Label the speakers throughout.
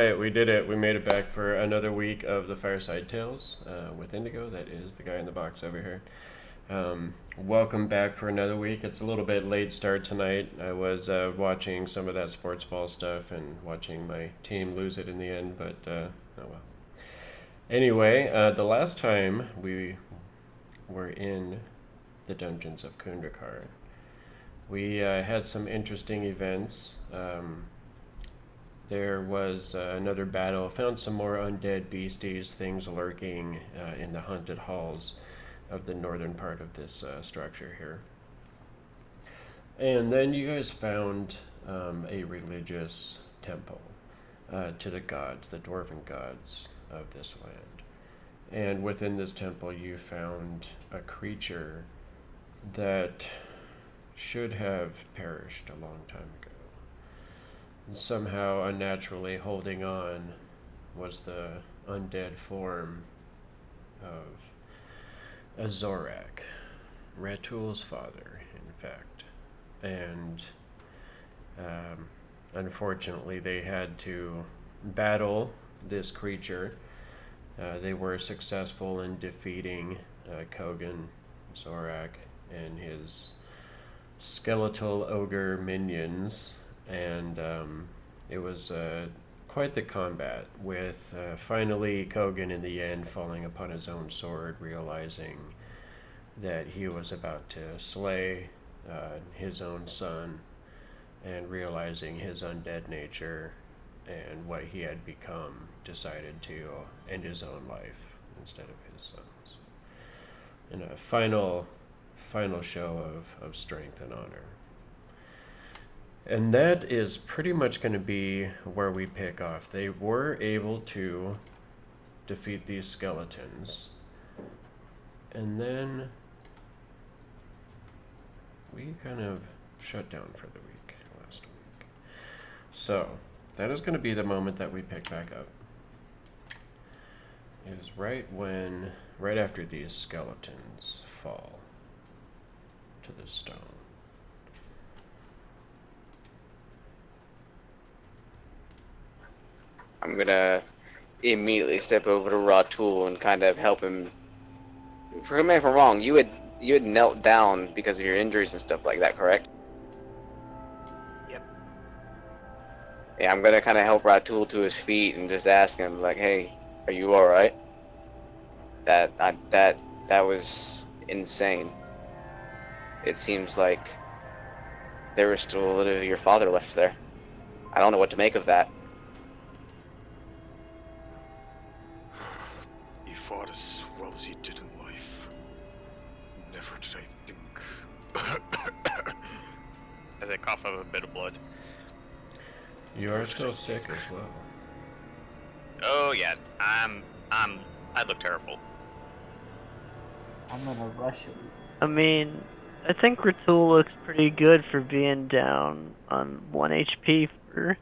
Speaker 1: right, we did it. We made it back for another week of the Fireside Tales with Indigo. That is the guy in the box over here. Welcome back for another week. It's a little bit late start tonight. I was watching some of that sports ball stuff and watching my team lose it in the end, but oh well. Anyway, the last time we were in the dungeons of Kundrakar, we had some interesting events. There was another battle, found some more undead beasties, things lurking in the haunted halls of the northern part of this structure here. And then you guys found a religious temple to the gods, the dwarven gods of this land. And within this temple you found a creature that should have perished a long time ago. And somehow unnaturally holding on was the undead form of a Zorak, Ratul's father, in fact. And unfortunately they had to battle this creature. They were successful in defeating Kogan, Zorak, and his skeletal ogre minions, and it was quite the combat, with finally Kogan in the end falling upon his own sword, realizing that he was about to slay his own son, and realizing his undead nature and what he had become, decided to end his own life instead of his son's. In a final show of strength and honor. And that is pretty much going to be where we pick off. They were able to defeat these skeletons. And then we kind of shut down for the week, last week. So, that is going to be the moment that we pick back up. It was right after these skeletons fall to the stone.
Speaker 2: I'm gonna immediately step over to Ratul and kind of help him. Forgive me if I'm wrong. You had knelt down because of your injuries and stuff like that, correct?
Speaker 3: Yep.
Speaker 2: Yeah, I'm gonna kind of help Ratul to his feet and just ask him, like, "Hey, are you all right? That was insane. It seems like there was still a little of your father left there. I don't know what to make of that."
Speaker 4: He fought as well as he did in life. Never did I think.
Speaker 3: As I cough up a bit of blood.
Speaker 1: You are still sick as well.
Speaker 3: Oh yeah, I look terrible.
Speaker 5: I'm gonna rush him.
Speaker 6: I mean, I think Ratul looks pretty good for being down on 1 HP for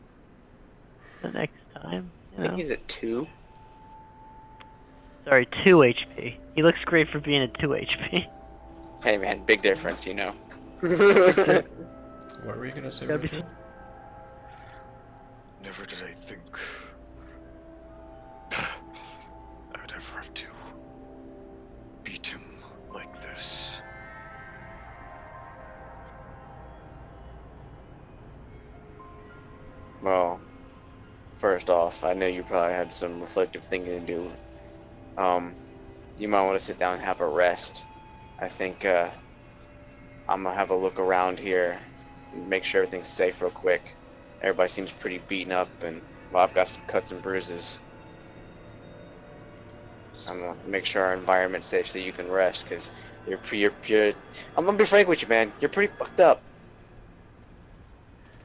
Speaker 6: the next time.
Speaker 2: I think he's at 2.
Speaker 6: Sorry, 2 HP. He looks great for being at 2 HP.
Speaker 2: Hey man, big difference, you know.
Speaker 1: What were you going to say,
Speaker 6: That'd be-
Speaker 1: Richard?
Speaker 4: Never did I think I would ever have to beat him like this.
Speaker 2: Well, first off, I know you probably had some reflective thinking to do. You might want to sit down and have a rest. I think I'm gonna have a look around here and make sure everything's safe real quick. Everybody seems pretty beaten up, and well, I've got some cuts and bruises. I'm gonna make sure our environment's safe so you can rest, because you're I'm gonna be frank with you, man. You're pretty fucked up.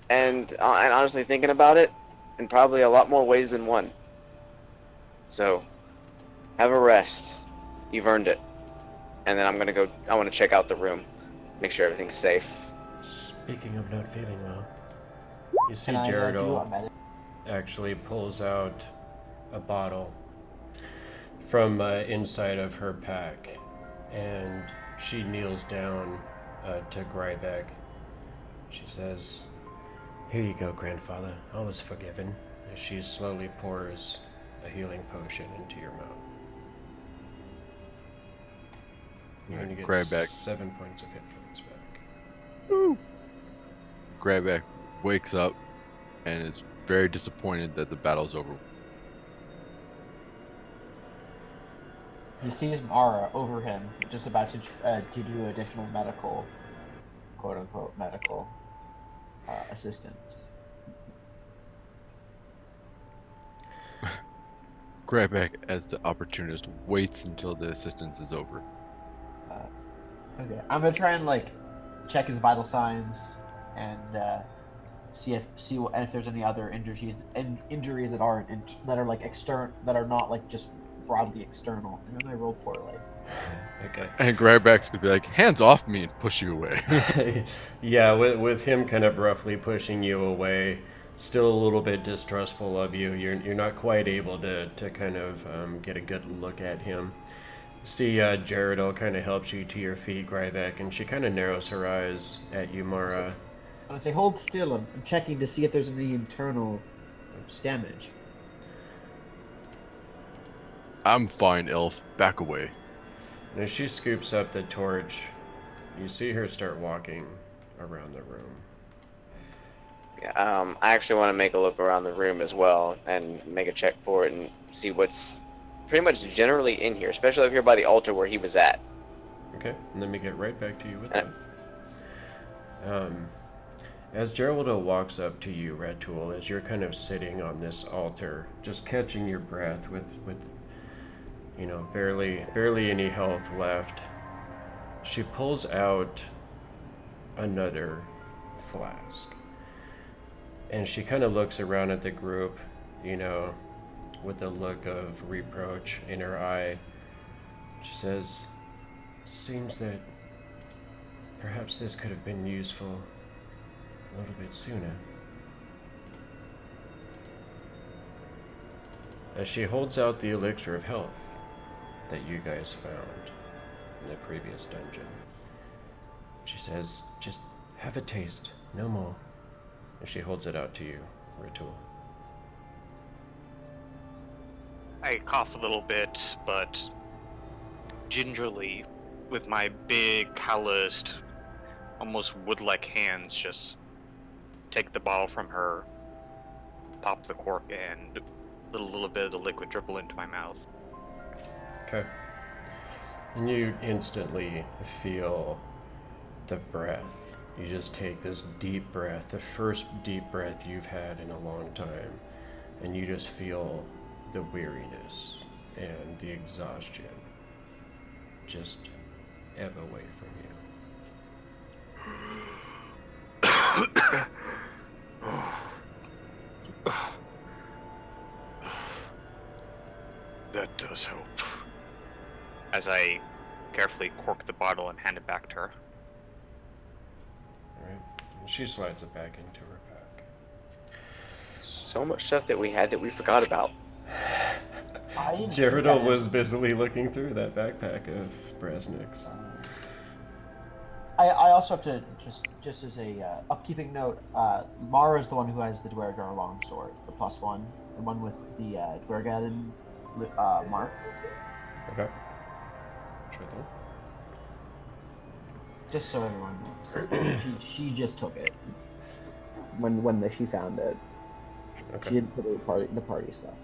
Speaker 2: And honestly, thinking about it, in probably a lot more ways than one. So, have a rest. You've earned it. And then I want to check out the room, make sure everything's safe.
Speaker 1: Speaking of not feeling well, you see
Speaker 5: Can I do
Speaker 1: Jaredol
Speaker 5: a medic?
Speaker 1: actually pulls out a bottle from inside of her pack, and she kneels down to Grybek. She says, "Here you go, grandfather. All is forgiven." as she slowly pours a healing potion into your mouth. You're going to get
Speaker 7: Grybek.
Speaker 1: 7 points of hit points back.
Speaker 7: Woo! Grybek wakes up and is very disappointed that the battle's over.
Speaker 5: He sees Mara over him, just about to do additional medical, quote unquote, medical assistance.
Speaker 7: Grybek, as the opportunist, waits until the assistance is over.
Speaker 5: Okay, I'm gonna try and like check his vital signs and see if there's any other injuries that are like external, that are not like just broadly external. And then I roll poorly.
Speaker 1: Okay.
Speaker 7: And Grybek's gonna be like, hands off me, and push you away.
Speaker 1: Yeah, with him kind of roughly pushing you away, still a little bit distrustful of you. You're not quite able to kind of get a good look at him. See, Jared'll kind of helps you to your feet, Grybek, and she kind of narrows her eyes at you, Mara.
Speaker 5: I'm gonna say, hold still. I'm checking to see if there's any internal damage.
Speaker 7: I'm fine, Elf. Back away.
Speaker 1: And as she scoops up the torch, you see her start walking around the room.
Speaker 2: Yeah, I actually want to make a look around the room as well and make a check for it and see what's pretty much generally in here, especially up here by the altar where he was at.
Speaker 1: Okay, and let me get right back to you with that. As Geraldo walks up to you, Ratul, as you're kind of sitting on this altar, just catching your breath with you know, barely any health left, she pulls out another flask. And she kind of looks around at the group, you know, with a look of reproach in her eye. She says, seems that perhaps this could have been useful a little bit sooner. As she holds out the elixir of health that you guys found in the previous dungeon, she says, just have a taste, no more. And she holds it out to you, Ratul.
Speaker 3: I cough a little bit, but gingerly, with my big, calloused, almost wood-like hands, just take the bottle from her, pop the cork, and let a little bit of the liquid dribble into my mouth.
Speaker 1: Okay. And you instantly feel the breath. You just take this deep breath, the first deep breath you've had in a long time, and you just feel the weariness and the exhaustion just ebb away from you.
Speaker 4: That does help.
Speaker 3: As I carefully cork the bottle and hand it back to her.
Speaker 1: Alright. And she slides it back into her pack.
Speaker 2: So much stuff that we had that we forgot about.
Speaker 5: I didn't see
Speaker 1: Jaredal
Speaker 5: that.
Speaker 1: was busily looking through that backpack of Brasnic's.
Speaker 5: I also have to just as a upkeeping note. Mara is the one who has the Durggedin longsword, the +1, the one with the Durggedin mark.
Speaker 1: Okay. Sure thing.
Speaker 5: Just so everyone knows, she just took it when she found it.
Speaker 1: Okay.
Speaker 5: She didn't put the party stuff.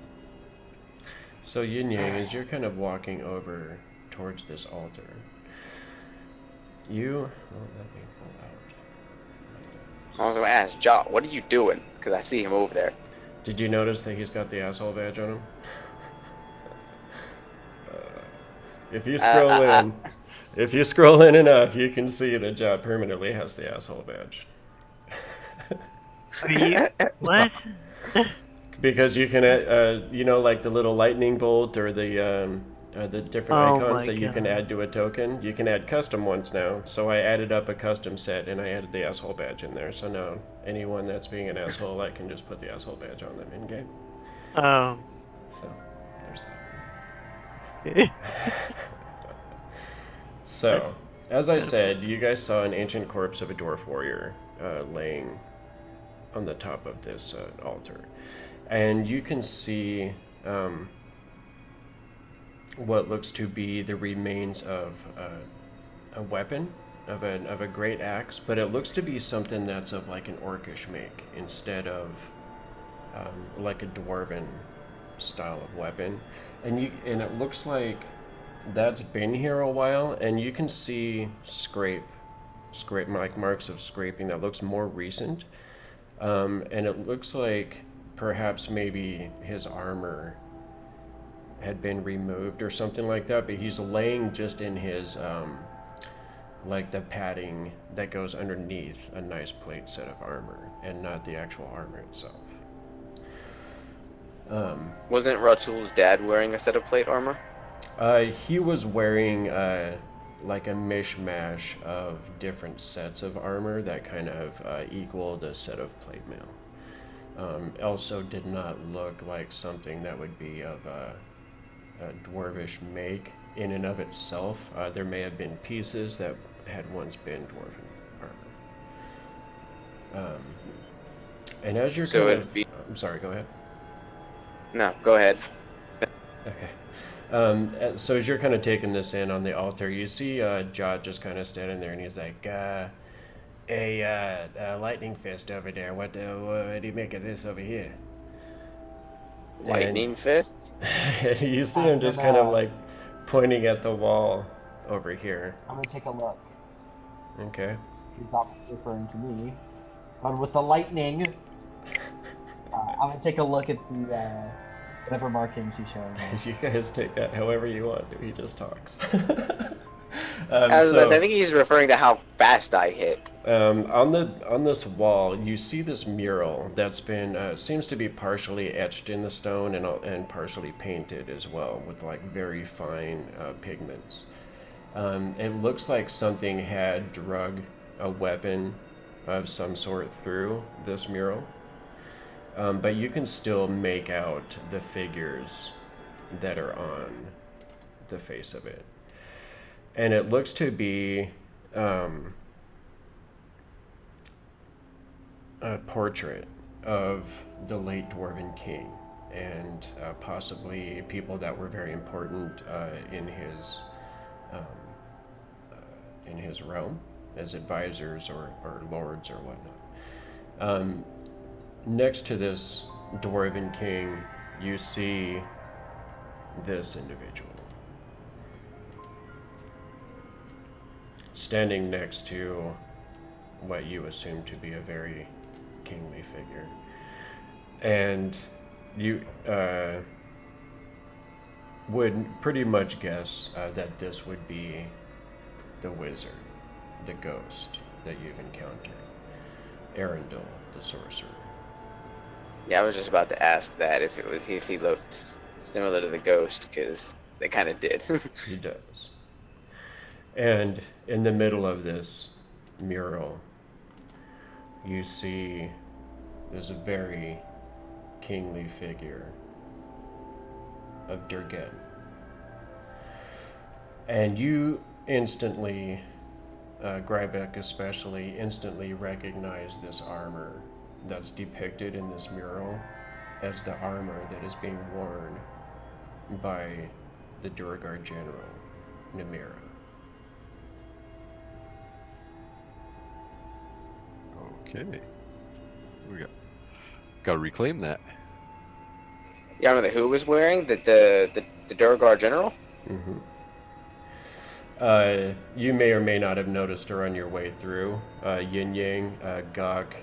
Speaker 1: So Yin Yang, as you're kind of walking over towards this altar, let me pull out.
Speaker 2: I was gonna ask, Jot, what are you doing? Because I see him over there.
Speaker 1: Did you notice that he's got the asshole badge on him? If you scroll in enough, you can see that Jot permanently has the asshole badge.
Speaker 6: What?
Speaker 1: Because you can, you know, like the little lightning bolt or the different
Speaker 6: Oh
Speaker 1: icons
Speaker 6: my
Speaker 1: that you can
Speaker 6: God.
Speaker 1: add to a token. You can add custom ones now. So I added up a custom set and I added the asshole badge in there. So now anyone that's being an asshole, I can just put the asshole badge on them in game.
Speaker 6: Oh.
Speaker 1: So there's that. So, as I said, you guys saw an ancient corpse of a dwarf warrior laying on the top of this altar. and you can see what looks to be the remains of a weapon, of a great axe, but it looks to be something that's of like an orcish make instead of like a dwarven style of weapon, and it looks like that's been here a while, and you can see scrape like marks of scraping that looks more recent, and it looks like perhaps maybe his armor had been removed or something like that, but he's laying just in his like the padding that goes underneath a nice plate set of armor and not the actual armor itself.
Speaker 2: Wasn't Ratul's dad wearing a set of plate armor?
Speaker 1: He was wearing like a mishmash of different sets of armor that kind of equaled a set of plate mail. Also did not look like something that would be of a dwarvish make in and of itself. There may have been pieces that had once been dwarven armor. And as you're
Speaker 2: So
Speaker 1: kind
Speaker 2: it'd be...
Speaker 1: I'm sorry, go ahead.
Speaker 2: No, go ahead.
Speaker 1: Okay. So as you're kind of taking this in on the altar, you see Jot just kind of standing there, and he's like, a lightning fist over there. What do you make of this over here?
Speaker 2: Lightning fist?
Speaker 1: And you see him just kind of like pointing at the wall over here.
Speaker 5: I'm gonna take a look.
Speaker 1: Okay.
Speaker 5: He's not referring to me. But with the lightning, I'm gonna take a look at the whatever markings he's showing me.
Speaker 1: You guys take that however you want to. He just talks.
Speaker 2: I think he's referring to how fast I hit.
Speaker 1: On this wall, you see this mural that's been seems to be partially etched in the stone and partially painted as well with like very fine pigments. It looks like something had drug a weapon of some sort through this mural, but you can still make out the figures that are on the face of it. And it looks to be a portrait of the late Dwarven king and possibly people that were very important in his realm as advisors or lords or whatnot. Next to this Dwarven king, you see this individual standing next to what you assume to be a very kingly figure. And you would pretty much guess that this would be the wizard, the ghost that you've encountered, Arundel, the sorcerer.
Speaker 2: Yeah, I was just about to ask that if he looked similar to the ghost, because they kind of did.
Speaker 1: He does. And in the middle of this mural, you see there's a very kingly figure of Durggedin. And you instantly, Grybek especially, instantly recognize this armor that's depicted in this mural as the armor that is being worn by the Durggedin general, Nimira.
Speaker 7: Okay. We got to reclaim that.
Speaker 2: The armor that who was wearing? The Durggedin general?
Speaker 1: Mm-hmm. You may or may not have noticed her on your way through. Yin Yang, Gok,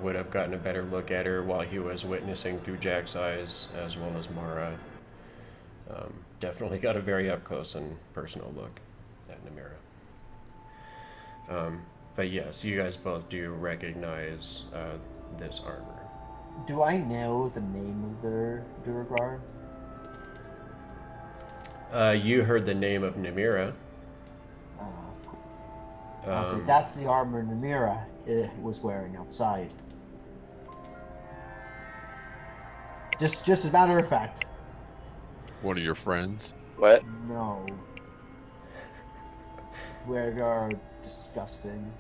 Speaker 1: would have gotten a better look at her while he was witnessing through Jack's eyes, as well as Mara. Definitely got a very up close and personal look at Nimira. But yes, you guys both do recognize this armor.
Speaker 5: Do I know the name of the Durggedin?
Speaker 1: You heard the name of Nimira.
Speaker 5: So that's the armor Nimira was wearing outside. Just as a matter of fact.
Speaker 7: One of your friends?
Speaker 2: What?
Speaker 5: No. Durggedin, disgusting.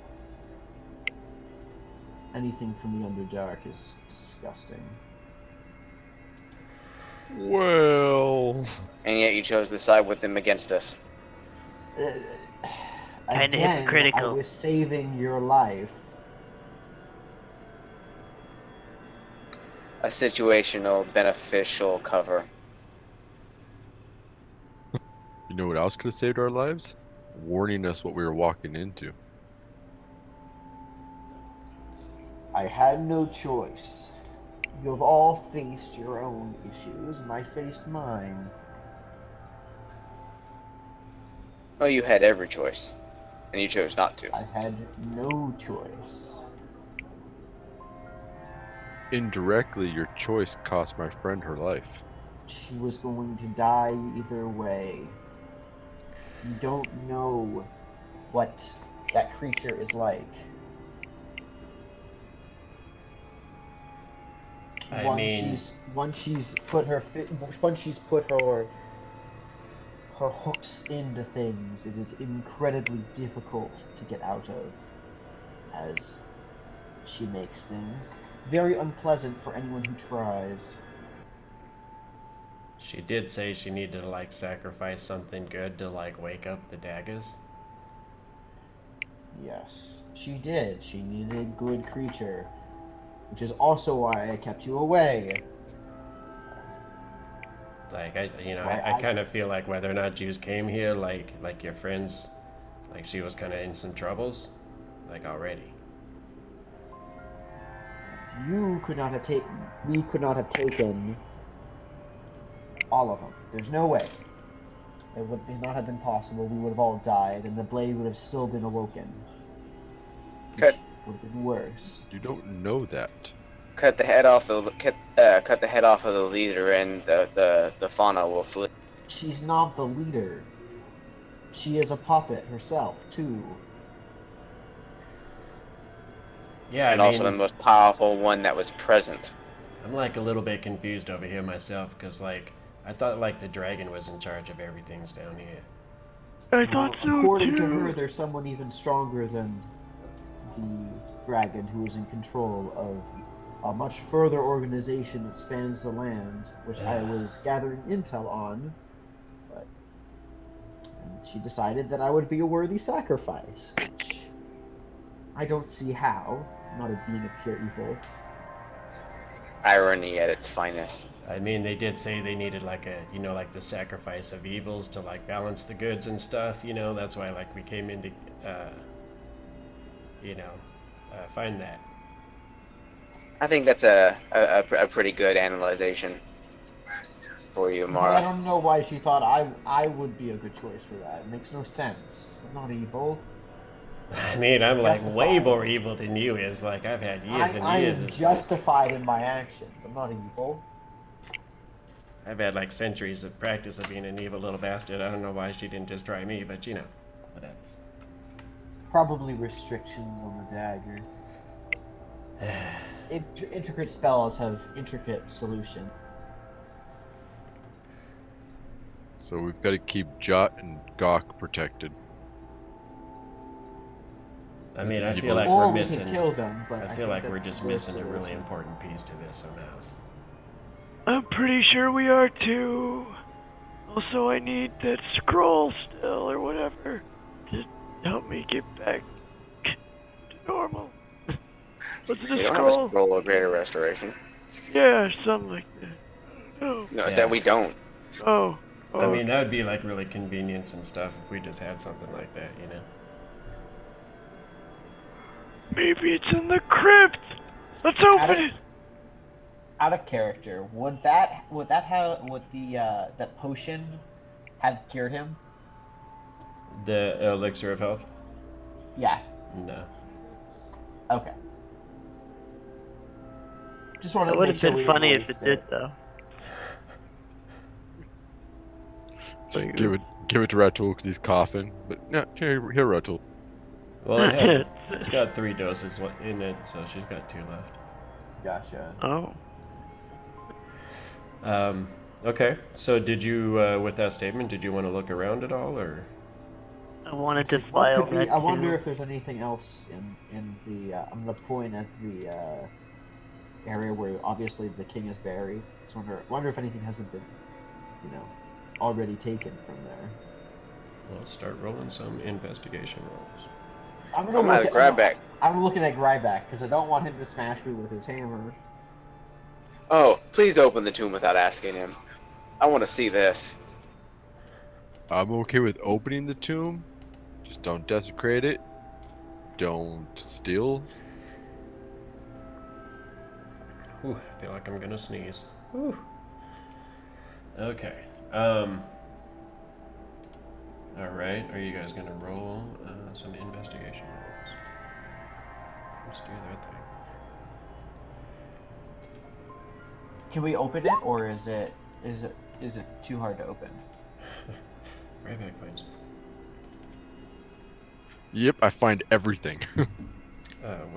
Speaker 5: Anything from the Underdark is disgusting.
Speaker 7: Well,
Speaker 2: And yet you chose to side with them against us.
Speaker 6: Kinda
Speaker 5: Again, I
Speaker 6: hypocritical.
Speaker 5: was saving your life.
Speaker 2: A situational, beneficial cover.
Speaker 7: you know what else could have saved our lives? Warning us what we were walking into.
Speaker 5: I had no choice. You have all faced your own issues, and I faced mine.
Speaker 2: Well, you had every choice, and you chose not to.
Speaker 5: I had no choice.
Speaker 7: Indirectly, your choice cost my friend her life.
Speaker 5: She was going to die either way. You don't know what that creature is like. Once she's put her hooks into things, it is incredibly difficult to get out of, as she makes things very unpleasant for anyone who tries.
Speaker 1: She did say she needed to like sacrifice something good to like wake up the daggers.
Speaker 5: Yes, she did. She needed a good creature, which is also why I kept you away.
Speaker 1: Like
Speaker 5: Why
Speaker 1: I kind of feel like whether or not Jews came here, like your friends, like she was kind of in some troubles, like already.
Speaker 5: You could not have taken. We could not have taken all of them. There's no way. It would not have been possible. We would have all died, and the blade would have still been awoken.
Speaker 2: Cut.
Speaker 5: Would have been worse.
Speaker 7: You don't know that.
Speaker 2: Cut the head off cut the head off of the leader, and the fauna will flee.
Speaker 5: She's not the leader. She is a puppet herself, too.
Speaker 1: Yeah,
Speaker 2: And
Speaker 1: I
Speaker 2: also the
Speaker 1: mean,
Speaker 2: most powerful one that was present.
Speaker 1: I'm like a little bit confused over here myself, because like I thought like the dragon was in charge of everything's down here.
Speaker 6: I thought so
Speaker 5: According
Speaker 6: too.
Speaker 5: to her, there's someone even stronger than the dragon who is in control of a much further organization that spans the land, which I was gathering intel on. But and she decided that I would be a worthy sacrifice, which I don't see how. Not a being of pure evil.
Speaker 2: Irony at its finest.
Speaker 1: I mean, they did say they needed like a, like the sacrifice of evils to like balance the goods and stuff, that's why like we came in to, find that.
Speaker 2: I think that's a pretty good analyzation for you,
Speaker 5: But I
Speaker 2: Mara.
Speaker 5: don't know why she thought I would be a good choice for that. It makes no sense. I'm not evil.
Speaker 1: I mean, I'm like way
Speaker 5: Justified.
Speaker 1: more evil than you is. Like I've had years and
Speaker 5: I
Speaker 1: years.
Speaker 5: am
Speaker 1: of-
Speaker 5: justified in my actions. I'm not evil.
Speaker 1: I've had like centuries of practice of being an evil little bastard. I don't know why she didn't just try me, but whatever.
Speaker 5: Probably restrictions on the dagger. Intricate spells have intricate solutions.
Speaker 7: So we've got to keep Jot and Gok protected.
Speaker 1: I mean, I
Speaker 7: Evil.
Speaker 1: feel like
Speaker 5: Or
Speaker 1: we're
Speaker 5: we
Speaker 1: missing.
Speaker 5: can kill them, but
Speaker 1: I
Speaker 5: I
Speaker 1: feel
Speaker 5: think
Speaker 1: like we're
Speaker 5: that's
Speaker 1: just
Speaker 5: the worst
Speaker 1: missing a really
Speaker 5: solution.
Speaker 1: important piece to this somehow.
Speaker 6: I'm pretty sure we are too. Also, I need that scroll still or whatever to help me get back to normal. What's the
Speaker 2: You don't have a
Speaker 6: scroll?
Speaker 2: scroll of greater restoration.
Speaker 6: Yeah, something like that. Oh,
Speaker 2: No, it's
Speaker 1: Yeah.
Speaker 2: that we don't.
Speaker 6: oh.
Speaker 1: I mean, that would be like really convenient and stuff if we just had something like that,
Speaker 6: Maybe it's in the crypt. Let's open it.
Speaker 5: Out of character, would that that potion have cured him?
Speaker 1: The elixir of health?
Speaker 5: Yeah.
Speaker 1: No.
Speaker 5: Okay. Just wanted
Speaker 6: It
Speaker 5: to
Speaker 6: would
Speaker 5: make
Speaker 6: have
Speaker 5: sure
Speaker 6: been
Speaker 5: we
Speaker 6: funny
Speaker 5: didn't
Speaker 6: if it
Speaker 5: waste
Speaker 6: did, though.
Speaker 7: So give it to Ratul because he's coughing. But no, here, Ratul.
Speaker 1: Well, it's got 3 doses in it, so she's got 2 left.
Speaker 5: Gotcha.
Speaker 6: Oh.
Speaker 1: Okay, so did you, with that statement, did you want to look around at all, or?
Speaker 6: I wanted to
Speaker 5: What
Speaker 6: fly
Speaker 5: could
Speaker 6: over
Speaker 5: be,
Speaker 6: that
Speaker 5: I wonder
Speaker 6: too.
Speaker 5: if there's anything else in the. I'm gonna point at the area where obviously the king is buried. So wonder if anything hasn't been, already taken from there.
Speaker 1: Well, start rolling some investigation rolls.
Speaker 5: I'm
Speaker 2: I'm at Grybek.
Speaker 5: I'm looking at Grybek because I don't want him to smash me with his hammer.
Speaker 2: Oh, please open the tomb without asking him. I want to see this.
Speaker 7: I'm okay with opening the tomb. Just don't desecrate it. Don't steal.
Speaker 1: Ooh, I feel like I'm gonna sneeze. Ooh. Okay. All right. Are you guys gonna roll some investigation rolls? Let's do that thing.
Speaker 5: Can we open it, or is it too hard to open?
Speaker 1: Grybek finds it.
Speaker 7: Yep, I find everything.
Speaker 1: 1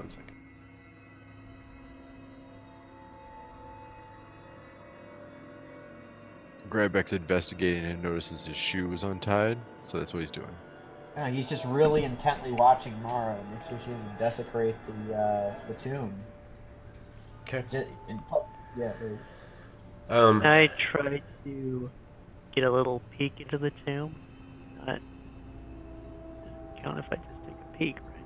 Speaker 1: second.
Speaker 7: Grybek's investigating and notices his shoe is untied, so that's what he's doing.
Speaker 5: Yeah, he's just really intently watching Mara and make sure she doesn't desecrate the tomb.
Speaker 1: Okay.
Speaker 5: And plus, yeah.
Speaker 6: I tried to get a little peek into the tomb. Doesn't count if I just take a peek, right?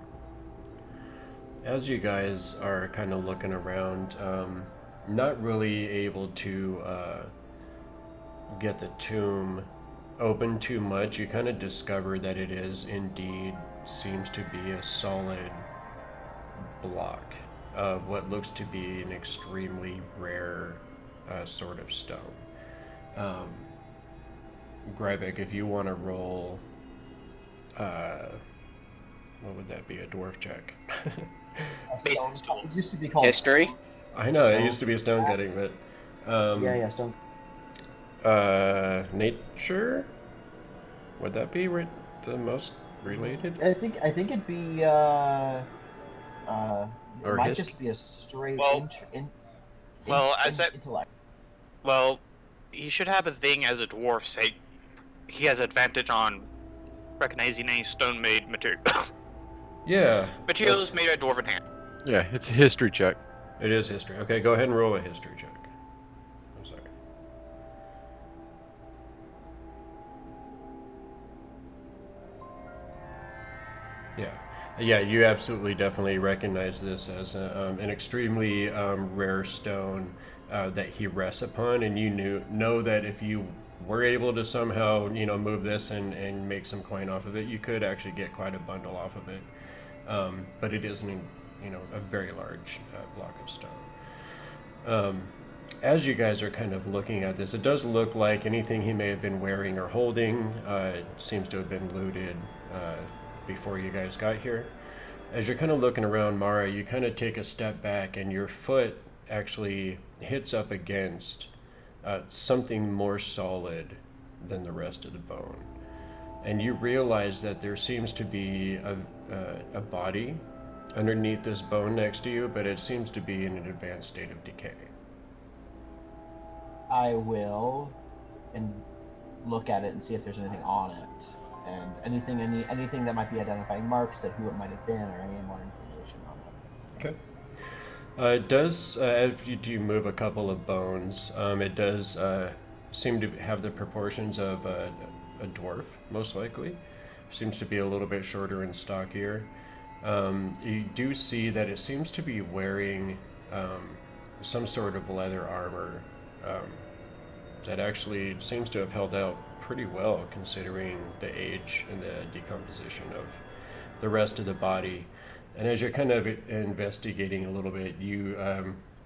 Speaker 1: As you guys are kind of looking around, not really able to get the tomb open too much, you kind of discover that it is indeed seems to be a solid block of what looks to be an extremely rare sort of stone. Grybek, if you want to roll, what would that be? A dwarf check?
Speaker 5: It used to be called
Speaker 2: History?
Speaker 1: I know, it
Speaker 5: Stone.
Speaker 1: used to be stone cutting, but
Speaker 5: Yeah, stone.
Speaker 1: nature? Would that be the most related?
Speaker 5: I think it'd be
Speaker 1: Or
Speaker 5: it might
Speaker 1: hist-
Speaker 5: just be a straight intellect.
Speaker 3: Well, he should have a thing as a dwarf. Say, he has advantage on recognizing any stone-made material.
Speaker 1: Yeah.
Speaker 3: Materials made by dwarven hand.
Speaker 7: Yeah, it's a history check.
Speaker 1: It is history. Okay, go ahead and roll a history check. I'm sorry. Yeah, you absolutely definitely recognize this as an extremely rare stone that he rests upon, and you know that if you were able to somehow move this and make some coin off of it, you could actually get quite a bundle off of it. But it isn't a very large block of stone. As you guys are kind of looking at this, it does look like anything he may have been wearing or holding seems to have been looted before you guys got here. As you're kind of looking around, Mara, you kind of take a step back and your foot actually hits up against something more solid than the rest of the bone. And you realize that there seems to be a body underneath this bone next to you, but it seems to be in an advanced state of decay.
Speaker 5: I will look at it and see if there's anything on it, and anything that might be identifying marks, that who it might have been, or any more information on it.
Speaker 1: Okay. It does, if you do move a couple of bones, it does seem to have the proportions of a dwarf, most likely. Seems to be a little bit shorter and stockier. You do see that it seems to be wearing some sort of leather armor that actually seems to have held out pretty well considering the age and the decomposition of the rest of the body. And as you're kind of investigating a little bit, you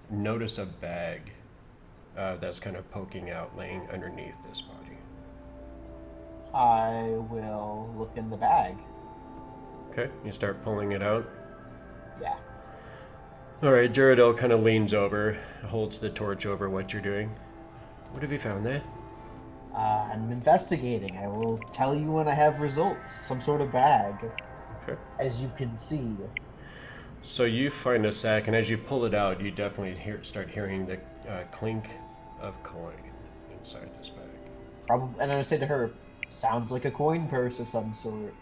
Speaker 1: notice a bag that's kind of poking out, laying underneath this body.
Speaker 5: I will look in the bag.
Speaker 1: Okay, you start pulling it out.
Speaker 5: Yeah.
Speaker 1: All right, Durggedin kind of leans over, holds the torch over what you're doing. What have you found there?
Speaker 5: I'm investigating. I will tell you when I have results. Some sort of bag.
Speaker 1: Okay.
Speaker 5: As you can see.
Speaker 1: So you find a sack, and as you pull it out, you definitely start hearing the clink of coin inside this bag.
Speaker 5: And I say to her, sounds like a coin purse of some sort.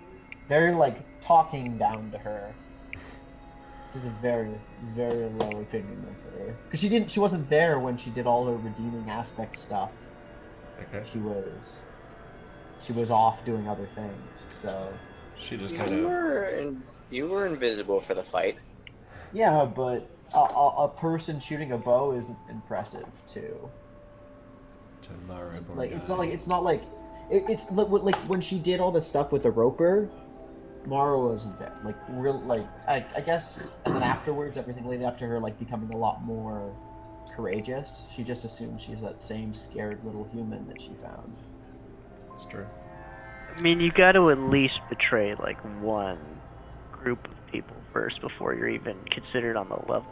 Speaker 5: Very talking down to her. She's a very, very low opinion of her. Because she wasn't there when she did all her redeeming aspect stuff.
Speaker 1: Okay.
Speaker 5: She was off doing other things, so...
Speaker 1: She just
Speaker 2: You
Speaker 1: kind of.
Speaker 2: you were invisible for the fight.
Speaker 5: Yeah, but a person shooting a bow is impressive, too.
Speaker 1: Tamara
Speaker 5: Like, it's
Speaker 1: Borgata.
Speaker 5: not like... It's like when she did all the stuff with the roper, Mara wasn't there. Like, I guess, and then afterwards, everything leading up to her, like, becoming a lot more courageous, she just assumes she's that same scared little human that she found.
Speaker 1: It's true.
Speaker 6: I mean, you got to at least betray like one group of people first before you're even considered on the level,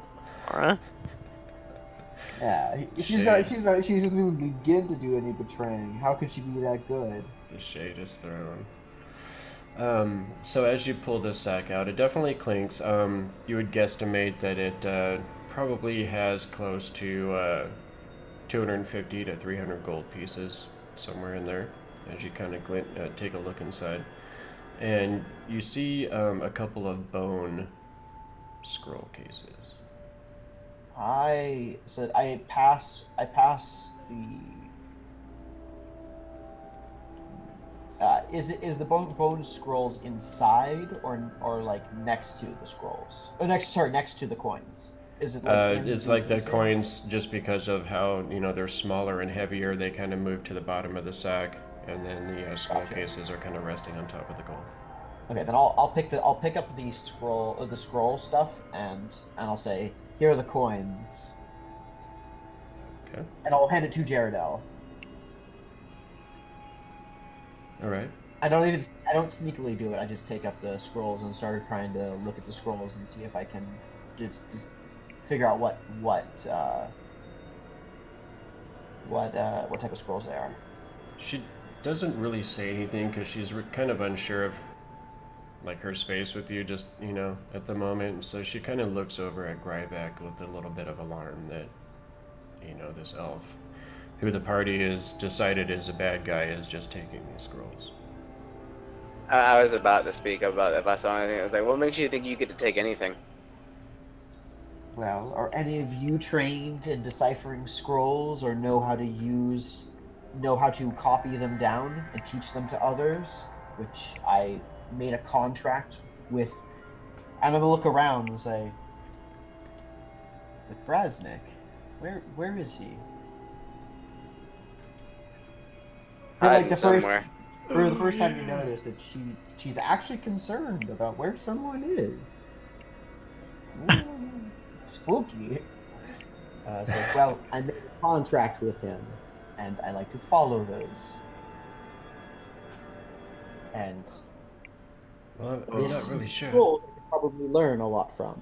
Speaker 6: Mara.
Speaker 5: Yeah, she doesn't even begin to do any betraying. How could she be that good?
Speaker 1: The shade is thrown. So as you pull this sack out, it definitely clinks. You would guesstimate that it probably has close to 250 to 300 gold pieces, somewhere in there, as you kind of take a look inside. And you see a couple of bone scroll cases.
Speaker 5: I said I pass the. Is the bone scrolls inside or like next to the scrolls? Or next to the coins. Is it like
Speaker 1: it's like the coins, just because of how they're smaller and heavier, they kind of move to the bottom of the sack, and then the scroll cases are kind of resting on top of the gold.
Speaker 5: Okay, then I'll pick up the scroll stuff and I'll say, here are the coins.
Speaker 1: Okay.
Speaker 5: And I'll hand it to Jaredell.
Speaker 1: All right.
Speaker 5: I don't sneakily do it. I just take up the scrolls and start trying to look at the scrolls and see if I can just figure out what type of scrolls they are.
Speaker 1: She doesn't really say anything because she's kind of unsure of like her space with you just at the moment. So she kind of looks over at Grybek with a little bit of alarm that this elf, who the party has decided is a bad guy, is just taking these scrolls.
Speaker 2: I was about to speak about if I saw anything. I was like, what makes you think you get to take anything?
Speaker 5: Well, are any of you trained in deciphering scrolls or know how to copy them down and teach them to others? Which I made a contract with. I'm gonna look around and say, with Brasnic, where is he?
Speaker 2: Hiding somewhere.
Speaker 5: For the first time, you notice that she's actually concerned about where someone is. Ooh, spooky. Well, I made a contract with him, and I like to follow those. And
Speaker 1: Well, I'm not really sure.
Speaker 5: Scroll you could probably learn a lot from.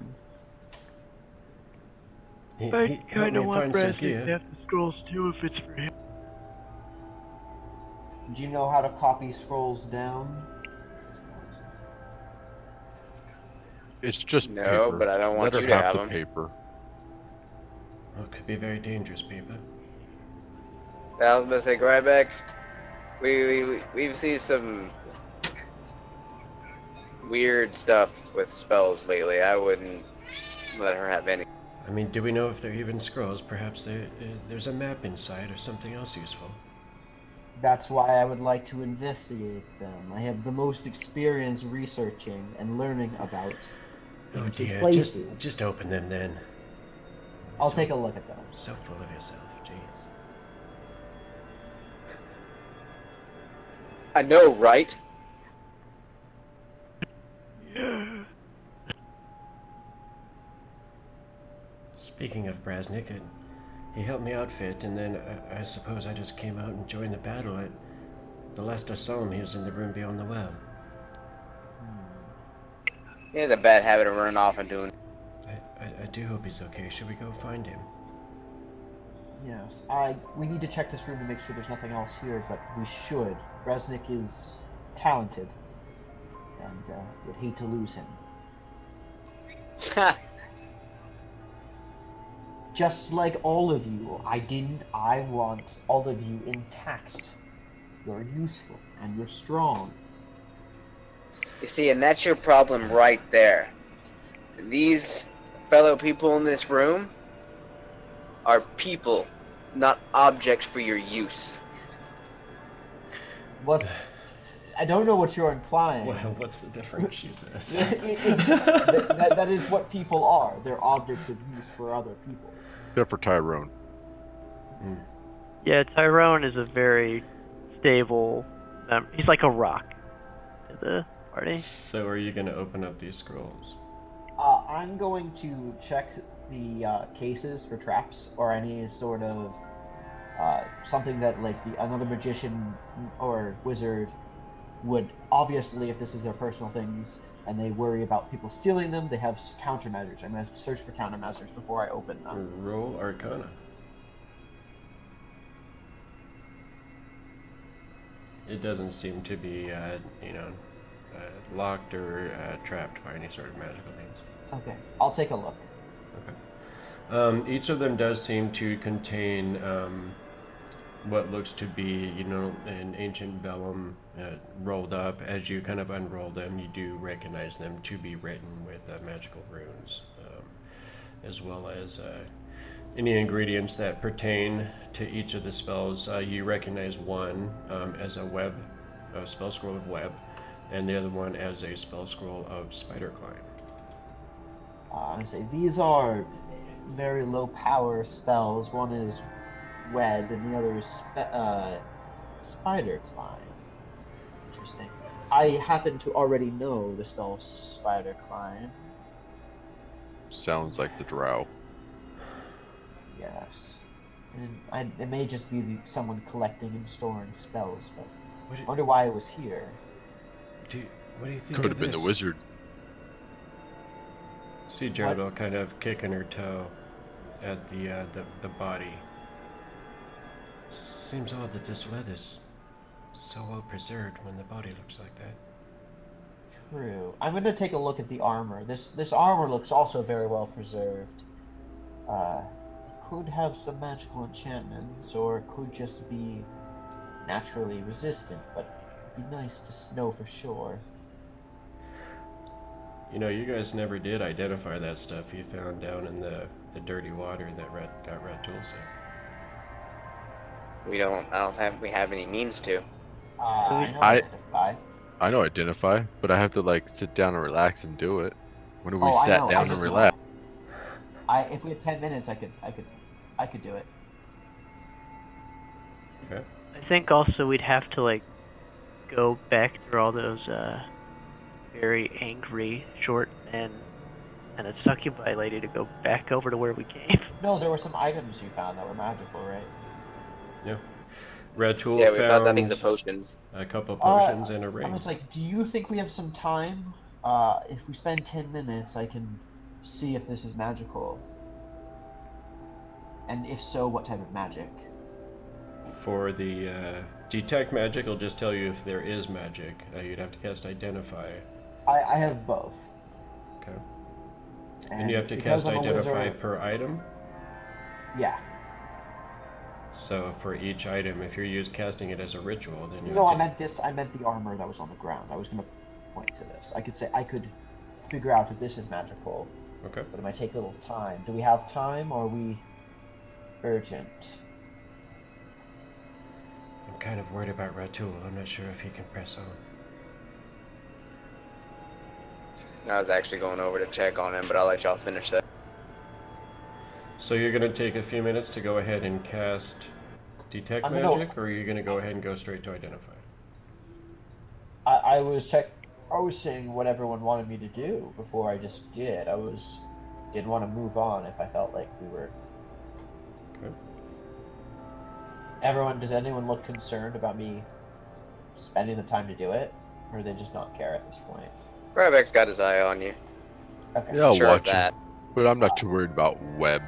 Speaker 6: I kind of want Brasnic to have the scrolls too if it's for him.
Speaker 5: Do you know how to copy scrolls down?
Speaker 7: It's just
Speaker 2: No,
Speaker 7: paper.
Speaker 2: but I don't want
Speaker 7: Let
Speaker 2: you
Speaker 7: her
Speaker 2: to have
Speaker 7: the
Speaker 2: them.
Speaker 7: paper.
Speaker 1: Well, it could be very dangerous, people.
Speaker 2: I was gonna say, Grybek, we've seen some weird stuff with spells lately. I wouldn't let her have any.
Speaker 1: I mean, do we know if they're even scrolls? Perhaps there's a map inside or something else useful.
Speaker 5: That's why I would like to investigate them. I have the most experience researching and learning about
Speaker 1: Oh
Speaker 5: ancient
Speaker 1: dear,
Speaker 5: places.
Speaker 1: just open them then.
Speaker 5: I'll take a look at them.
Speaker 1: So full of yourself, jeez.
Speaker 2: I know, right?
Speaker 6: Yeah.
Speaker 1: Speaking of Brasnic, he helped me outfit, and then I suppose I just came out and joined the battle. The last I saw him, he was in the room beyond the well.
Speaker 2: He has a bad habit of running off and doing.
Speaker 1: I do hope he's okay. Should we go find him?
Speaker 5: Yes, we need to check this room to make sure there's nothing else here, but we should. Brasnic is talented, and would hate to lose him. Just like all of you, I want all of you intact. You're useful, and you're strong.
Speaker 2: You see, and that's your problem right there. These fellow people in this room are people, not objects for your use.
Speaker 5: I don't know what you're implying.
Speaker 1: Well, what's the difference, she says.
Speaker 5: That is what people are. They're objects of use for other people.
Speaker 7: Except for Tyrone.
Speaker 6: Yeah, Tyrone is a very stable. He's like a rock to the party.
Speaker 1: So are you going to open up these scrolls?
Speaker 5: I'm going to check the cases for traps or any sort of something that like another magician or wizard would obviously, if this is their personal things and they worry about people stealing them, they have countermeasures. I'm going to search for countermeasures before I open them.
Speaker 1: Roll Arcana. It doesn't seem to be, locked or trapped by any sort of magical means.
Speaker 5: Okay, I'll take a look.
Speaker 1: Okay. Each of them does seem to contain what looks to be, an ancient vellum rolled up. As you kind of unroll them, you do recognize them to be written with magical runes, as well as any ingredients that pertain to each of the spells. You recognize one as a spell scroll of web, and the other one as a spell scroll of spider climb.
Speaker 5: I say these are very low power spells. One is web, and the other is spider climb. Interesting. I happen to already know the spell spider climb.
Speaker 7: Sounds like the drow.
Speaker 5: Yes. And it may just be someone collecting and storing spells, but I wonder why it was here.
Speaker 1: What do you think?
Speaker 7: Could have been the wizard.
Speaker 1: See Geraldine kind of kicking her toe at the body. Seems odd that this leather's so well preserved when the body looks like that.
Speaker 5: True. I'm going to take a look at the armor. This armor looks also very well preserved. It could have some magical enchantments, or it could just be naturally resistant, but it'd be nice to know for sure.
Speaker 1: You guys never did identify that stuff you found down in the dirty water that got Red Tool sick.
Speaker 2: I don't think we have any means to.
Speaker 5: I
Speaker 7: know identify, but I have to sit down and relax and do it. When we
Speaker 5: I
Speaker 7: sat
Speaker 5: know,
Speaker 7: down and relax.
Speaker 5: If we had 10 minutes, I could do it.
Speaker 1: Okay.
Speaker 6: I think also we'd have to go back through all those very angry short and a succubi lady to go back over to where we came.
Speaker 5: No, there were some items you found that were magical, right?
Speaker 1: Yeah. Red Tool
Speaker 2: Yeah, we found
Speaker 1: found
Speaker 2: things of potions.
Speaker 1: a couple potions and a ring.
Speaker 5: I was like, do you think we have some time? If we spend 10 minutes, I can see if this is magical. And if so, what type of magic?
Speaker 1: For the detect magic, I'll just tell you if there is magic. You'd have to cast Identify.
Speaker 5: I have both.
Speaker 1: Okay. And you have to cast Identify per item?
Speaker 5: Yeah.
Speaker 1: So for each item, if you're casting it as a ritual, then you
Speaker 5: No, I meant the armor that was on the ground. I was going to point to this. I could figure out if this is magical.
Speaker 1: Okay.
Speaker 5: But it might take a little time. Do we have time, or are we urgent?
Speaker 1: I'm kind of worried about Red Tool. I'm not sure if he can press on.
Speaker 2: I was actually going over to check on him, but I'll let y'all finish that.
Speaker 1: So you're going to take a few minutes to go ahead and cast Detect Magic, or are you going to go ahead and go straight to Identify?
Speaker 5: I was seeing what everyone wanted me to do before I just did. Didn't want to move on if I felt like we were...
Speaker 1: Okay.
Speaker 5: Does anyone look concerned about me spending the time to do it? Or do they just not care at this point?
Speaker 2: Grybek's got his eye on you.
Speaker 5: Okay.
Speaker 7: Yeah, I'll
Speaker 2: Sure
Speaker 7: watch
Speaker 2: that.
Speaker 7: him, but I'm not too worried about web.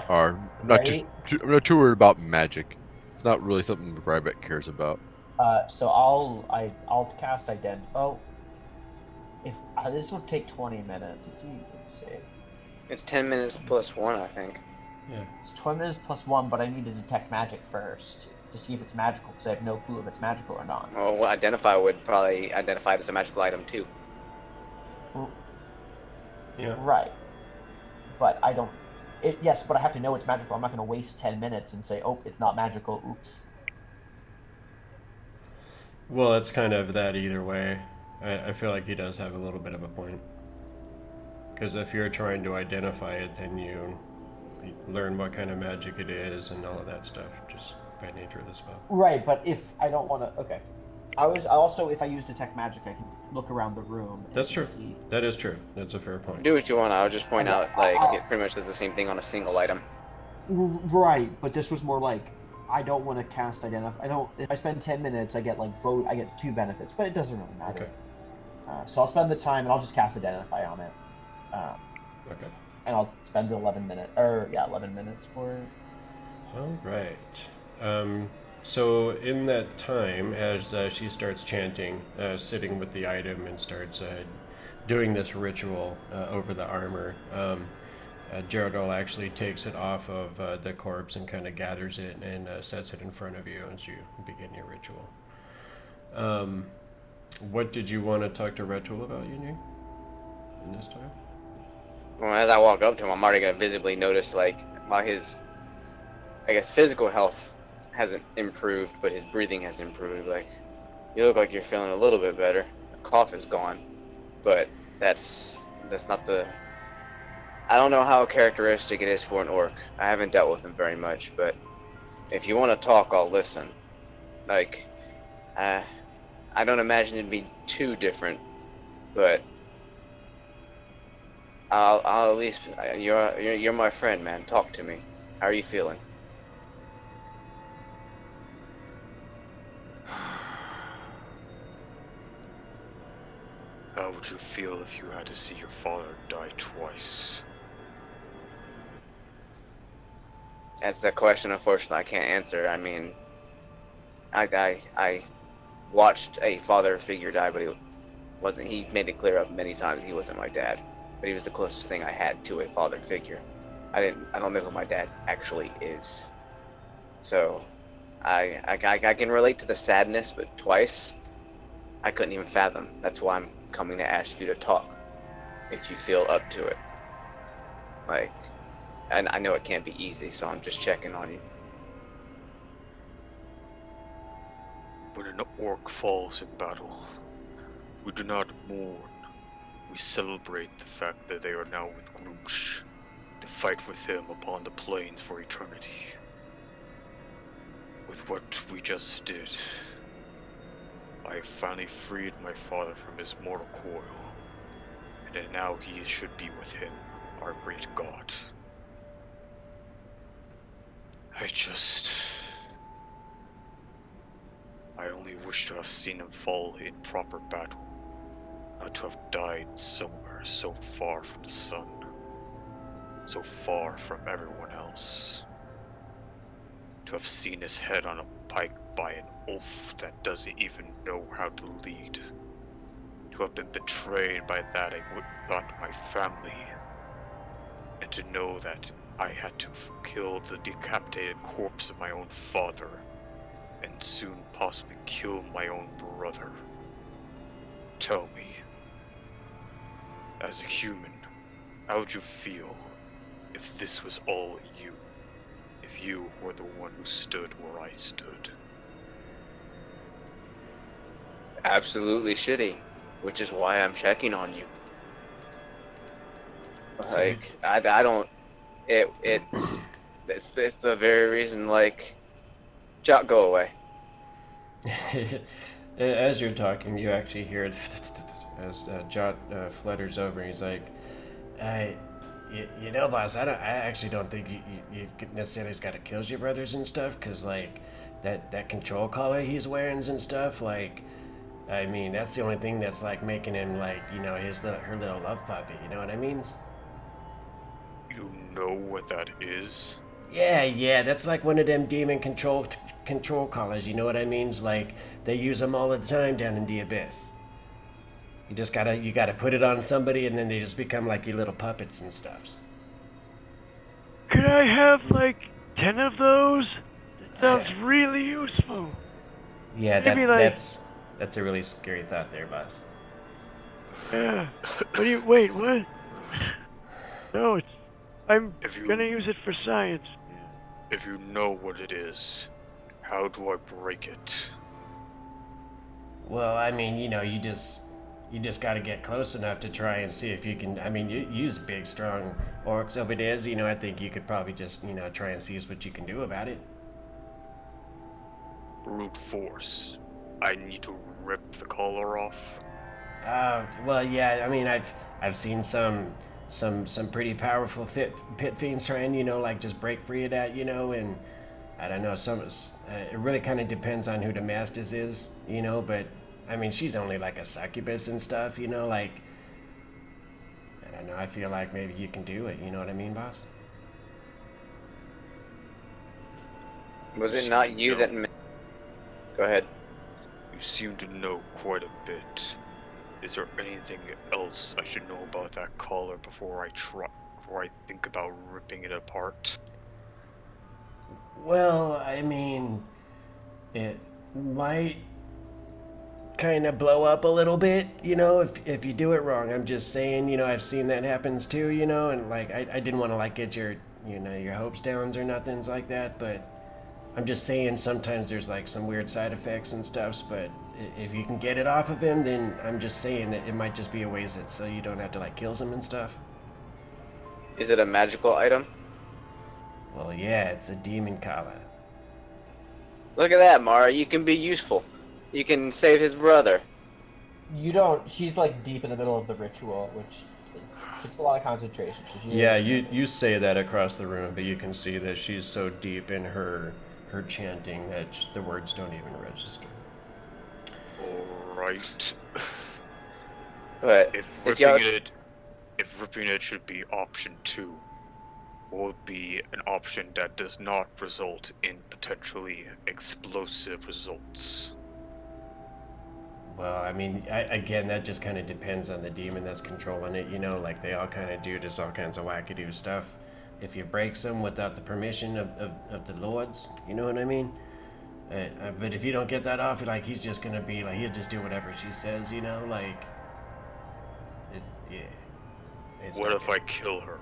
Speaker 7: Or I'm not I'm not too worried about magic. It's not really something Grybek cares about.
Speaker 5: So I'll cast this will take 20 minutes. Let's see.
Speaker 2: It's 10 minutes plus 1, I think.
Speaker 1: Yeah.
Speaker 5: It's 20 minutes plus 1, but I need to detect magic first to see if it's magical, because I have no clue if it's magical or not.
Speaker 2: Well, Identify would probably identify it as a magical item too.
Speaker 5: Well,
Speaker 1: Yeah.
Speaker 5: Right. But I don't. Yes, but I have to know it's magical. I'm not going to waste 10 minutes and say, oh, it's not magical. Oops.
Speaker 1: Well, it's kind of that either way. I feel like he does have a little bit of a point. Because if you're trying to identify it, then you learn what kind of magic it is and all of that stuff, just by nature of the spell.
Speaker 5: Right, but if I don't want to, okay. I also, if I use detect magic, I can look around the room. And
Speaker 1: That's true.
Speaker 5: See.
Speaker 1: That is true. That's a fair point.
Speaker 2: Do what you want. I'll just point
Speaker 5: Okay,
Speaker 2: out, like, it pretty much does the same thing on a single item.
Speaker 5: Right, but this was more like I don't want to cast identify. I don't. If I spend 10 minutes, I get like both. I get 2 benefits, but it doesn't really matter.
Speaker 1: Okay.
Speaker 5: So I'll spend the time and I'll just cast identify on it.
Speaker 1: Okay.
Speaker 5: And I'll spend the 11 minutes for it.
Speaker 1: All right. So in that time, as she starts chanting, sitting with the item and starts doing this ritual over the armor, Geraldine actually takes it off of the corpse and kind of gathers it and sets it in front of you as you begin your ritual. What did you want to talk to Retul about, Yin Yang, in this time?
Speaker 2: Well, as I walk up to him, I'm already gonna visibly notice, like, while his, I guess, physical health hasn't improved, but his breathing has improved. Like, you look like you're feeling a little bit better. The cough is gone, but that's not the. I don't know how characteristic it is for an orc. I haven't dealt with him very much, but if you want to talk, I'll listen. Like, I don't imagine it'd be too different, but I'll at least. You're my friend, man. Talk to me. How are you feeling?
Speaker 4: How would you feel if you had to see your father die twice?
Speaker 2: That's the question, unfortunately, I can't answer. I mean, I watched a father figure die, but he made it clear up many times he wasn't my dad, but he was the closest thing I had to a father figure. I don't know who my dad actually is. So, I can relate to the sadness, but twice, I couldn't even fathom. That's why I'm coming to ask you to talk, if you feel up to it. Like, and I know it can't be easy, so I'm just checking on you.
Speaker 4: When an orc falls in battle, we do not mourn. We celebrate the fact that they are now with Groosh, to fight with him upon the plains for eternity. With what we just did, I have finally freed my father from his mortal coil, and now he should be with him, our great god. I only wish to have seen him fall in proper battle, not to have died somewhere so far from the sun, so far from everyone else. To have seen his head on a pike by an oaf that doesn't even know how to lead. To have been betrayed by that I would not my family. And to know that I had to kill the decapitated corpse of my own father, and soon possibly kill my own brother. Tell me, as a human, how would you feel if this was all you? If you were the one who stood where I stood?
Speaker 2: Absolutely shitty, which is why I'm checking on you. Like, I don't. It's the very reason. Like, Jock, go away.
Speaker 1: As you're talking, you actually hear it as Jot flutters over. And he's like, you know, boss, I actually don't think you necessarily got to kill your brothers and stuff, cause like that control collar he's wearing and stuff, like, I mean, that's the only thing that's like making him like, you know, her little love puppy. You know what I mean?
Speaker 4: You know what that is?
Speaker 1: Yeah, that's like one of them demon control collars. You know what I mean? Like they use them all the time down in the abyss. You gotta put it on somebody, and then they just become like your little puppets and stuffs.
Speaker 6: Could I have like 10 of those? That sounds really useful.
Speaker 1: Yeah,
Speaker 6: Maybe like...
Speaker 1: that's a really scary thought there, boss.
Speaker 6: Yeah. Wait, what? No, I'm
Speaker 4: If you
Speaker 6: gonna use it for science.
Speaker 4: if you know what it is, how do I break it?
Speaker 1: Well, I mean, you just got to get close enough to try and see if you can. I mean, you use big, strong orcs. If it is, I think you could probably just, try and see what you can do about it.
Speaker 4: Brute force. I need to rip the collar off.
Speaker 1: Well, yeah. I mean, I've seen some pretty powerful pit fiends trying, like just break free of that, and I don't know. It really kind of depends on who the Masters is, But I mean, she's only like a succubus and stuff, Like I don't know. I feel like maybe you can do it. You know what I mean, boss?
Speaker 2: Was it not you that... Go ahead.
Speaker 4: You seem to know quite a bit. Is there anything else I should know about that collar before I think about ripping it apart?
Speaker 1: Well, I mean, it might kind of blow up a little bit, if you do it wrong. I'm just saying, I've seen that happens too, and like I didn't want to like get your your hopes down or nothing's like that, but I'm just saying sometimes there's like some weird side effects and stuffs, but if you can get it off of him, then I'm just saying that it might just be a ways that so you don't have to like kill him and stuff.
Speaker 2: Is it a magical item?
Speaker 1: Well, yeah, it's a demon collar.
Speaker 2: Look at that, Mara. You can be useful. You can save his brother.
Speaker 5: You don't. She's like deep in the middle of the ritual, which takes a lot of concentration. So she
Speaker 1: Yeah,
Speaker 5: doesn't
Speaker 1: you say that across the room, but you can see that she's so deep in her chanting that the words don't even register.
Speaker 4: Alright.
Speaker 2: But
Speaker 4: if ripping it should be option 2, what would be an option that does not result in potentially explosive results?
Speaker 1: Well, I mean, again, that just kind of depends on the demon that's controlling it, like they all kind of do just all kinds of wackadoo stuff. If you break them without the permission of the lords, you know what I mean? But if you don't get that off, like, he's just gonna be, like, he'll just do whatever she says, like...
Speaker 4: What if I kill her?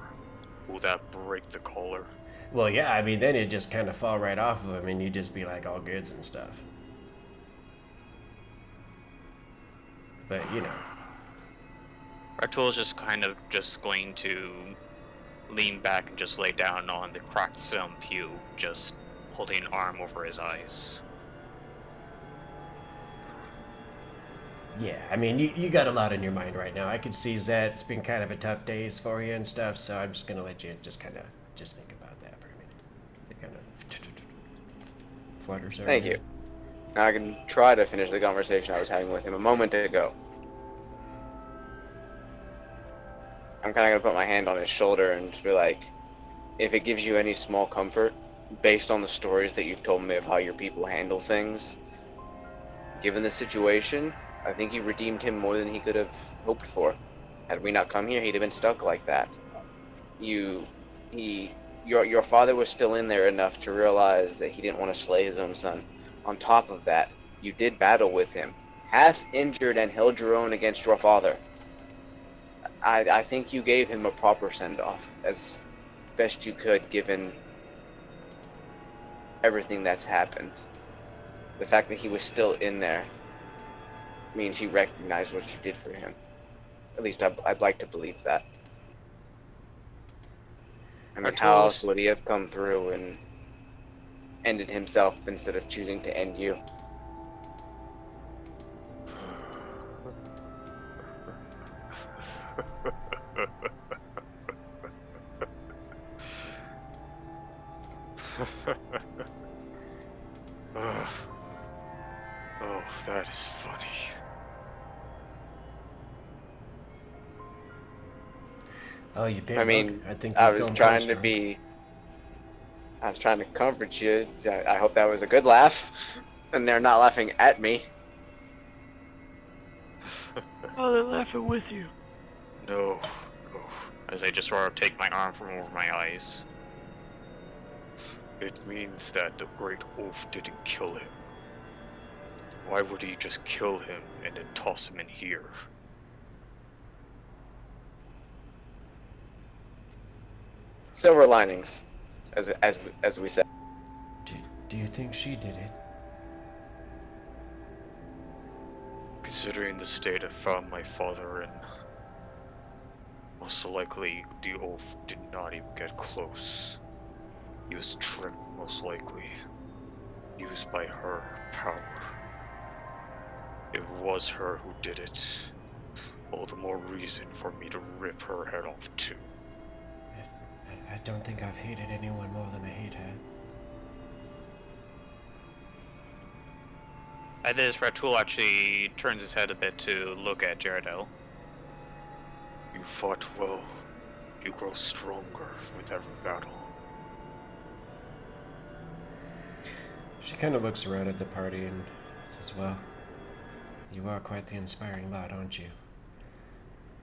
Speaker 4: Will that break the collar?
Speaker 1: Well, yeah, I mean, then it'd just kind of fall right off of him, and you'd just be, like, all goods and stuff. But,
Speaker 3: Ractool's just kind of just going to lean back and just lay down on the cracked stone pew, just holding an arm over his eyes.
Speaker 1: Yeah, I mean, you got a lot on your mind right now. I could see that it's been kind of a tough days for you and stuff, so I'm just going to let you just kind of just think about that for a minute. It kind of flutters over.
Speaker 2: Thank you. Now I can try to finish the conversation I was having with him a moment ago. I'm kind of going to put my hand on his shoulder and just be like, if it gives you any small comfort, based on the stories that you've told me of how your people handle things, given the situation, I think you redeemed him more than he could have hoped for. Had we not come here, he'd have been stuck like that. Your father was still in there enough to realize that he didn't want to slay his own son. On top of that, you did battle with him, half injured and held your own against your father. I think you gave him a proper send-off, as best you could, given everything that's happened. The fact that he was still in there means he recognized what you did for him. At least I'd like to believe that. I mean, how else would he have come through and ended himself instead of choosing to end you?
Speaker 4: Oh, that is funny.
Speaker 1: Oh, you big
Speaker 2: I mean,
Speaker 1: I think
Speaker 2: I
Speaker 1: you've
Speaker 2: was
Speaker 1: gone
Speaker 2: trying
Speaker 1: punch
Speaker 2: to
Speaker 1: drunk.
Speaker 2: be... I was trying to comfort you. I hope that was a good laugh. And they're not laughing at me.
Speaker 6: Oh, they're laughing with you.
Speaker 4: No.
Speaker 3: As I just sort of take my arm from over my eyes.
Speaker 4: It means that the Great Oaf didn't kill him. Why would he just kill him and then toss him in here?
Speaker 2: silver linings, as we said.
Speaker 1: Do you think she did it?
Speaker 4: Considering the state I found my father in, most likely the oaf did not even get close. He was tricked, most likely, used by her power. It was her who did it. All the more reason for me to rip her head off too.
Speaker 1: I don't think I've hated anyone more than I hate her.
Speaker 3: At this, Ratul actually turns his head a bit to look at Jaredel.
Speaker 4: You fought well. You grow stronger with every battle.
Speaker 1: She kind of looks around at the party and says, well, you are quite the inspiring lot, aren't you?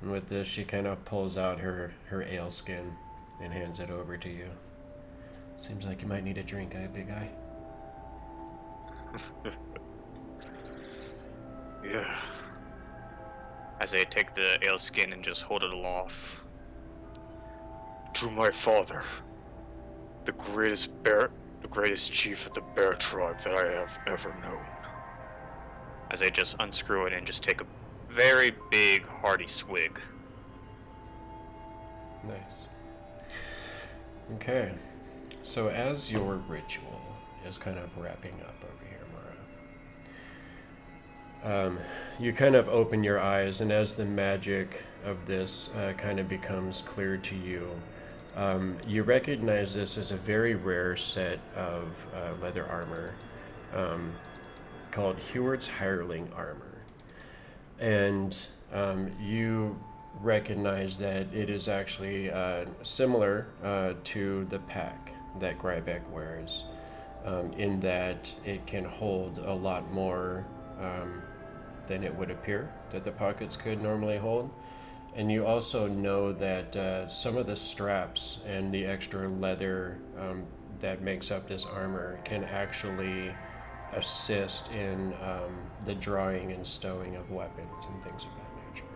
Speaker 1: And with this, she kind of pulls out her ale skin and hands it over to you. Seems like you might need a drink, eh, big guy?
Speaker 4: Yeah.
Speaker 3: As they take the ale skin and just hold it aloft.
Speaker 4: To my father, the greatest chief of the bear tribe that I have ever known.
Speaker 3: As they just unscrew it and just take a very big, hearty swig.
Speaker 1: Nice. Okay. So as your ritual is kind of wrapping up over here, Mara, you kind of open your eyes, and as the magic of this kind of becomes clear to you, you recognize this as a very rare set of leather armor called Heward's Hireling Armor. And you recognize that it is actually similar to the pack that Grybek wears, in that it can hold a lot more than it would appear that the pockets could normally hold. And you also know that some of the straps and the extra leather that makes up this armor can actually assist in the drawing and stowing of weapons and things of that nature.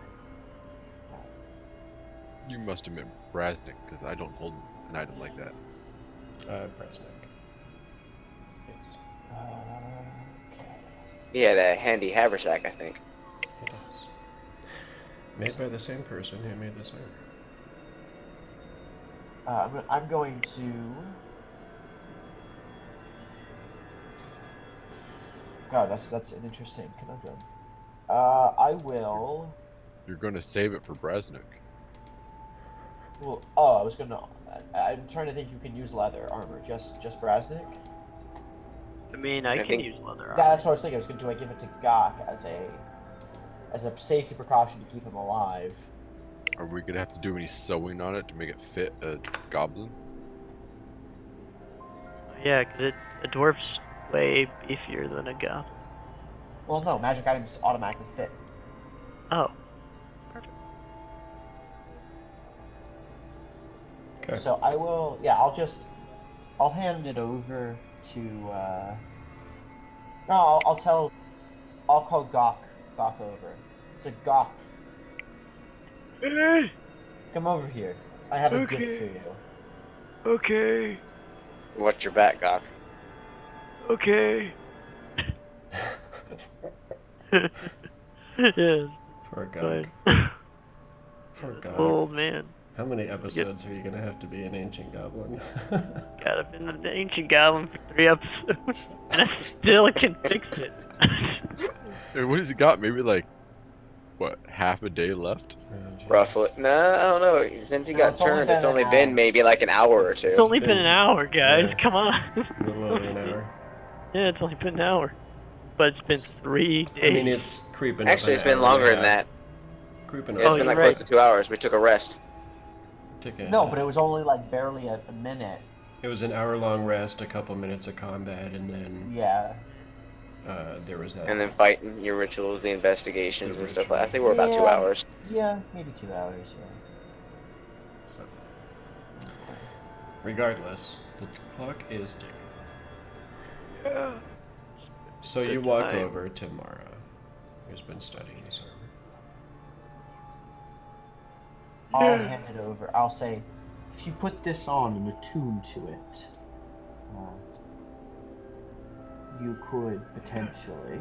Speaker 7: You must admit Brasnic, because I don't hold an item like that.
Speaker 1: Brasnic. Yes,
Speaker 5: Okay.
Speaker 2: He had a handy haversack, I think.
Speaker 1: it is. Made by the same person who made this armor.
Speaker 5: I'm going to. God, that's an interesting conundrum. I will.
Speaker 7: You're going to save it for Brasnic.
Speaker 5: Well, I was gonna. I'm trying to think. You can use leather armor. Just Brasnic.
Speaker 6: I mean, I can
Speaker 2: think-
Speaker 6: use leather armor.
Speaker 5: That's what I was thinking. I was gonna do. I give it to Gok as a safety precaution to keep him alive.
Speaker 7: Are we going to have to do any sewing on it to make it fit a goblin?
Speaker 6: Yeah, because a dwarf's way beefier than a goblin.
Speaker 5: Well, no, magic items automatically fit.
Speaker 6: Oh.
Speaker 1: Okay.
Speaker 5: So I will. Yeah, I'll hand it over to. No, I'll call Gok over. So Gok,
Speaker 6: Hey,
Speaker 5: come over here. I have a
Speaker 6: Okay.
Speaker 5: gift for you.
Speaker 6: okay,
Speaker 2: Watch your back, Gok.
Speaker 6: okay. Yes,
Speaker 1: For a
Speaker 6: fine.
Speaker 1: god. For a god.
Speaker 6: Old man.
Speaker 1: How many episodes are you going to have to be an ancient goblin?
Speaker 6: God, I've been an ancient goblin for 3 episodes, and I still can fix it.
Speaker 7: Hey, what has he got? Maybe like, what, half a day left?
Speaker 1: Oh, geez.
Speaker 2: Roughly. Nah, I don't know. Since he
Speaker 5: No,
Speaker 2: got
Speaker 5: it's only
Speaker 2: turned,
Speaker 5: been
Speaker 2: it's
Speaker 5: an
Speaker 2: only
Speaker 5: hour.
Speaker 2: been maybe like an hour or
Speaker 6: It's
Speaker 2: two.
Speaker 6: only been
Speaker 1: been-
Speaker 6: an hour, guys.
Speaker 1: yeah.
Speaker 6: Come on.
Speaker 1: A little over an hour.
Speaker 6: Yeah, it's only been an hour. But it's been 3 days.
Speaker 1: I mean, it's creeping
Speaker 2: Actually,
Speaker 1: up
Speaker 2: it's
Speaker 1: an
Speaker 2: been
Speaker 1: hour and
Speaker 2: longer
Speaker 1: a
Speaker 2: than
Speaker 1: half.
Speaker 2: that.
Speaker 1: Creeping
Speaker 2: Yeah,
Speaker 1: up.
Speaker 2: it's
Speaker 6: Oh,
Speaker 2: been like
Speaker 6: you're
Speaker 2: close
Speaker 6: right.
Speaker 2: to 2 hours. We took a rest.
Speaker 1: Took a-
Speaker 5: No, but it was only like barely a minute.
Speaker 1: It was an hour-long rest, a couple minutes of combat, and then
Speaker 5: Yeah.
Speaker 1: there was that.
Speaker 2: And then fighting your rituals, the investigations
Speaker 1: The
Speaker 2: and stuff like that. I
Speaker 1: ritual.
Speaker 2: think we're about 2
Speaker 5: Yeah.
Speaker 2: hours.
Speaker 5: Yeah, maybe 2 hours. Yeah.
Speaker 1: So. Regardless, the clock is ticking.
Speaker 6: Yeah.
Speaker 1: So you
Speaker 6: Good
Speaker 1: walk
Speaker 6: time.
Speaker 1: over to Mara, who's been studying his armor.
Speaker 5: I'll
Speaker 6: Yeah.
Speaker 5: hand it over. I'll say, if you put this on and attune to it, you could potentially.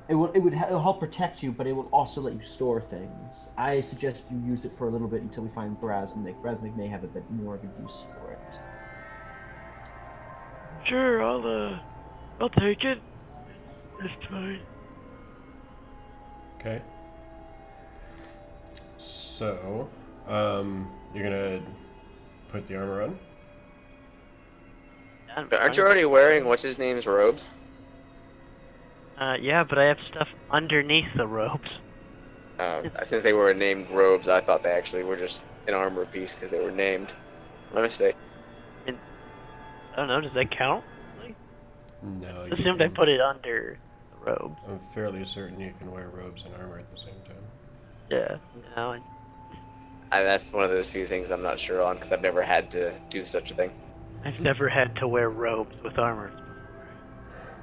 Speaker 5: It'll help protect you, but it will also let you store things. I suggest you use it for a little bit until we find Brasnic. Brasnic may have a bit more of a use for it.
Speaker 6: Sure, I'll take it. It's fine.
Speaker 1: Okay. So, you're gonna put the armor on?
Speaker 2: Aren't you already wearing what's his name's robes?
Speaker 6: Yeah, but I have stuff underneath the robes.
Speaker 2: Since they were named robes, I thought they actually were just an armor piece because they were named. My mistake.
Speaker 6: I don't know, does that count?
Speaker 1: No. you
Speaker 6: Assumed I
Speaker 1: can-
Speaker 6: put it under the robes.
Speaker 1: I'm fairly certain you can wear robes and armor at the same time.
Speaker 6: Yeah, no,
Speaker 2: That's one of those few things I'm not sure on because I've never had to do such a thing.
Speaker 6: I've never had to wear robes with armor before.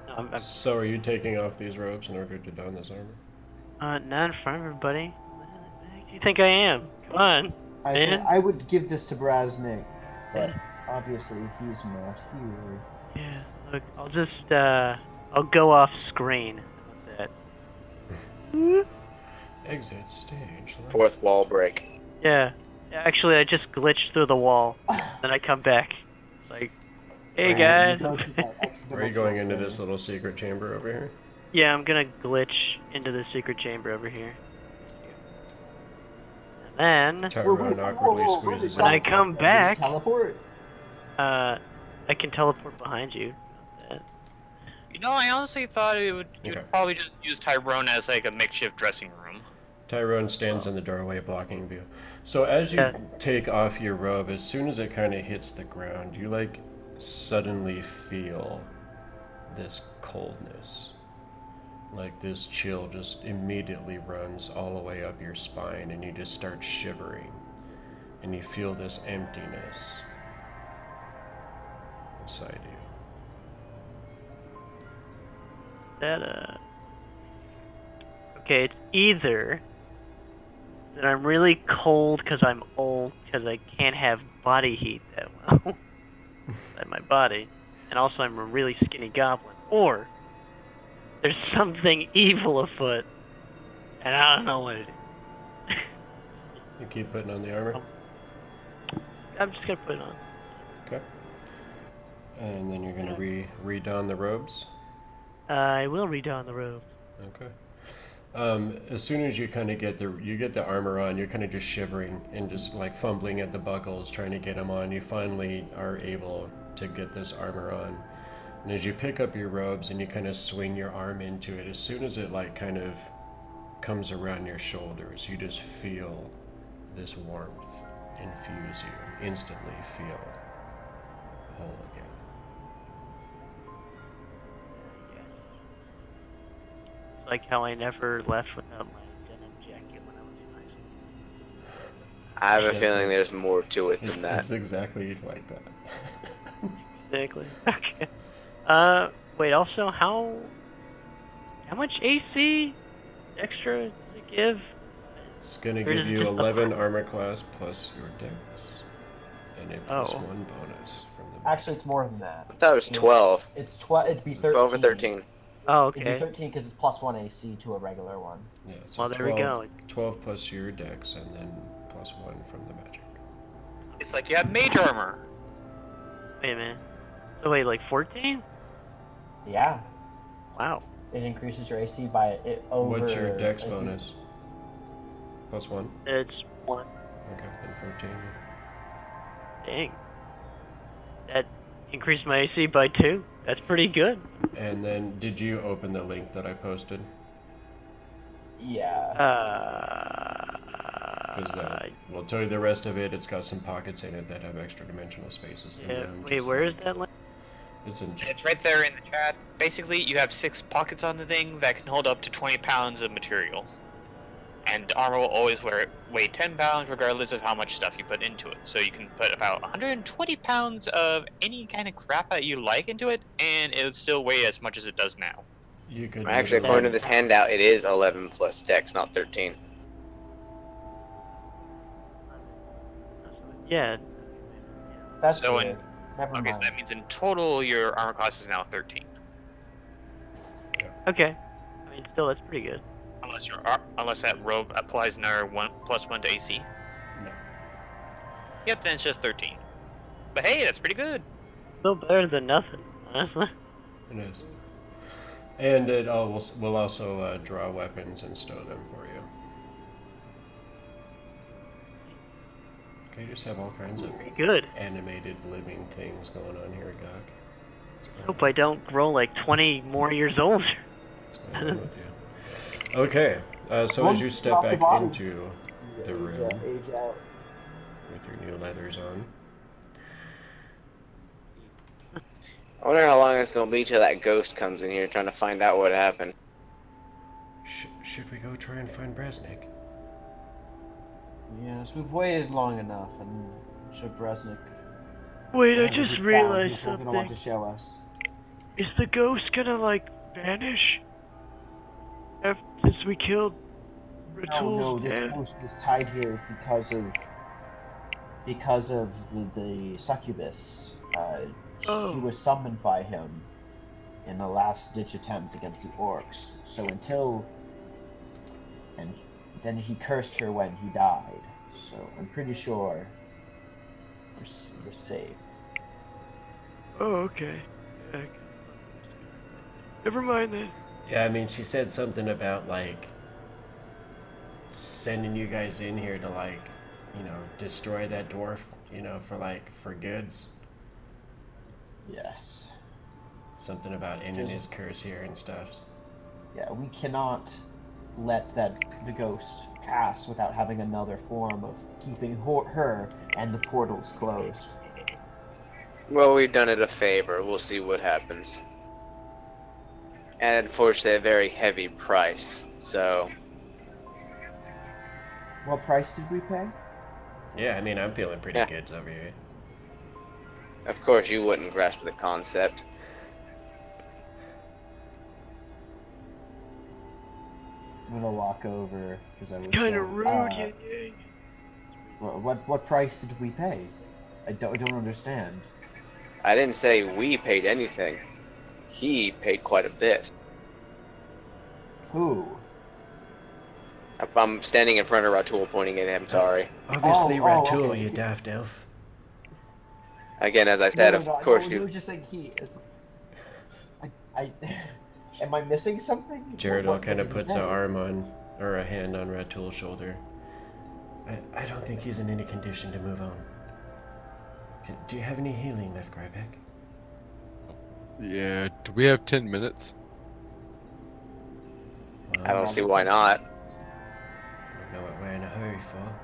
Speaker 6: No, I'm
Speaker 1: So, are you taking off these robes in order to don this armor?
Speaker 6: not in front of everybody. What the heck do you think I am? Come on.
Speaker 5: I would give this to Brasnic, but obviously he's not here.
Speaker 6: Yeah, look, I'll just, I'll go off screen with that.
Speaker 1: Exit stage. left.
Speaker 2: Fourth wall break.
Speaker 6: Yeah. Actually, I just glitched through the wall, then I come back. Like, hey guys.
Speaker 1: Are you going into this little secret chamber over here?
Speaker 6: Yeah, I'm gonna glitch into the secret chamber over here. And then,
Speaker 1: Tyrone awkwardly squeezes
Speaker 6: when I
Speaker 1: in.
Speaker 6: come back,
Speaker 5: Teleport.
Speaker 6: I can teleport behind you.
Speaker 3: You know, I honestly thought you
Speaker 1: Okay.
Speaker 3: would probably just use Tyrone as like a makeshift dressing room.
Speaker 1: Tyrone stands in the doorway blocking view. So as you take off your robe, as soon as it kind of hits the ground, you like suddenly feel this coldness. Like this chill just immediately runs all the way up your spine and you just start shivering. And you feel this emptiness inside you.
Speaker 6: That, okay, it's either that I'm really cold because I'm old, because I can't have body heat that well inside my body, and also I'm a really skinny goblin, or there's something evil afoot, and I don't know what it is.
Speaker 1: You keep putting on the armor?
Speaker 6: I'm just gonna put it on.
Speaker 1: Okay. And then you're gonna re-don the robes?
Speaker 6: I will redon the robe.
Speaker 1: Okay. As soon as you kind of get the armor on, you're kind of just shivering and just like fumbling at the buckles, trying to get them on. You finally are able to get this armor on. And as you pick up your robes and you kind of swing your arm into it, as soon as it like kind of comes around your shoulders, you just feel this warmth infuse you. Instantly feel whole again.
Speaker 6: Like how I never left without my denim jacket when I was in high school.
Speaker 2: I have a
Speaker 1: Yes,
Speaker 2: feeling
Speaker 1: it's-
Speaker 2: there's more to it than that.
Speaker 1: It's exactly like that.
Speaker 6: Exactly. Okay. Wait. Also, how much AC extra does it give?
Speaker 1: It's gonna
Speaker 6: Or is
Speaker 1: give
Speaker 6: it
Speaker 1: you
Speaker 6: just the
Speaker 1: 11 armor class plus your dex, and a +1
Speaker 6: Oh.
Speaker 1: bonus from the.
Speaker 5: Actually, it's more than that.
Speaker 2: I thought it was 12.
Speaker 5: It's 12. It'd be 13.
Speaker 2: 12 or 13.
Speaker 6: Oh,
Speaker 5: It'd be
Speaker 6: okay.
Speaker 5: 13 because it's +1 AC to a regular one.
Speaker 1: Yeah, so
Speaker 6: Well, there we go.
Speaker 1: 12 plus your dex, and then +1 from the magic.
Speaker 3: It's like you have mage armor.
Speaker 6: Wait a minute. So wait, like 14?
Speaker 5: Yeah,
Speaker 6: Wow.
Speaker 5: it increases your AC by it over.
Speaker 1: What's your dex
Speaker 5: like,
Speaker 1: bonus? +1.
Speaker 6: It's 1.
Speaker 1: Okay, then 14.
Speaker 6: Dang. That increased my AC by 2. That's pretty good.
Speaker 1: And then, did you open the link that I posted?
Speaker 5: Yeah.
Speaker 1: 'Cause that will tell you the rest of it. It's got some pockets in it that have extra dimensional spaces in
Speaker 6: Yeah.
Speaker 1: them.
Speaker 6: Wait,
Speaker 1: just
Speaker 6: where is
Speaker 1: like-
Speaker 6: that link?
Speaker 1: It's in chat.
Speaker 3: It's right there in the chat. Basically, you have 6 pockets on the thing that can hold up to 20 pounds of material. And armor will always weigh 10 pounds regardless of how much stuff you put into it. So you can put about 120 pounds of any kind of crap that you like into it, and it would still weigh as much as it does now.
Speaker 1: You could
Speaker 2: Actually,
Speaker 1: literally-
Speaker 2: according to this handout, it is 11 plus dex, not 13.
Speaker 6: Yeah.
Speaker 5: That's
Speaker 3: So
Speaker 5: weird. Never
Speaker 3: Okay, so
Speaker 5: mind.
Speaker 3: that means in total your armor class is now 13.
Speaker 6: Okay. I mean, still, that's pretty good.
Speaker 3: Unless that robe applies another +1 to AC.
Speaker 1: No.
Speaker 3: Yep, then it's just 13. But hey, that's pretty good.
Speaker 6: Still better than nothing, honestly.
Speaker 1: It is. And it will also draw weapons and stow them for you. Okay, you just have all kinds of
Speaker 6: Pretty good.
Speaker 1: animated living things going on here, Gok.
Speaker 6: Hope I don't grow like 20 more years older.
Speaker 1: What's going on with you? Okay, so as you step back into the room
Speaker 5: Age out.
Speaker 1: with your new leathers on,
Speaker 2: I wonder how long it's gonna be till that ghost comes in here trying to find out what happened.
Speaker 1: should we go try and find Brasnic?
Speaker 5: Yes, we've waited long enough, and should Brasnic.
Speaker 6: Wait, I
Speaker 5: whenever
Speaker 6: just
Speaker 5: he's found,
Speaker 6: realized
Speaker 5: he's gonna want to
Speaker 6: something.
Speaker 5: show us.
Speaker 6: Is the ghost gonna like vanish? Since we killed
Speaker 5: No,
Speaker 6: Ratul's
Speaker 5: this
Speaker 6: dad?
Speaker 5: ghost is tied here because of the succubus.
Speaker 6: Oh.
Speaker 5: She was summoned by him in a last-ditch attempt against the orcs. So and then he cursed her when he died. So I'm pretty sure we're safe.
Speaker 6: Oh, okay. Yeah, never mind then.
Speaker 1: Yeah, I mean, she said something about, like, sending you guys in here to, like, destroy that dwarf, for goods.
Speaker 5: Yes.
Speaker 1: Something about ending his curse here and stuff.
Speaker 5: Yeah, we cannot let the ghost pass without having another form of keeping her and the portals closed.
Speaker 2: Well, we've done it a favor. We'll see what happens. And unfortunately, a very heavy price. So,
Speaker 5: What price did we pay?
Speaker 1: Yeah, I mean, I'm feeling pretty
Speaker 2: Yeah.
Speaker 1: good over here.
Speaker 2: of course, you wouldn't grasp the concept.
Speaker 5: I'm gonna walk over because I was
Speaker 6: Kind
Speaker 5: saying,
Speaker 6: of rude, Yin Yang.
Speaker 5: what price did we pay? I don't understand.
Speaker 2: I didn't say we paid anything. He paid quite a bit.
Speaker 5: Who?
Speaker 2: I'm standing in front of Ratul, pointing at him. Sorry.
Speaker 1: Obviously, Ratul,
Speaker 5: okay.
Speaker 1: you daft elf.
Speaker 2: Again, as I said,
Speaker 5: No,
Speaker 2: of
Speaker 5: no,
Speaker 2: course
Speaker 5: you
Speaker 2: you.
Speaker 5: were just saying he is. I am I missing something?
Speaker 1: Jared
Speaker 5: What
Speaker 1: kind of
Speaker 5: did he
Speaker 1: puts
Speaker 5: pay?
Speaker 1: an arm on, or a hand on Ratul's shoulder. I don't think he's in any condition to move on. Do you have any healing left, Grybek?
Speaker 7: Yeah, do we have 10 minutes?
Speaker 2: I don't see why not.
Speaker 1: I don't know what we're in a hurry for.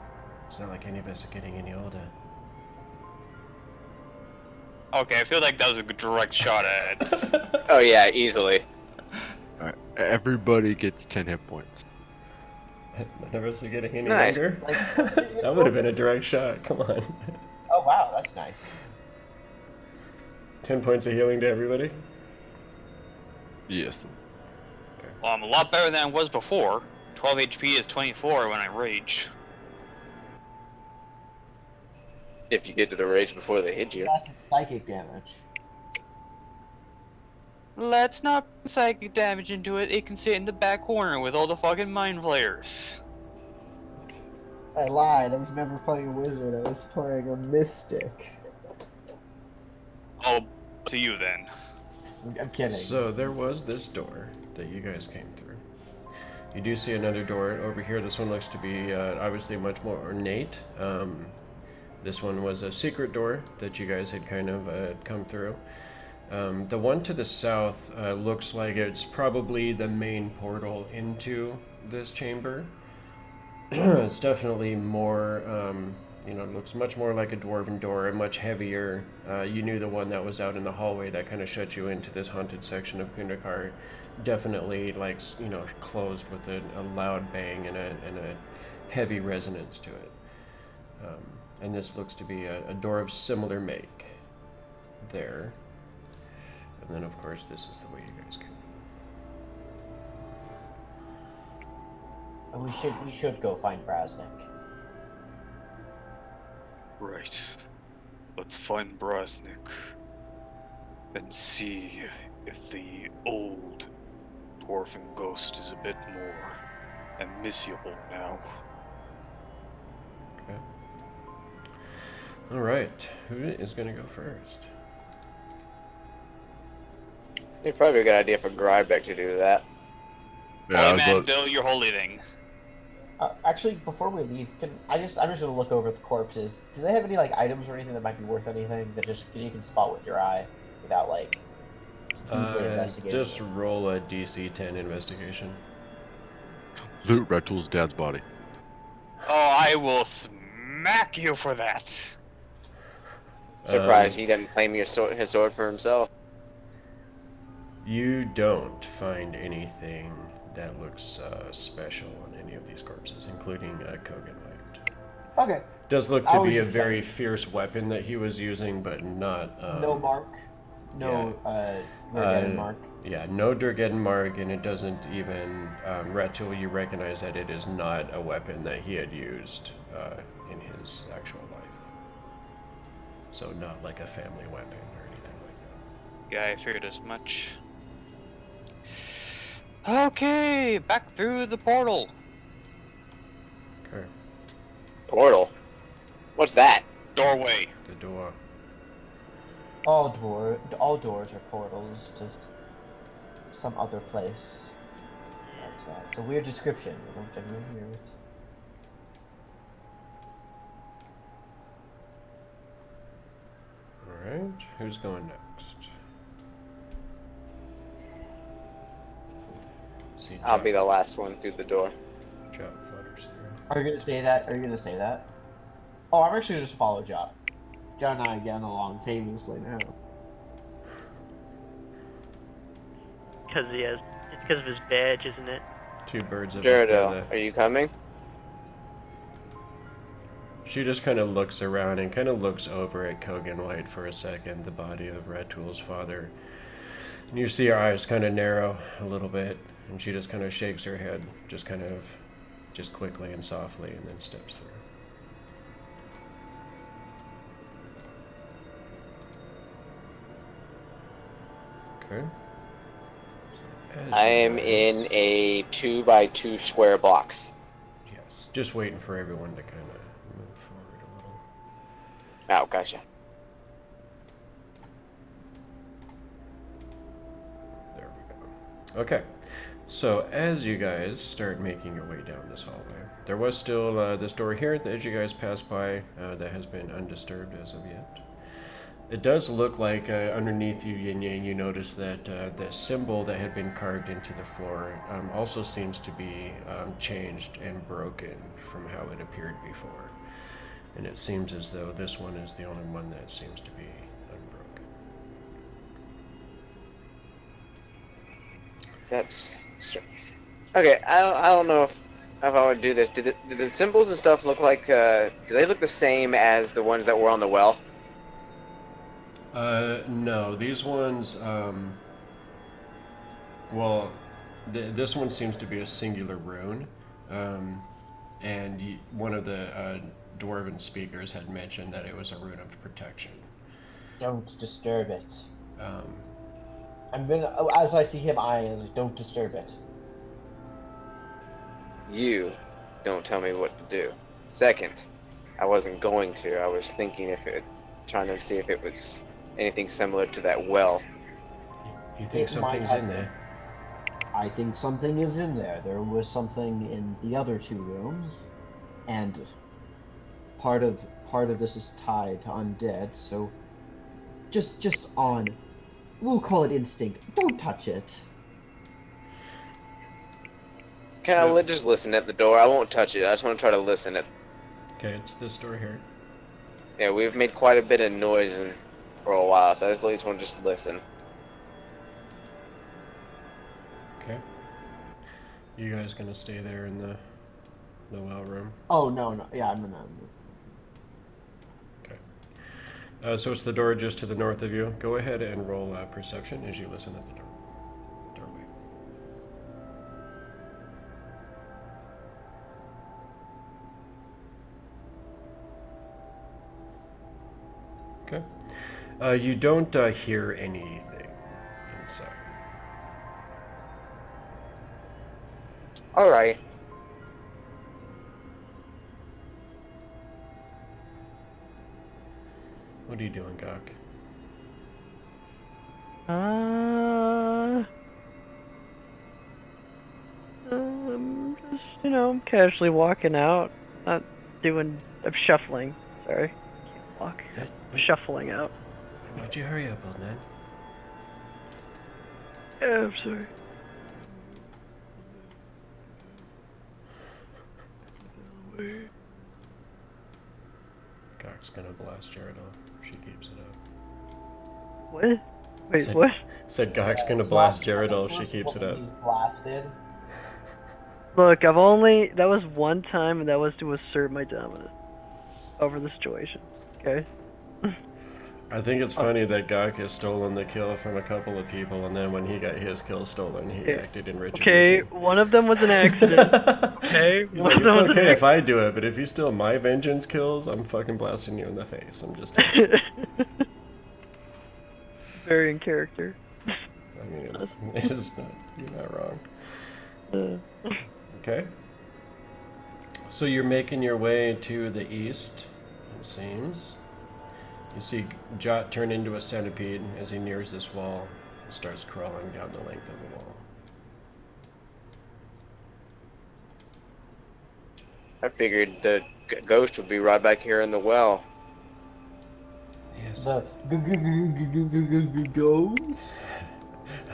Speaker 1: It's not like any of us are getting any older.
Speaker 3: Okay, I feel like that was a direct shot at.
Speaker 2: Oh yeah, easily.
Speaker 7: Alright, everybody gets 10 hit points.
Speaker 1: None of us are getting any
Speaker 2: Nice.
Speaker 1: younger?
Speaker 5: Like,
Speaker 1: That would have been a direct shot. Come on.
Speaker 5: oh wow, that's nice.
Speaker 1: 10 points of healing to everybody?
Speaker 7: Yes.
Speaker 3: Well, I'm a lot better than I was before. 12 HP is 24 when I rage.
Speaker 2: If you get to the rage before they hit you.
Speaker 5: Yes, it's psychic damage.
Speaker 3: Let's not put psychic damage into it. It can sit in the back corner with all the fucking mind flayers.
Speaker 5: I lied. I was never playing a wizard. I was playing a mystic.
Speaker 3: Oh, to you then.
Speaker 5: I'm kidding.
Speaker 1: So there was this door that you guys came through. You do see another door over here. This one looks to be obviously much more ornate. This one was a secret door that you guys had kind of come through. The one to the south looks like it's probably the main portal into this chamber. It's definitely more, it looks much more like a dwarven door, and much heavier. You knew the one that was out in the hallway that kind of shut you into this haunted section of Kundakar. Definitely, closed with a loud bang and a heavy resonance to it. And this looks to be a door of similar make there. And then, of course, this is the way you guys came.
Speaker 5: We should go find Brasnic.
Speaker 4: Right. Let's find Brasnic and see if the old dwarven ghost is a bit more amicable now.
Speaker 1: Okay. All right. Who is going to go first?
Speaker 2: It's probably a good idea for Grybek to do that.
Speaker 7: Yeah, I
Speaker 3: Holy
Speaker 7: was
Speaker 3: man,
Speaker 7: about-
Speaker 3: do your holy thing.
Speaker 5: Actually, before we leave, I'm just gonna look over the corpses. Do they have any like items or anything that might be worth anything that just you can spot with your eye without like deeply investigating?
Speaker 1: Just roll a DC 10 investigation.
Speaker 7: Loot Retul's dad's body.
Speaker 3: Oh, I will smack you for that.
Speaker 2: Surprised he didn't claim his sword for himself.
Speaker 1: You don't find anything that looks special on any of these corpses, including Kogan White.
Speaker 5: Okay.
Speaker 1: Does look
Speaker 5: I
Speaker 1: to
Speaker 5: was
Speaker 1: be a
Speaker 5: just
Speaker 1: very fierce weapon that he was using, but not.
Speaker 5: No mark. No Durggedin mark.
Speaker 1: Yeah, no Durggedin mark, and it doesn't even. Retul, you recognize that it is not a weapon that he had used in his actual life. So, not like a family weapon or anything like that.
Speaker 3: Yeah, I figured as much. Okay, back through the portal.
Speaker 1: Okay,
Speaker 2: Portal? What's that?
Speaker 3: Doorway.
Speaker 1: the door.
Speaker 5: All doors are portals to some other place. It's a weird description. I don't generally hear it.
Speaker 1: Alright, who's going next? See,
Speaker 2: I'll be the last one through the door.
Speaker 1: Job flutters through.
Speaker 5: Are you gonna say that? Oh, I'm actually just follow Job. John and I getting along famously now.
Speaker 6: Because it's because of his badge, isn't it?
Speaker 1: Two birds of a
Speaker 2: Durggedin,
Speaker 1: feather.
Speaker 2: are you coming?
Speaker 1: She just kind of looks around and kind of looks over at Kogan White for a second, the body of Retul's father. And you see her eyes kind of narrow a little bit, and she just kind of shakes her head, just quickly and softly, and then steps through. Okay. So as
Speaker 2: I
Speaker 1: you
Speaker 2: am
Speaker 1: guys-
Speaker 2: in a 2x2 square box.
Speaker 1: Yes, just waiting for everyone to kind of move forward a little.
Speaker 2: Oh, gotcha.
Speaker 1: There we go. Okay, so as you guys start making your way down this hallway, there was still this door here that as you guys pass by that has been undisturbed as of yet. It does look like underneath you, Yin Yang, you notice that the symbol that had been carved into the floor also seems to be changed and broken from how it appeared before. And it seems as though this one is the only one that seems to be unbroken.
Speaker 2: That's okay. I don't know if I would do this. Do the symbols and stuff look like? Do they look the same as the ones that were on the well?
Speaker 1: No, these ones, this one seems to be a singular rune, and one of the dwarven speakers had mentioned that it was a rune of protection.
Speaker 5: Don't disturb it.
Speaker 1: Um,
Speaker 5: As I see him eyeing, like, don't disturb it.
Speaker 2: You don't tell me what to do. Second, I wasn't going to. I was thinking trying to see if it was anything similar to that well.
Speaker 1: you think
Speaker 5: It might
Speaker 1: something's
Speaker 5: have
Speaker 1: in there?
Speaker 5: I think something is in there. There was something in the other two rooms, and part of this is tied to undead. So, just on, we'll call it instinct. Don't touch it.
Speaker 2: Can I just listen at the door? I won't touch it. I just want to try to listen at.
Speaker 1: Okay, it's this door here.
Speaker 2: Yeah, we've made quite a bit of noise for a while, so I just at least want to just listen.
Speaker 1: Okay. You guys gonna stay there in the well room?
Speaker 5: Oh no, yeah, I'm gonna move.
Speaker 1: Okay. So it's the door just to the north of you. Go ahead and roll perception as you listen at the doorway. Okay. You don't hear anything inside.
Speaker 2: All right.
Speaker 1: What are you doing, Gok?
Speaker 6: Just, I'm casually walking out. Not doing. I'm shuffling. Sorry. Can't walk. Shuffling out.
Speaker 1: Why'd you hurry up, old man?
Speaker 6: Yeah, I'm sorry.
Speaker 1: Gok's gonna blast Jared off if she keeps it up.
Speaker 6: What? Wait,
Speaker 1: Said-
Speaker 6: what?
Speaker 1: Said Gok's gonna
Speaker 5: It's
Speaker 1: blast
Speaker 5: not-
Speaker 1: Jared
Speaker 5: the
Speaker 1: off if she
Speaker 5: first
Speaker 1: keeps it
Speaker 5: woman
Speaker 1: up.
Speaker 5: He's blasted.
Speaker 6: Look, that was one time, and that was to assert my dominance over the situation. Okay?
Speaker 1: I think it's funny that Gok has stolen the kill from a couple of people, and then when he got his kill stolen, he
Speaker 6: Okay.
Speaker 1: acted in
Speaker 6: Okay,
Speaker 1: retribution.
Speaker 6: one of them was an accident. Okay?
Speaker 1: He's
Speaker 6: One
Speaker 1: like,
Speaker 6: of
Speaker 1: it's
Speaker 6: them was an
Speaker 1: okay if I do it, but if you steal my vengeance kills, I'm fucking blasting you in the face. I'm just.
Speaker 6: Very in character.
Speaker 1: I mean, it's not. You're not wrong. Okay. So you're making your way to the east, it seems. You see Jot turn into a centipede as he nears this wall and starts crawling down the length of the wall.
Speaker 2: I figured the ghost would be right back here in the well.
Speaker 1: Yes.
Speaker 5: The ghost.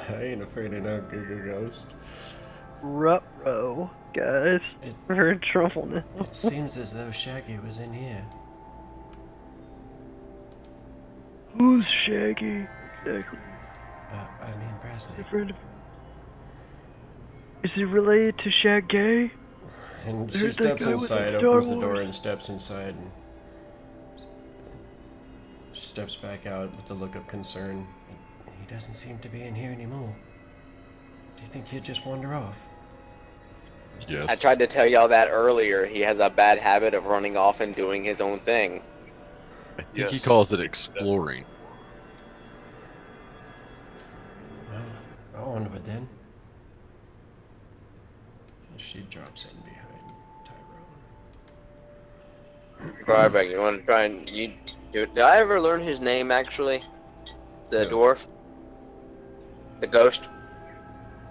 Speaker 1: I ain't afraid of no ghost.
Speaker 6: Ruh-roh, guys. We're in trouble now.
Speaker 1: It seems as though Shaggy was in here.
Speaker 6: Who's Shaggy? Exactly.
Speaker 1: I mean Brasnic.
Speaker 6: A friend of Is he related to Shaggy?
Speaker 1: And she
Speaker 6: There's that
Speaker 1: steps
Speaker 6: guy with
Speaker 1: inside,
Speaker 6: the Star
Speaker 1: opens the door,
Speaker 6: Wars.
Speaker 1: and steps inside, and steps back out with a look of concern. He doesn't seem to be in here anymore. Do you think he'd just wander off?
Speaker 7: Yes.
Speaker 2: I tried to tell y'all that earlier. He has a bad habit of running off and doing his own thing.
Speaker 7: I think he
Speaker 4: Yes.
Speaker 7: calls it exploring.
Speaker 1: Well, I'll onward then. She drops in behind Tyrone.
Speaker 2: Grybek, you want to try and did I ever learn his name actually? The
Speaker 7: No.
Speaker 2: dwarf, the ghost.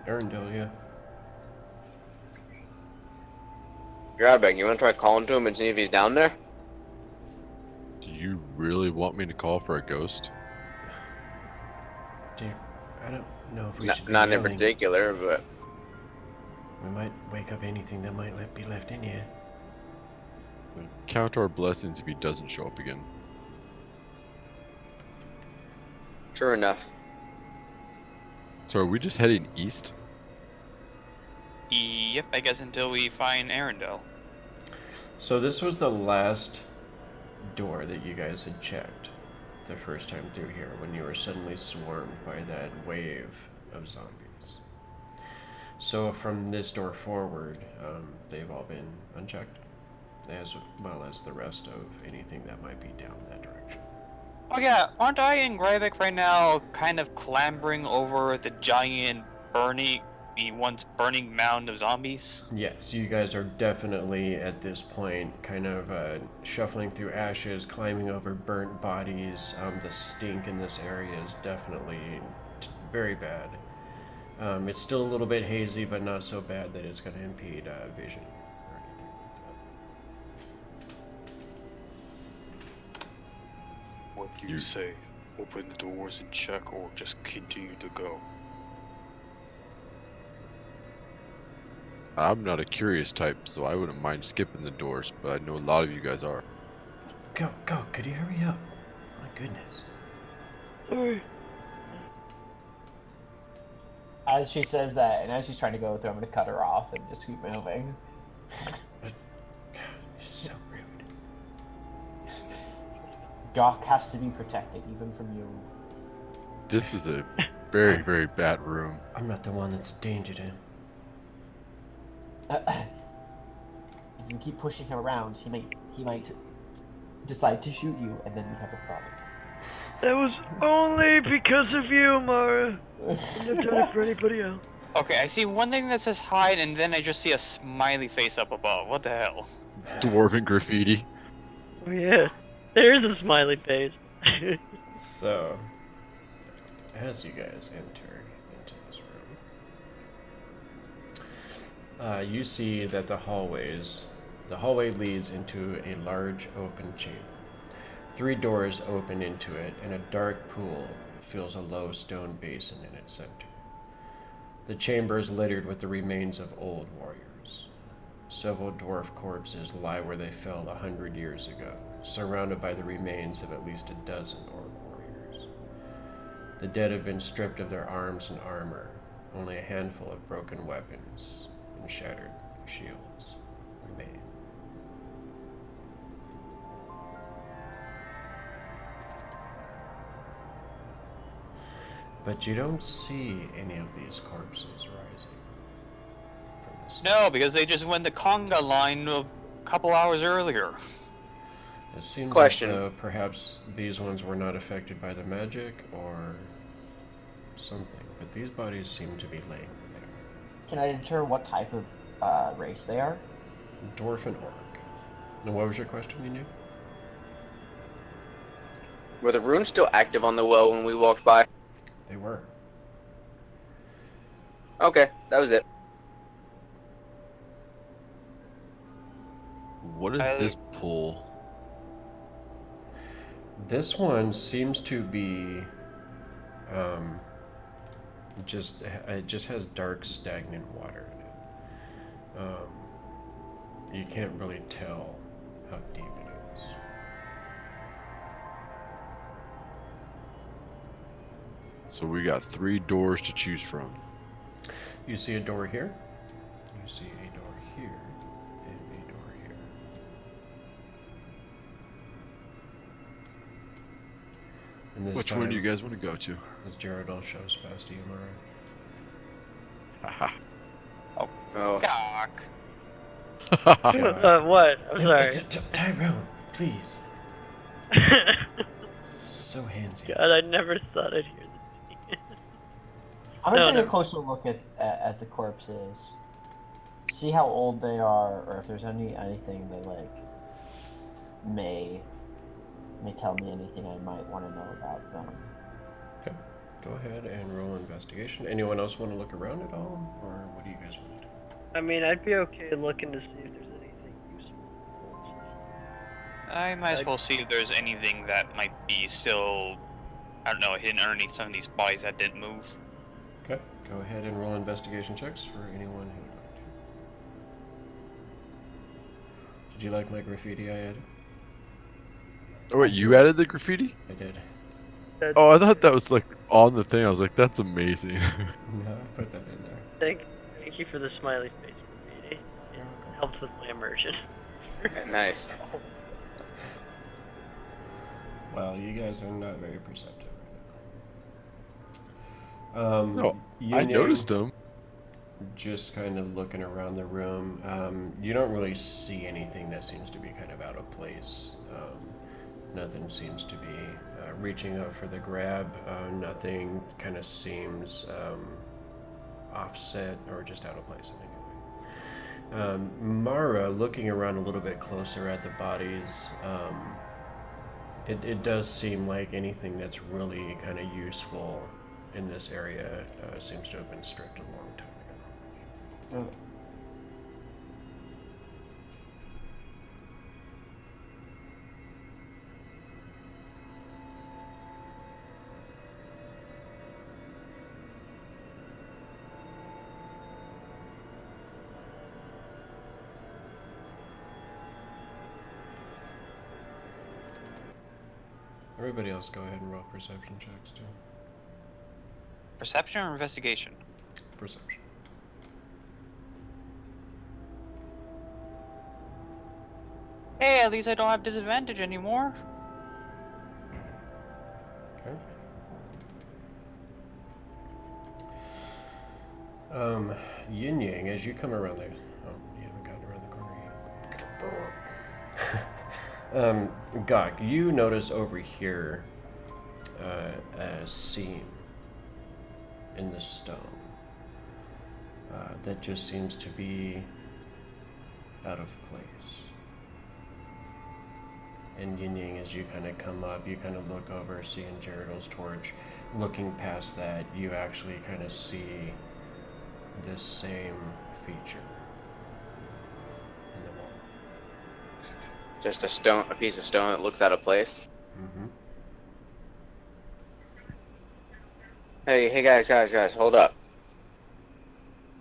Speaker 1: Erndil, yeah.
Speaker 2: Grybek, you want to try calling to him and see if he's down there?
Speaker 7: Do you really want me to call for a ghost?
Speaker 1: Dude, I don't know if we should be
Speaker 2: Not in
Speaker 1: yelling.
Speaker 2: particular, but
Speaker 1: We might wake up anything that might be left in here.
Speaker 7: Count our blessings if he doesn't show up again.
Speaker 2: sure enough.
Speaker 7: So are we just heading east?
Speaker 3: Yep, I guess until we find Arendelle.
Speaker 1: So this was the last door that you guys had checked the first time through here when you were suddenly swarmed by that wave of zombies. So from this door forward, they've all been unchecked, as well as the rest of anything that might be down that direction.
Speaker 3: Oh yeah, aren't I and Grybek right now kind of clambering over the giant the once burning mound of zombies?
Speaker 1: Yes, you guys are definitely at this point kind of shuffling through ashes, climbing over burnt bodies. The stink in this area is definitely very bad. It's still a little bit hazy, but not so bad that it's going to impede vision or anything like that.
Speaker 4: What do you say? Open the doors and check, or just continue to go?
Speaker 7: I'm not a curious type, so I wouldn't mind skipping the doors, but I know a lot of you guys are.
Speaker 1: Go, could you hurry up? My goodness.
Speaker 6: Sorry.
Speaker 5: As she says that, and as she's trying to go through, I'm going to cut her off and just keep moving.
Speaker 1: You're so rude.
Speaker 5: Gok has to be protected, even from you.
Speaker 7: This is a very, very bad room.
Speaker 1: I'm not the one that's a danger to him.
Speaker 5: If you keep pushing him around, he might decide to shoot you, and then we have a problem.
Speaker 6: That was only because of you, Mara. Wouldn't have done it for anybody else.
Speaker 3: Okay, I see one thing that says hide, and then I just see a smiley face up above. What the hell?
Speaker 7: Dwarven graffiti.
Speaker 6: Oh yeah, there's a smiley face.
Speaker 1: So, as you guys enter into this room, you see that the hallway leads into a large open chamber. 3 doors open into it, and a dark pool fills a low stone basin in its center. The chamber is littered with the remains of old warriors. Several dwarf corpses lie where they fell 100 years ago, surrounded by the remains of at least a dozen orc warriors. The dead have been stripped of their arms and armor. Only a handful of broken weapons and shattered shields remain. But you don't see any of these corpses rising from the stone.
Speaker 3: No, because they just went the conga line a couple hours earlier.
Speaker 1: It seems
Speaker 2: Question.
Speaker 1: as though perhaps these ones were not affected by the magic or something, but these bodies seem to be laying there.
Speaker 5: Can I determine what type of race they are?
Speaker 1: Dwarf and orc. And what was your question, you knew?
Speaker 2: Were the runes still active on the well when we walked by?
Speaker 1: They were.
Speaker 2: Okay, that was it.
Speaker 7: What is this pool?
Speaker 1: This one seems to be it just has dark stagnant water in it. You can't really tell how deep it is.
Speaker 7: So we got 3 doors to choose from.
Speaker 1: You see a door here, you see a door here, and a door here. And this
Speaker 7: Which one do you guys want to go to?
Speaker 1: As Jared will show us past you, Mara.
Speaker 7: Haha.
Speaker 2: Oh,
Speaker 3: Gok.
Speaker 6: What? I'm sorry.
Speaker 1: Tyrone, please. So handsy.
Speaker 6: God, I never thought I'd hear this.
Speaker 5: I'm gonna
Speaker 6: No,
Speaker 5: take a
Speaker 6: no.
Speaker 5: closer look at the corpses. See how old they are, or if there's anything that like may tell me anything I might want to know about them.
Speaker 1: Okay, go ahead and roll investigation. Anyone else want to look around at all, or what do you guys want to do?
Speaker 6: I mean, I'd be okay looking to see if there's anything useful.
Speaker 3: I might as well see if there's anything that might be still, I don't know, hidden underneath some of these bodies that didn't move.
Speaker 1: Okay, go ahead and roll investigation checks for anyone who would like to. Did you like my graffiti I added?
Speaker 7: Oh wait, you added the graffiti?
Speaker 1: I did.
Speaker 7: Oh, I thought that was like on the thing. I was like, that's amazing.
Speaker 1: No, I put that in there.
Speaker 6: Thank you for the smiley face graffiti. It helps with my immersion.
Speaker 2: nice.
Speaker 1: Well, you guys are not very perceptive right now.
Speaker 7: No,
Speaker 1: Yin
Speaker 7: I
Speaker 1: Yang,
Speaker 7: noticed him.
Speaker 1: just kind of looking around the room. You don't really see anything that seems to be kind of out of place. Nothing seems to be reaching out for the grab. Nothing kind of seems offset or just out of place in any way. Mara, looking around a little bit closer at the bodies, it does seem like anything that's really kind of useful in this area seems to have been stripped a long time ago. Everybody else go ahead and roll perception checks too.
Speaker 3: Perception or investigation?
Speaker 1: Perception.
Speaker 3: Hey, at least I don't have disadvantage anymore.
Speaker 1: Okay. Yin Yang, as you come around there. Oh, you haven't gotten around the corner yet. Gok, you notice over here a seam in the stone that just seems to be out of place. And Yin Yang, as you kind of come up, you kind of look over, seeing Gerald's torch. Looking past that, you actually kind of see this same feature in the wall.
Speaker 2: Just a piece of stone that looks out of place.
Speaker 1: Mm-hmm.
Speaker 2: Hey guys, hold up.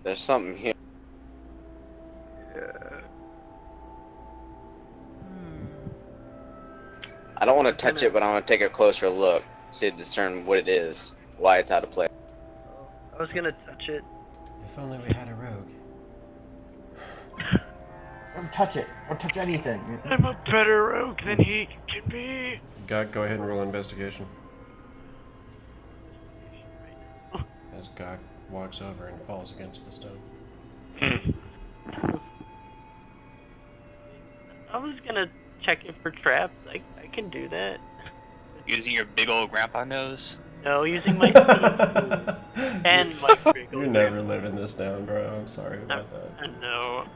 Speaker 2: There's something here. I don't want to touch it, but I want to take a closer look, see to discern what it is, why it's out of place.
Speaker 6: I was gonna touch it.
Speaker 1: If only we had a rogue.
Speaker 5: Don't touch it. Don't touch anything.
Speaker 6: I'm a better rogue than he can be.
Speaker 1: Gok, go ahead and roll investigation. As Gok walks over and falls against the stone.
Speaker 6: I was gonna check it for traps. I can do that.
Speaker 3: Using your big old grandpa nose?
Speaker 6: No, using my teeth and my big
Speaker 1: You're
Speaker 6: old
Speaker 1: never living this down, bro. I'm sorry about that.
Speaker 6: I know.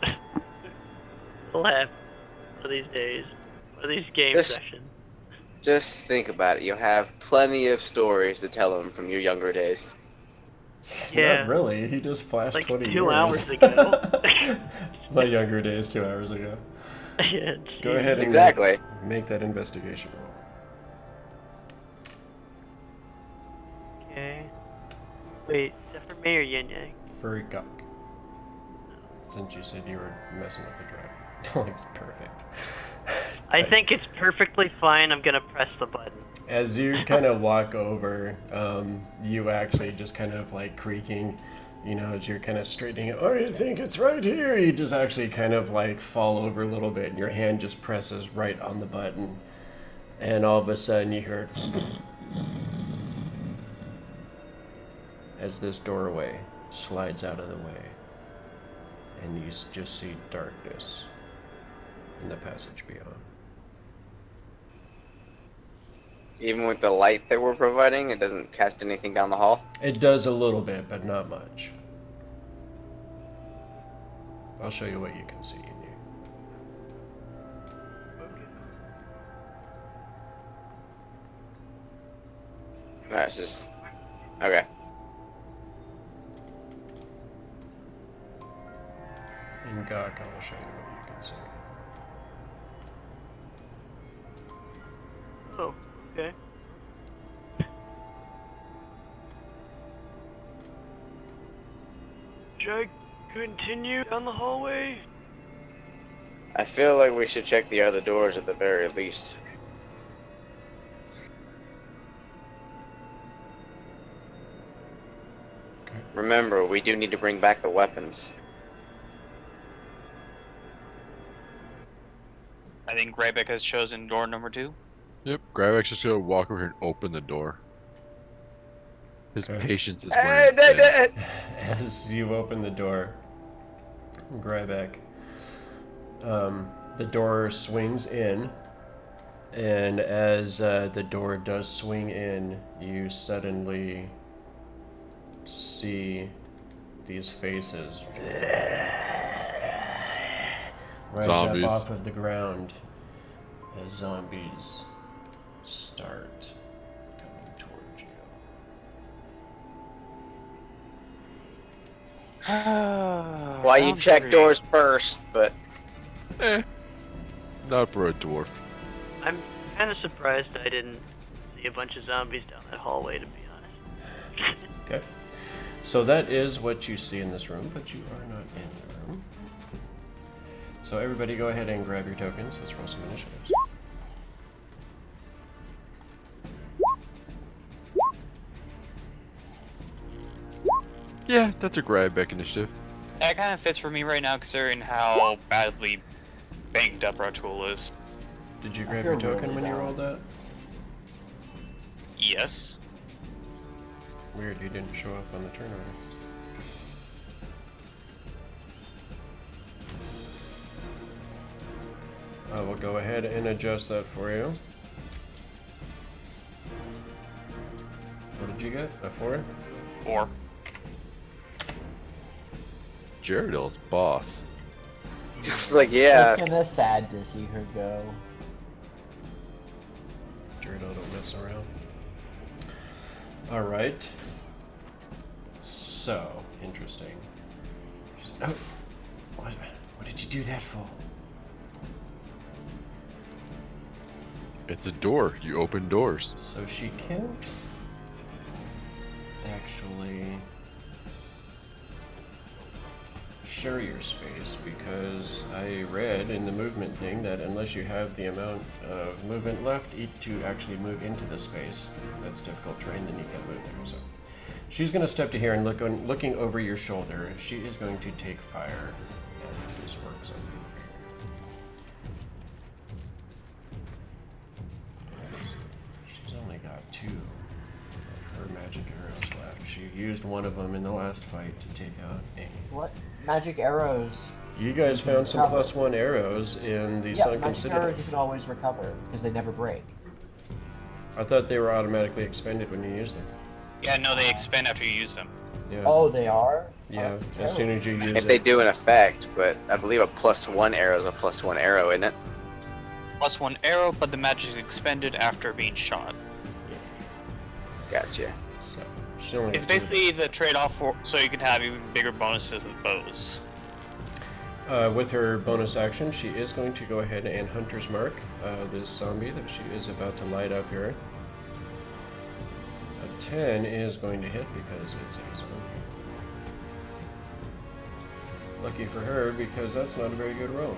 Speaker 6: It'll happen one of these days. One of these game sessions.
Speaker 2: Just think about it. You'll have plenty of stories to tell them from your younger days.
Speaker 6: Yeah.
Speaker 1: Not really. He just flashed
Speaker 6: Like
Speaker 1: 20 years.
Speaker 6: 2 hours ago.
Speaker 1: My younger days, 2 hours ago.
Speaker 6: Yeah,
Speaker 1: Go ahead and
Speaker 2: Exactly.
Speaker 1: make that investigation roll.
Speaker 6: Okay. Wait, is that for me or Yin Yang?
Speaker 1: For Gok. Since you said you were messing with the drug. It's perfect.
Speaker 6: I think it's perfectly fine. I'm gonna press the button.
Speaker 1: As you kind of walk over, you actually just kind of like creaking, you know, as you're kind of straightening it. Oh, you think it's right here? You just actually kind of like fall over a little bit and your hand just presses right on the button. And all of a sudden you hear as this doorway slides out of the way. And you just see darkness in the passage beyond.
Speaker 2: Even with the light that we're providing, it doesn't cast anything down the hall.
Speaker 1: It does a little bit, but not much. I'll show you what you can see in here.
Speaker 2: That's just okay.
Speaker 1: In Gok, I will show you what you can see.
Speaker 6: Oh, okay. Should I continue down the hallway?
Speaker 2: I feel like we should check the other doors at the very least.
Speaker 1: Okay.
Speaker 2: Remember, we do need to bring back the weapons.
Speaker 3: I think Grybek has chosen door number 2.
Speaker 7: Yep, Grybek's just gonna walk over here and open the door. His
Speaker 1: Okay.
Speaker 7: patience is wearing thin.
Speaker 1: As you open the door, Grybek, the door swings in, and as the door does swing in, you suddenly see these faces rise
Speaker 7: Zombies.
Speaker 1: up off of the ground as zombies start coming towards you.
Speaker 2: Why you check doors first, but
Speaker 7: Not for a dwarf.
Speaker 6: I'm kind of surprised I didn't see a bunch of zombies down that hallway, to be honest.
Speaker 1: Okay. So that is what you see in this room, but you are not in the room. So everybody go ahead and grab your tokens. Let's roll some initiatives.
Speaker 7: Yeah, that's a Grybek initiative.
Speaker 3: That kind of fits for me right now, considering how badly banged up our tool is.
Speaker 1: Did you
Speaker 5: I
Speaker 1: grab
Speaker 5: feel
Speaker 1: your token
Speaker 5: really
Speaker 1: when you
Speaker 5: down.
Speaker 1: rolled that?
Speaker 3: Yes.
Speaker 1: Weird, you didn't show up on the turn order. I will go ahead and adjust that for you. you get? A 4?
Speaker 3: 4.
Speaker 7: Jaredill's boss.
Speaker 2: I was like, yeah.
Speaker 5: It's kinda sad to see her go.
Speaker 1: Gyarados don't mess around. Alright. So, interesting. Oh, what did you do that for?
Speaker 7: It's a door. You open doors.
Speaker 1: So she can't actually share your space because I read in the movement thing that unless you have the amount of movement left to actually move into the space, that's difficult terrain, then you can't move there. So she's going to step to here and looking over your shoulder. She is going to take fire. And this works on she's only got 2 of her magic arrows left. She used one of them in the last fight to take out a...
Speaker 5: What? Magic arrows.
Speaker 1: You guys found some
Speaker 5: Recover.
Speaker 1: +1 arrows in the
Speaker 5: Yeah,
Speaker 1: Sunken
Speaker 5: magic
Speaker 1: Citadel.
Speaker 5: arrows you can always recover because they never break.
Speaker 1: I thought they were automatically expended when you use them.
Speaker 3: Yeah, no, they expand after you use them.
Speaker 1: Yeah.
Speaker 5: Oh, they are?
Speaker 1: yeah.
Speaker 5: that's
Speaker 1: As soon as you use
Speaker 2: If
Speaker 1: it.
Speaker 2: they do an effect, but I believe a +1 arrow is a +1 arrow, isn't it?
Speaker 3: +1 arrow, but the magic is expended after being shot.
Speaker 2: Gotcha.
Speaker 1: So, she only
Speaker 3: It's basically the trade-off for so you can have even bigger bonuses with bows.
Speaker 1: with her bonus action, she is going to go ahead and Hunter's Mark this zombie that she is about to light up here. A 10 is going to hit because it's a zombie. Lucky for her because that's not a very good roll.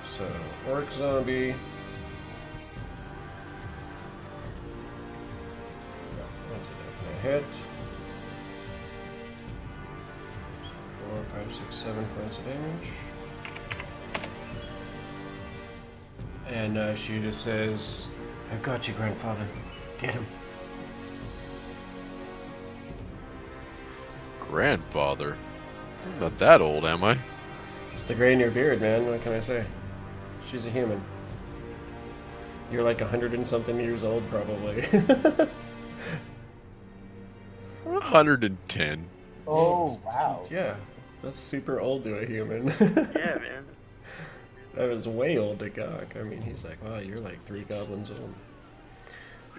Speaker 1: So, Orc Zombie. That's a definite hit. 4, 5, 6, 7 points of damage. And she just says, "I've got you, grandfather. Get him."
Speaker 7: Grandfather? I'm not that old, am I?
Speaker 1: It's the gray in your beard, man. What can I say? She's a human. You're like 100 and something years old, probably.
Speaker 7: 110.
Speaker 5: Oh, wow.
Speaker 1: Yeah, that's super old to a human.
Speaker 6: Yeah, man.
Speaker 1: That was way old to Gok. I mean, he's like, wow, you're like 3 goblins old.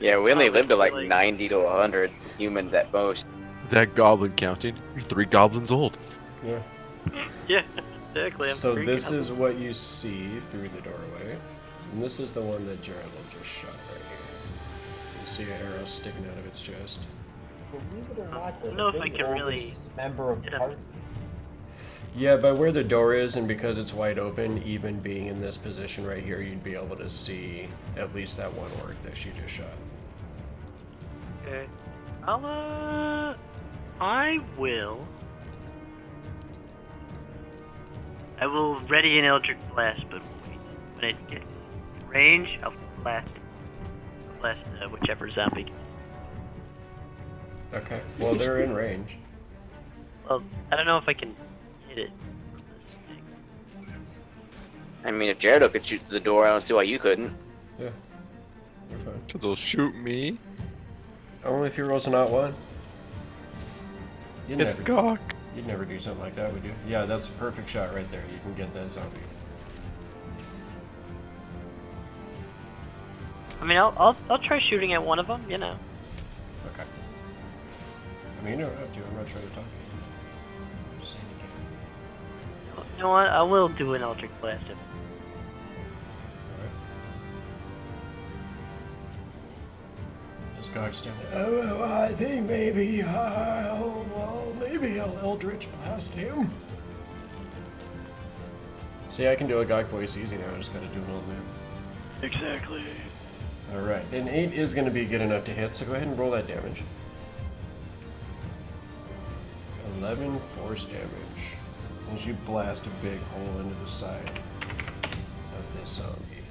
Speaker 2: Yeah, we only lived to like
Speaker 6: Like-
Speaker 2: 90 to 100 humans at most.
Speaker 7: Is that goblin counting? You're 3 goblins old.
Speaker 1: Yeah.
Speaker 6: Yeah, exactly. I'm
Speaker 1: So
Speaker 6: freaking
Speaker 1: this
Speaker 6: out.
Speaker 1: is what you see through the doorway. And this is the one that Gerald just shot right here. You see an arrow sticking out of its chest.
Speaker 5: Believe it or not,
Speaker 6: I don't know if I
Speaker 5: the
Speaker 6: can really
Speaker 5: oldest member of the
Speaker 6: get up.
Speaker 5: party.
Speaker 1: Yeah, but where the door is and because it's wide open, even being in this position right here, you'd be able to see at least that one orc that she just shot.
Speaker 6: Okay. I will ready an Eldritch Blast, but when it gets range, I'll blast it. Blast whichever zombie.
Speaker 1: Okay. Well, they're in range.
Speaker 6: Well, I don't know if I can hit it.
Speaker 2: I mean, if Jared could shoot through the door, I don't see why you couldn't.
Speaker 1: Yeah. You're fine.
Speaker 7: Because they'll shoot me.
Speaker 1: Only if your rolls are not 1.
Speaker 7: It's Gok.
Speaker 1: You'd never do something like that, would you? Yeah, that's a perfect shot right there. You can get that zombie.
Speaker 6: I mean, I'll try shooting at one of them. You know.
Speaker 1: Okay. I mean, you don't have to. I'm not trying to talk to you. I'm just saying you can.
Speaker 6: You know what? I will do an Eldritch Blast.
Speaker 1: Alright. This guy's standing there. Oh, well, I think maybe I'll Eldritch Blast him. See, I can do a Gok voice easy now. I just gotta do an old man.
Speaker 6: Exactly.
Speaker 1: Alright, an 8 is going to be good enough to hit, so go ahead and roll that damage. 11 force damage. As you blast a big hole into the side of this zombie.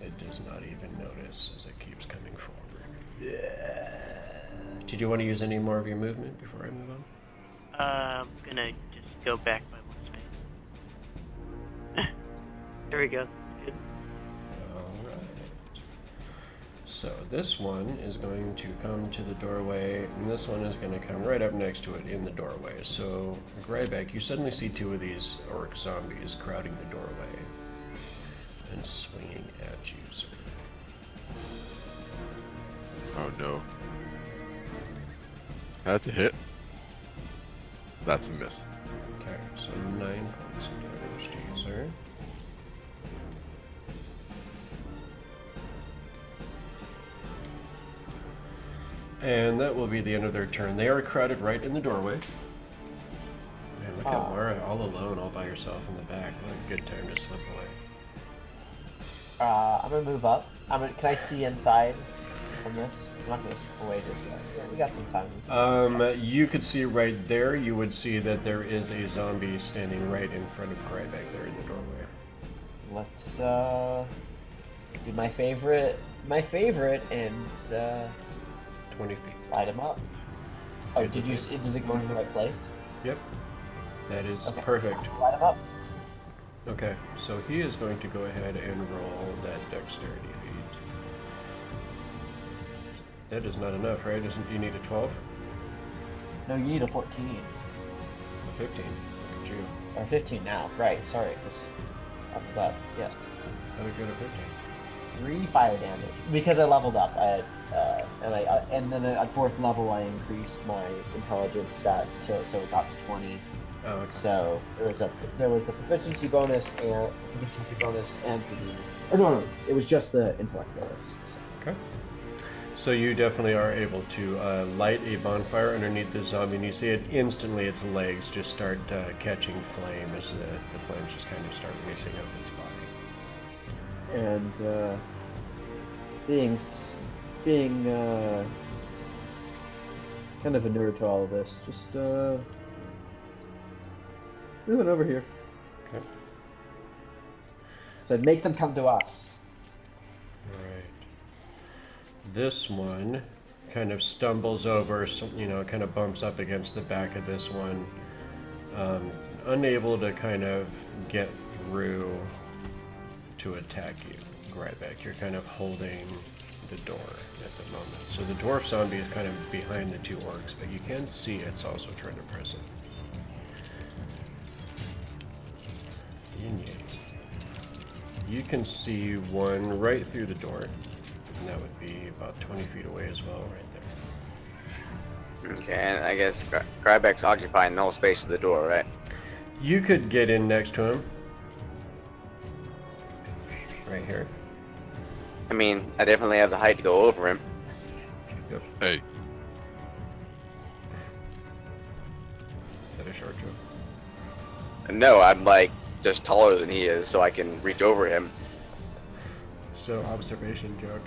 Speaker 1: It does not even notice as it keeps coming forward. Did you want to use any more of your movement before I move on?
Speaker 6: I'm gonna just go back by 1 space. There we go. Good.
Speaker 1: Alright. So this one is going to come to the doorway, and this one is going to come right up next to it in the doorway. So, Grybek, you suddenly see two of these orc zombies crowding the doorway and swinging at you, sir.
Speaker 7: Oh no. That's a hit. That's a miss.
Speaker 1: Okay, so 9 points of damage to you, sir. And that will be the end of their turn. They are crowded right in the doorway. Man, look at Mara all alone, all by herself in the back. What a good time to slip away.
Speaker 5: I'm gonna move up. Can I see inside from this? I'm not gonna slip away just yet. Yeah, we got some time.
Speaker 1: You could see right there. You would see that there is a zombie standing right in front of Grybek there in the doorway.
Speaker 5: Let's do my favorite, and
Speaker 1: 20 feet.
Speaker 5: light him up. Oh, did you see? Did it go in the right place?
Speaker 1: Yep. That is
Speaker 5: Okay.
Speaker 1: perfect.
Speaker 5: Light him up.
Speaker 1: Okay, so he is going to go ahead and roll that dexterity feat. That is not enough, right? You need a 12?
Speaker 5: No, you need a 14
Speaker 1: A 15. Look at you.
Speaker 5: or 15 now. Right. Sorry, because I forgot. Yes.
Speaker 1: How did it go to 15?
Speaker 5: 3 fire damage because I leveled up. And then at 4th level I increased my intelligence stat so it got to 20.
Speaker 1: Oh, okay.
Speaker 5: So there was the proficiency bonus and it was just the intellect bonus. So.
Speaker 1: Okay. So you definitely are able to light a bonfire underneath the zombie, and you see it instantly. Its legs just start catching flame as the flames just kind of start racing up its body.
Speaker 5: And being kind of inured to all of this, just moving over here.
Speaker 1: Okay.
Speaker 5: Said, make them come to us.
Speaker 1: Right. This one kind of stumbles over, kind of bumps up against the back of this one, unable to kind of get through to attack you, Grybek. You're kind of holding the door at the moment. So the dwarf zombie is kind of behind the two orcs, but you can see it's also trying to press it. Yin Yang. You can see one right through the door, and that would be about 20 feet away as well, right there.
Speaker 2: Okay, and I guess Grybek's occupying the whole space of the door, right?
Speaker 1: You could get in next to him. Right here.
Speaker 2: I mean, I definitely have the height to go over him.
Speaker 1: Yep.
Speaker 7: Hey,
Speaker 1: Is that a short joke?
Speaker 2: No, I'm like just taller than he is, so I can reach over him.
Speaker 1: So, observation joke.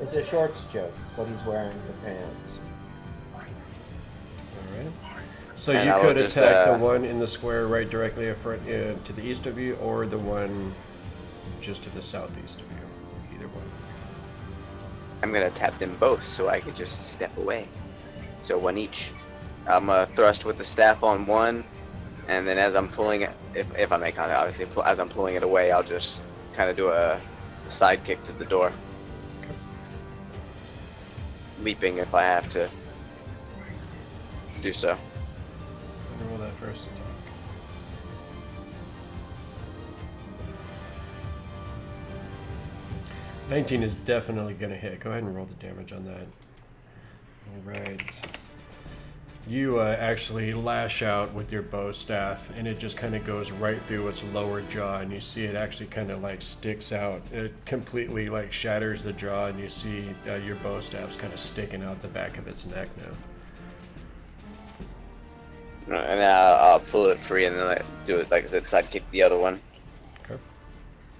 Speaker 5: It's a shorts joke. It's what he's wearing for pants.
Speaker 1: Alright. So
Speaker 2: And
Speaker 1: you
Speaker 2: I will
Speaker 1: could
Speaker 2: just,
Speaker 1: attack the one in the square right directly in front, to the east of you, or the one just to the southeast of you. Either one.
Speaker 2: I'm gonna tap them both so I can just step away. So one each. I'm gonna thrust with the staff on one, and then as I'm pulling it, if I make contact, obviously, as I'm pulling it away, I'll just kind of do a side kick to the door. Leaping if I have to do so.
Speaker 1: Roll that first attack. $19 is definitely going to hit. Go ahead and roll the damage on that. Alright. You actually lash out with your bow staff, and it just kind of goes right through its lower jaw, and you see it actually kind of like sticks out. It completely like shatters the jaw, and you see your bow staff's kind of sticking out the back of its neck now.
Speaker 2: And I'll pull it free and then do it, like I said, side kick the other one.
Speaker 1: Okay.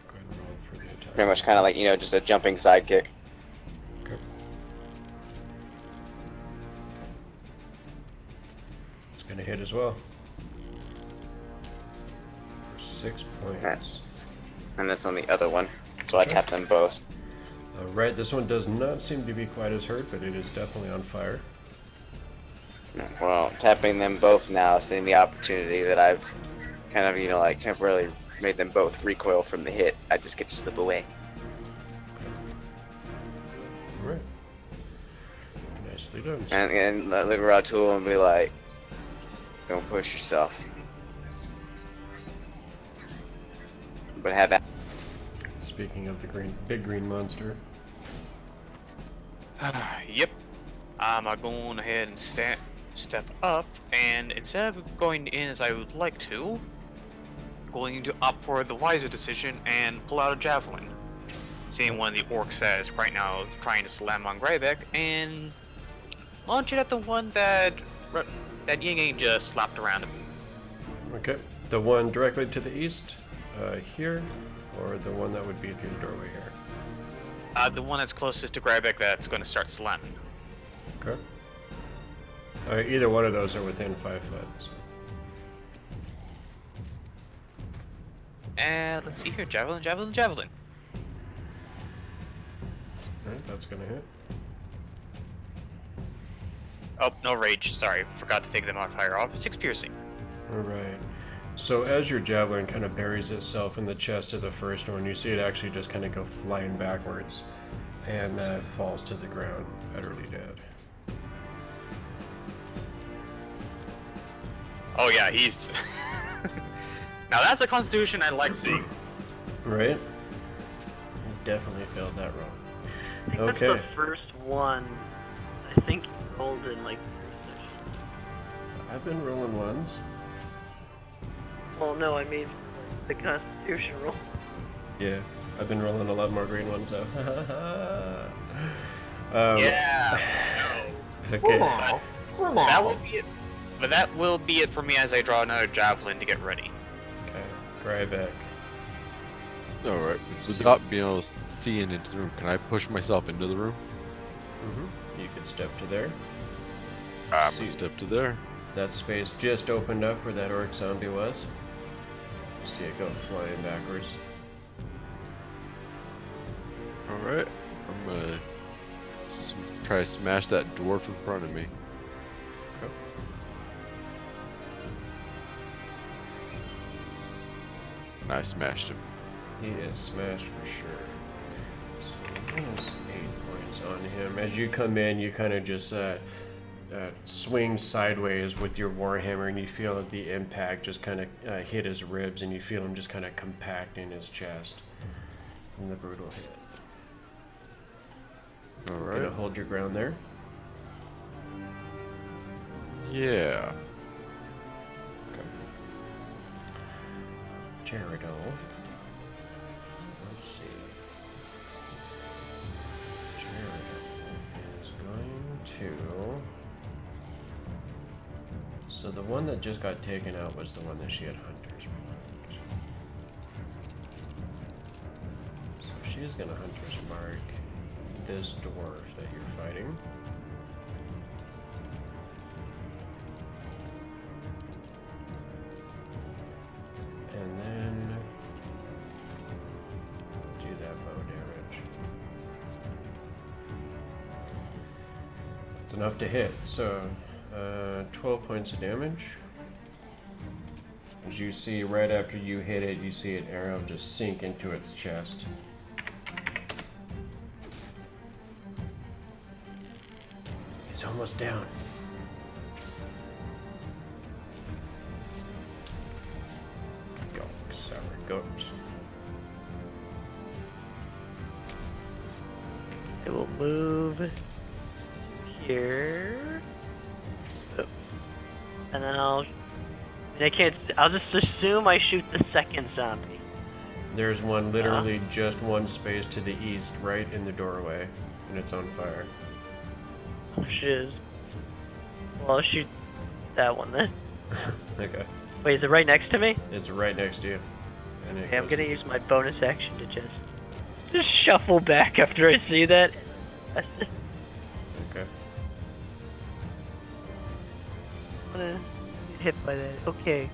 Speaker 1: Go ahead and roll for the attack.
Speaker 2: Pretty much kind of like, just a jumping side kick.
Speaker 1: Okay. It's gonna hit as well. For 6 points.
Speaker 2: And that's on the other one. So I tap them both.
Speaker 1: Right, this one does not seem to be quite as hurt, but it is definitely on fire.
Speaker 2: Well, tapping them both now, seeing the opportunity that I've kind of, like temporarily made them both recoil from the hit, I just get to slip away.
Speaker 1: Nicely done.
Speaker 2: And look around to him and be like, "Don't push yourself." But have that.
Speaker 1: Speaking of the big green monster.
Speaker 3: Yep. I'm going ahead and step up, and instead of going in as I would like to, going to opt for the wiser decision and pull out a javelin. Seeing one of the orcs that is right now trying to slam on Grybek, and launch it at the one that Yin Yang just slapped around him.
Speaker 1: Okay. The one directly to the east, here, or the one that would be through the doorway here?
Speaker 3: The one that's closest to Grybek that's going to start slamming.
Speaker 1: Okay. Either one of those are within 5 foot.
Speaker 3: And let's see here, javelin, javelin, javelin.
Speaker 1: Alright, that's gonna hit.
Speaker 3: Oh, no rage. Sorry, forgot to take the modifier off. 6 piercing.
Speaker 1: Alright. So as your javelin kind of buries itself in the chest of the first one, you see it actually just kind of go flying backwards and falls to the ground, utterly dead.
Speaker 3: Oh yeah, he's... Now that's a constitution I like seeing.
Speaker 1: Right? He's definitely failed that roll.
Speaker 6: I think
Speaker 1: Okay.
Speaker 6: that's the first one. I think you rolled in like 3 sessions.
Speaker 1: I've been rolling ones.
Speaker 6: Well, no, I mean the Constitution roll.
Speaker 1: Yeah, I've been rolling a lot more green ones though.
Speaker 3: Yeah.
Speaker 5: For
Speaker 1: Okay.
Speaker 5: now. For
Speaker 3: That
Speaker 5: now.
Speaker 3: will be it. But that will be it for me as I draw another javelin to get ready.
Speaker 1: Okay. Grybek.
Speaker 7: Alright. Without being able to see into the room, can I push myself into the room?
Speaker 1: Mm-hmm. You could step to there.
Speaker 7: I'm
Speaker 1: See.
Speaker 7: gonna step to there.
Speaker 1: That space just opened up where that orc zombie was. You see it go flying backwards.
Speaker 7: Alright. I'm gonna try to smash that dwarf in front of me.
Speaker 1: Okay.
Speaker 7: And I smashed him.
Speaker 1: He is smashed for sure. So minus 8 points on him. As you come in, you kind of just swing sideways with your warhammer, and you feel that the impact just kind of hit his ribs, and you feel him just kind of compact in his chest from the brutal hit.
Speaker 7: Alright.
Speaker 1: Gonna hold your ground there.
Speaker 7: Yeah.
Speaker 1: Jerido. Let's see. Jerido is going to. So the one that just got taken out was the one that she had hunters marked. So she's gonna hunters mark this dwarf that you're fighting. And then do that bow damage. It's enough to hit, so 12 points of damage. As you see, right after you hit it, you see an arrow just sink into its chest. He's almost down. Gok Sour Gut.
Speaker 6: I will move here. Oh. And then I'll just assume I shoot the second zombie.
Speaker 1: There's one literally just one space to the east, right in the doorway, and it's on fire.
Speaker 6: Oh, shiz. Well, I'll shoot that one then.
Speaker 1: Okay.
Speaker 6: Wait, is it right next to me?
Speaker 1: It's right next to you. And it
Speaker 6: Okay, I'm
Speaker 1: goes-
Speaker 6: gonna use my bonus action to just shuffle back after I see that.
Speaker 1: Okay.
Speaker 6: I'm gonna get hit by that. Okay.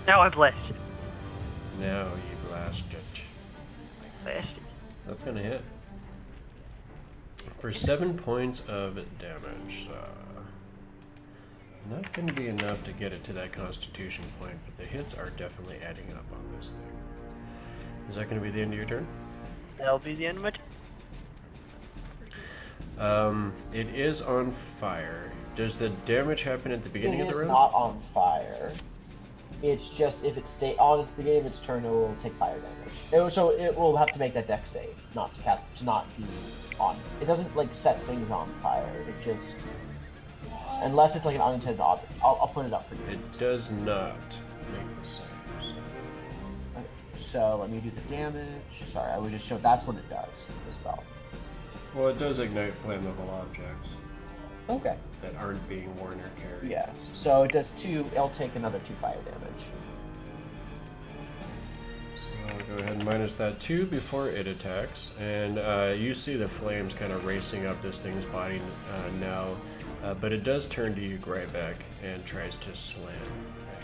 Speaker 6: Now I'm blasted.
Speaker 1: Now you blast it.
Speaker 6: Blasted.
Speaker 1: That's gonna hit. For 7 points of damage. Not gonna be enough to get it to that constitution point, but the hits are definitely adding up on this thing. Is that gonna be the end of your turn?
Speaker 6: That'll be the end of my turn.
Speaker 1: It is on fire. Does the damage happen at the beginning
Speaker 5: It
Speaker 1: of the
Speaker 5: is
Speaker 1: round?
Speaker 5: not on fire. It's just if it stay on its beginning of its turn, it will take fire damage. So it will have to make that dex save, not to not be on. It doesn't like set things on fire. It just unless it's like an unintended object. I'll put it up for you.
Speaker 1: It does not make the saves.
Speaker 5: Okay, so let me do the damage. Sorry, I would just show that's what it does. The spell.
Speaker 1: Well, it does ignite flammable objects
Speaker 5: Okay.
Speaker 1: that aren't being worn or carried.
Speaker 5: Yeah. So it does 2. It'll take another 2 fire damage.
Speaker 1: So I'll go ahead and minus that 2 before it attacks. And you see the flames kind of racing up this thing's body now. But it does turn to you, Grybek, and tries to slam at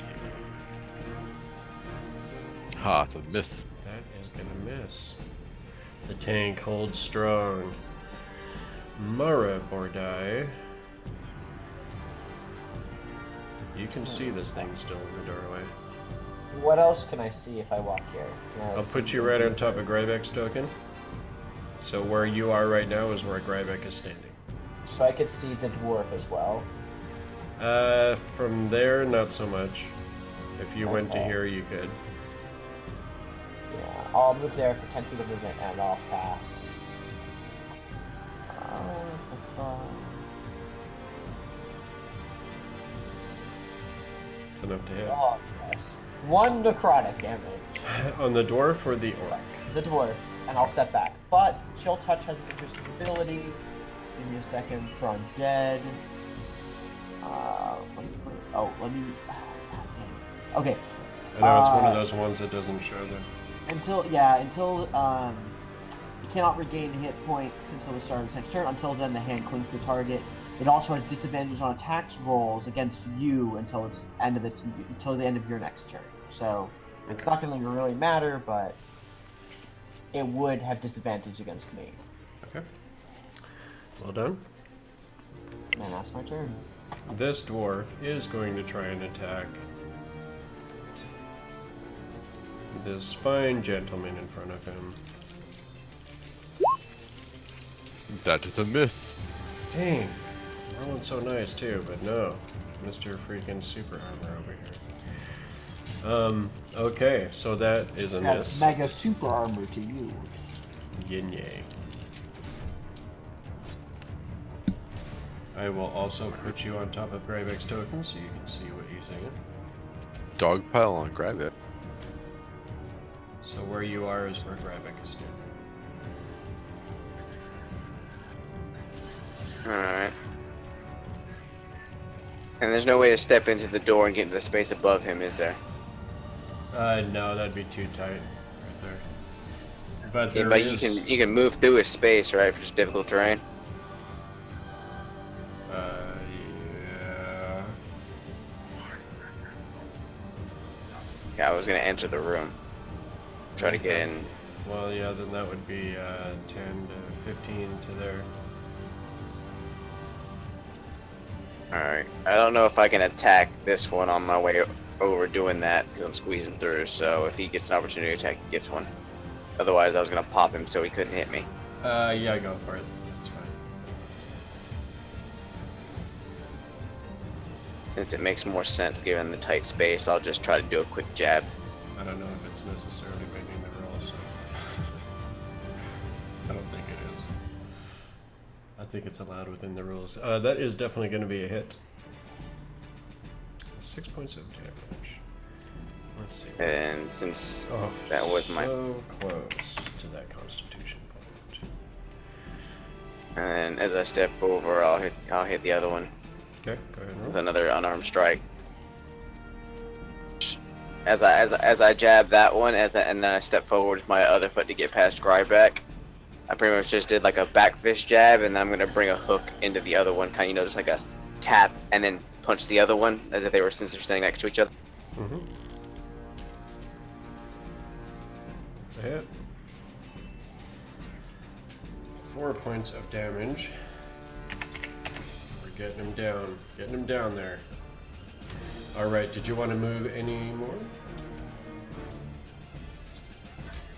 Speaker 1: you.
Speaker 7: Ha, it's a miss.
Speaker 1: That is gonna miss. The tank holds strong. Mara Bordai. You can see this thing still in the doorway.
Speaker 5: What else can I see if I walk here? Can I
Speaker 1: I'll
Speaker 5: see
Speaker 1: put you right on top of Grybek's token. So where you are right now is where Grybek is standing.
Speaker 5: So I could see the dwarf as well.
Speaker 1: From there, not so much. If you went to
Speaker 5: Okay.
Speaker 1: here, you could.
Speaker 5: Yeah, I'll move there for 10 feet of movement and I'll cast.
Speaker 1: It's enough to hit.
Speaker 5: Oh, yes. 1 necrotic damage.
Speaker 1: On the dwarf or the orc?
Speaker 5: The dwarf, and I'll step back. But Chill Touch has an interesting ability. Give me a second for undead. Let me. God damn. Okay.
Speaker 1: I know it's one of those ones that doesn't show them.
Speaker 5: Until you cannot regain hit points until the start of its next turn. Until then, the hand clings to the target. It also has disadvantage on attacks rolls against you until the end of your next turn. So it's not going to really matter, but it would have disadvantage against me.
Speaker 1: Okay. Well done.
Speaker 5: And that's my turn.
Speaker 1: This dwarf is going to try and attack this fine gentleman in front of him.
Speaker 7: That is a miss.
Speaker 1: Dang. Rolling so nice too, but no. Mr. freaking super armor over here. Okay, so that is a
Speaker 5: That's
Speaker 1: miss.
Speaker 5: mega super armor to you.
Speaker 1: Yin Yang. I will also put you on top of Grybek's token so you can see what he's saying.
Speaker 7: Dogpile on Grybek.
Speaker 1: So where you are is where Grybek is standing.
Speaker 2: Alright. And there's no way to step into the door and get into the space above him, is there?
Speaker 1: No, that'd be too tight right there. But
Speaker 2: Yeah,
Speaker 1: there
Speaker 2: but
Speaker 1: is,
Speaker 2: you can move through his space, right? For just difficult terrain.
Speaker 1: yeah.
Speaker 2: Yeah, I was gonna enter the room. Try to get in.
Speaker 1: Well, yeah, then that would be 10 to 15 to there.
Speaker 2: Alright. I don't know if I can attack this one on my way over doing that because I'm squeezing through. So if he gets an opportunity to attack, he gets one. Otherwise, I was gonna pop him so he couldn't hit me.
Speaker 1: Yeah, go for it. That's fine.
Speaker 2: Since it makes more sense given the tight space, I'll just try to do a quick jab.
Speaker 1: I don't know if it's necessarily making the roll, so I don't think it is. I think it's allowed within the rules. That is definitely going to be a hit. 6 points of damage. Let's see.
Speaker 2: And since
Speaker 1: Oh,
Speaker 2: that was my.
Speaker 1: so close to that Constitution point.
Speaker 2: And as I step over, I'll hit the other one
Speaker 1: Okay, go ahead and
Speaker 2: with
Speaker 1: roll.
Speaker 2: another unarmed strike. As I jab that one, and then I step forward with my other foot to get past Grybek. I pretty much just did like a back fist jab, and then I'm gonna bring a hook into the other one, kind of just like a tap, and then punch the other one as if since they're standing next to each other.
Speaker 1: Mm-hmm. It's a hit. 4 points of damage. We're getting him down. Getting him down there. Alright, did you want to move any more?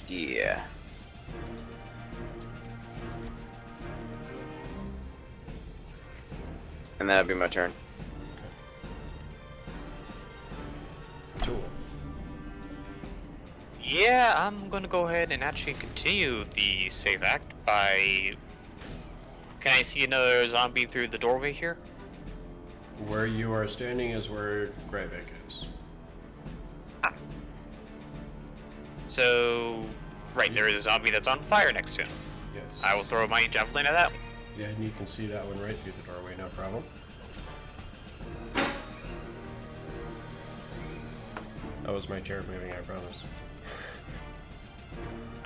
Speaker 2: Yeah. And that'd be my turn.
Speaker 1: Tool.
Speaker 3: Yeah, I'm gonna go ahead and actually continue the save act by... Can I see another zombie through the doorway here?
Speaker 1: Where you are standing is where Grybek is.
Speaker 3: So, right, there is a zombie that's on fire next to him.
Speaker 1: Yes.
Speaker 3: I will throw my javelin at that one.
Speaker 1: Yeah, and you can see that one right through the doorway, no problem. That was my chair moving, I promise.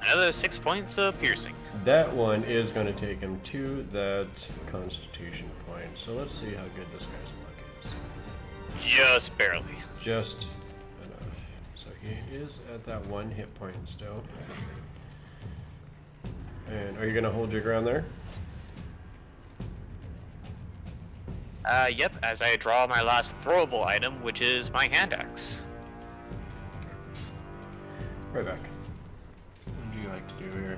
Speaker 3: Another 6 points of piercing.
Speaker 1: That one is going to take him to that Constitution point. So let's see how good this guy's luck is.
Speaker 3: Just barely.
Speaker 1: Just enough. So he is at that 1 hit point still. And are you going to hold your ground there?
Speaker 3: Yep, as I draw my last throwable item, which is my hand axe.
Speaker 1: Right back. What would you like to do here?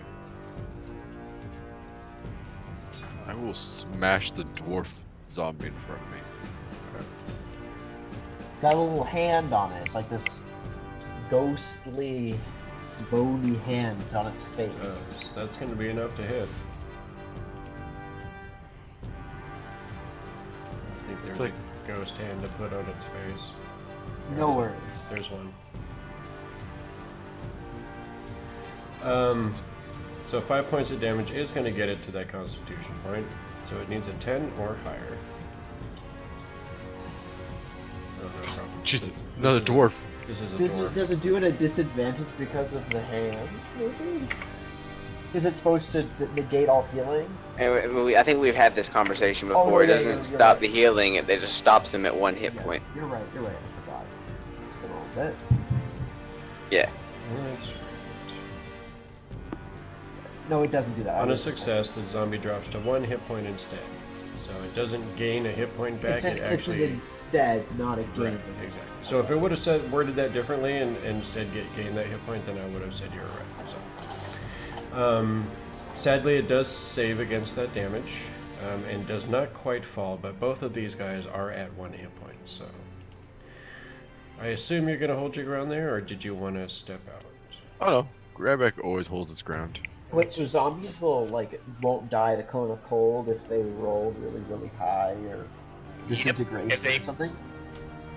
Speaker 7: I will smash the dwarf zombie in front of me.
Speaker 5: Got a little hand on it. It's like this ghostly, bony hand on its face.
Speaker 1: That's going to be enough to hit. I think there's
Speaker 7: It's like-
Speaker 1: a ghost hand to put on its face.
Speaker 5: No worries.
Speaker 1: There's one. So 5 points of damage is going to get it to that Constitution point. So it needs a 10 or higher. Oh, no problem.
Speaker 7: Jesus,
Speaker 1: This
Speaker 7: another
Speaker 1: is
Speaker 7: dwarf.
Speaker 1: This is a
Speaker 5: Does
Speaker 1: dwarf.
Speaker 5: does it do it at a disadvantage because of the hand? Maybe? Is it supposed to negate all healing?
Speaker 2: And I think we've had this conversation
Speaker 5: Oh,
Speaker 2: before. It
Speaker 5: yeah,
Speaker 2: doesn't
Speaker 5: you're
Speaker 2: stop
Speaker 5: right.
Speaker 2: the healing; it just stops him at 1 hit
Speaker 5: Yeah,
Speaker 2: point.
Speaker 5: You're right. I forgot. It's been a little bit.
Speaker 2: Yeah.
Speaker 1: Alright.
Speaker 5: No, it doesn't do that.
Speaker 1: On a success, the zombie drops to 1 hit point instead. So it doesn't gain a hit point back.
Speaker 5: It's
Speaker 1: It
Speaker 5: an
Speaker 1: actually
Speaker 5: instead, not a
Speaker 1: Right,
Speaker 5: gain.
Speaker 1: exactly. So if it would have said worded that differently and said gain that hit point, then I would have said you were right. So, sadly, it does save against that damage and does not quite fall. But both of these guys are at 1 hit point. So I assume you're gonna hold your ground there, or did you want to step out?
Speaker 7: Oh no, Grybek always holds his ground.
Speaker 5: Wait, so zombies won't die to cone of cold if they roll really high or disintegration
Speaker 3: if they-
Speaker 5: or something?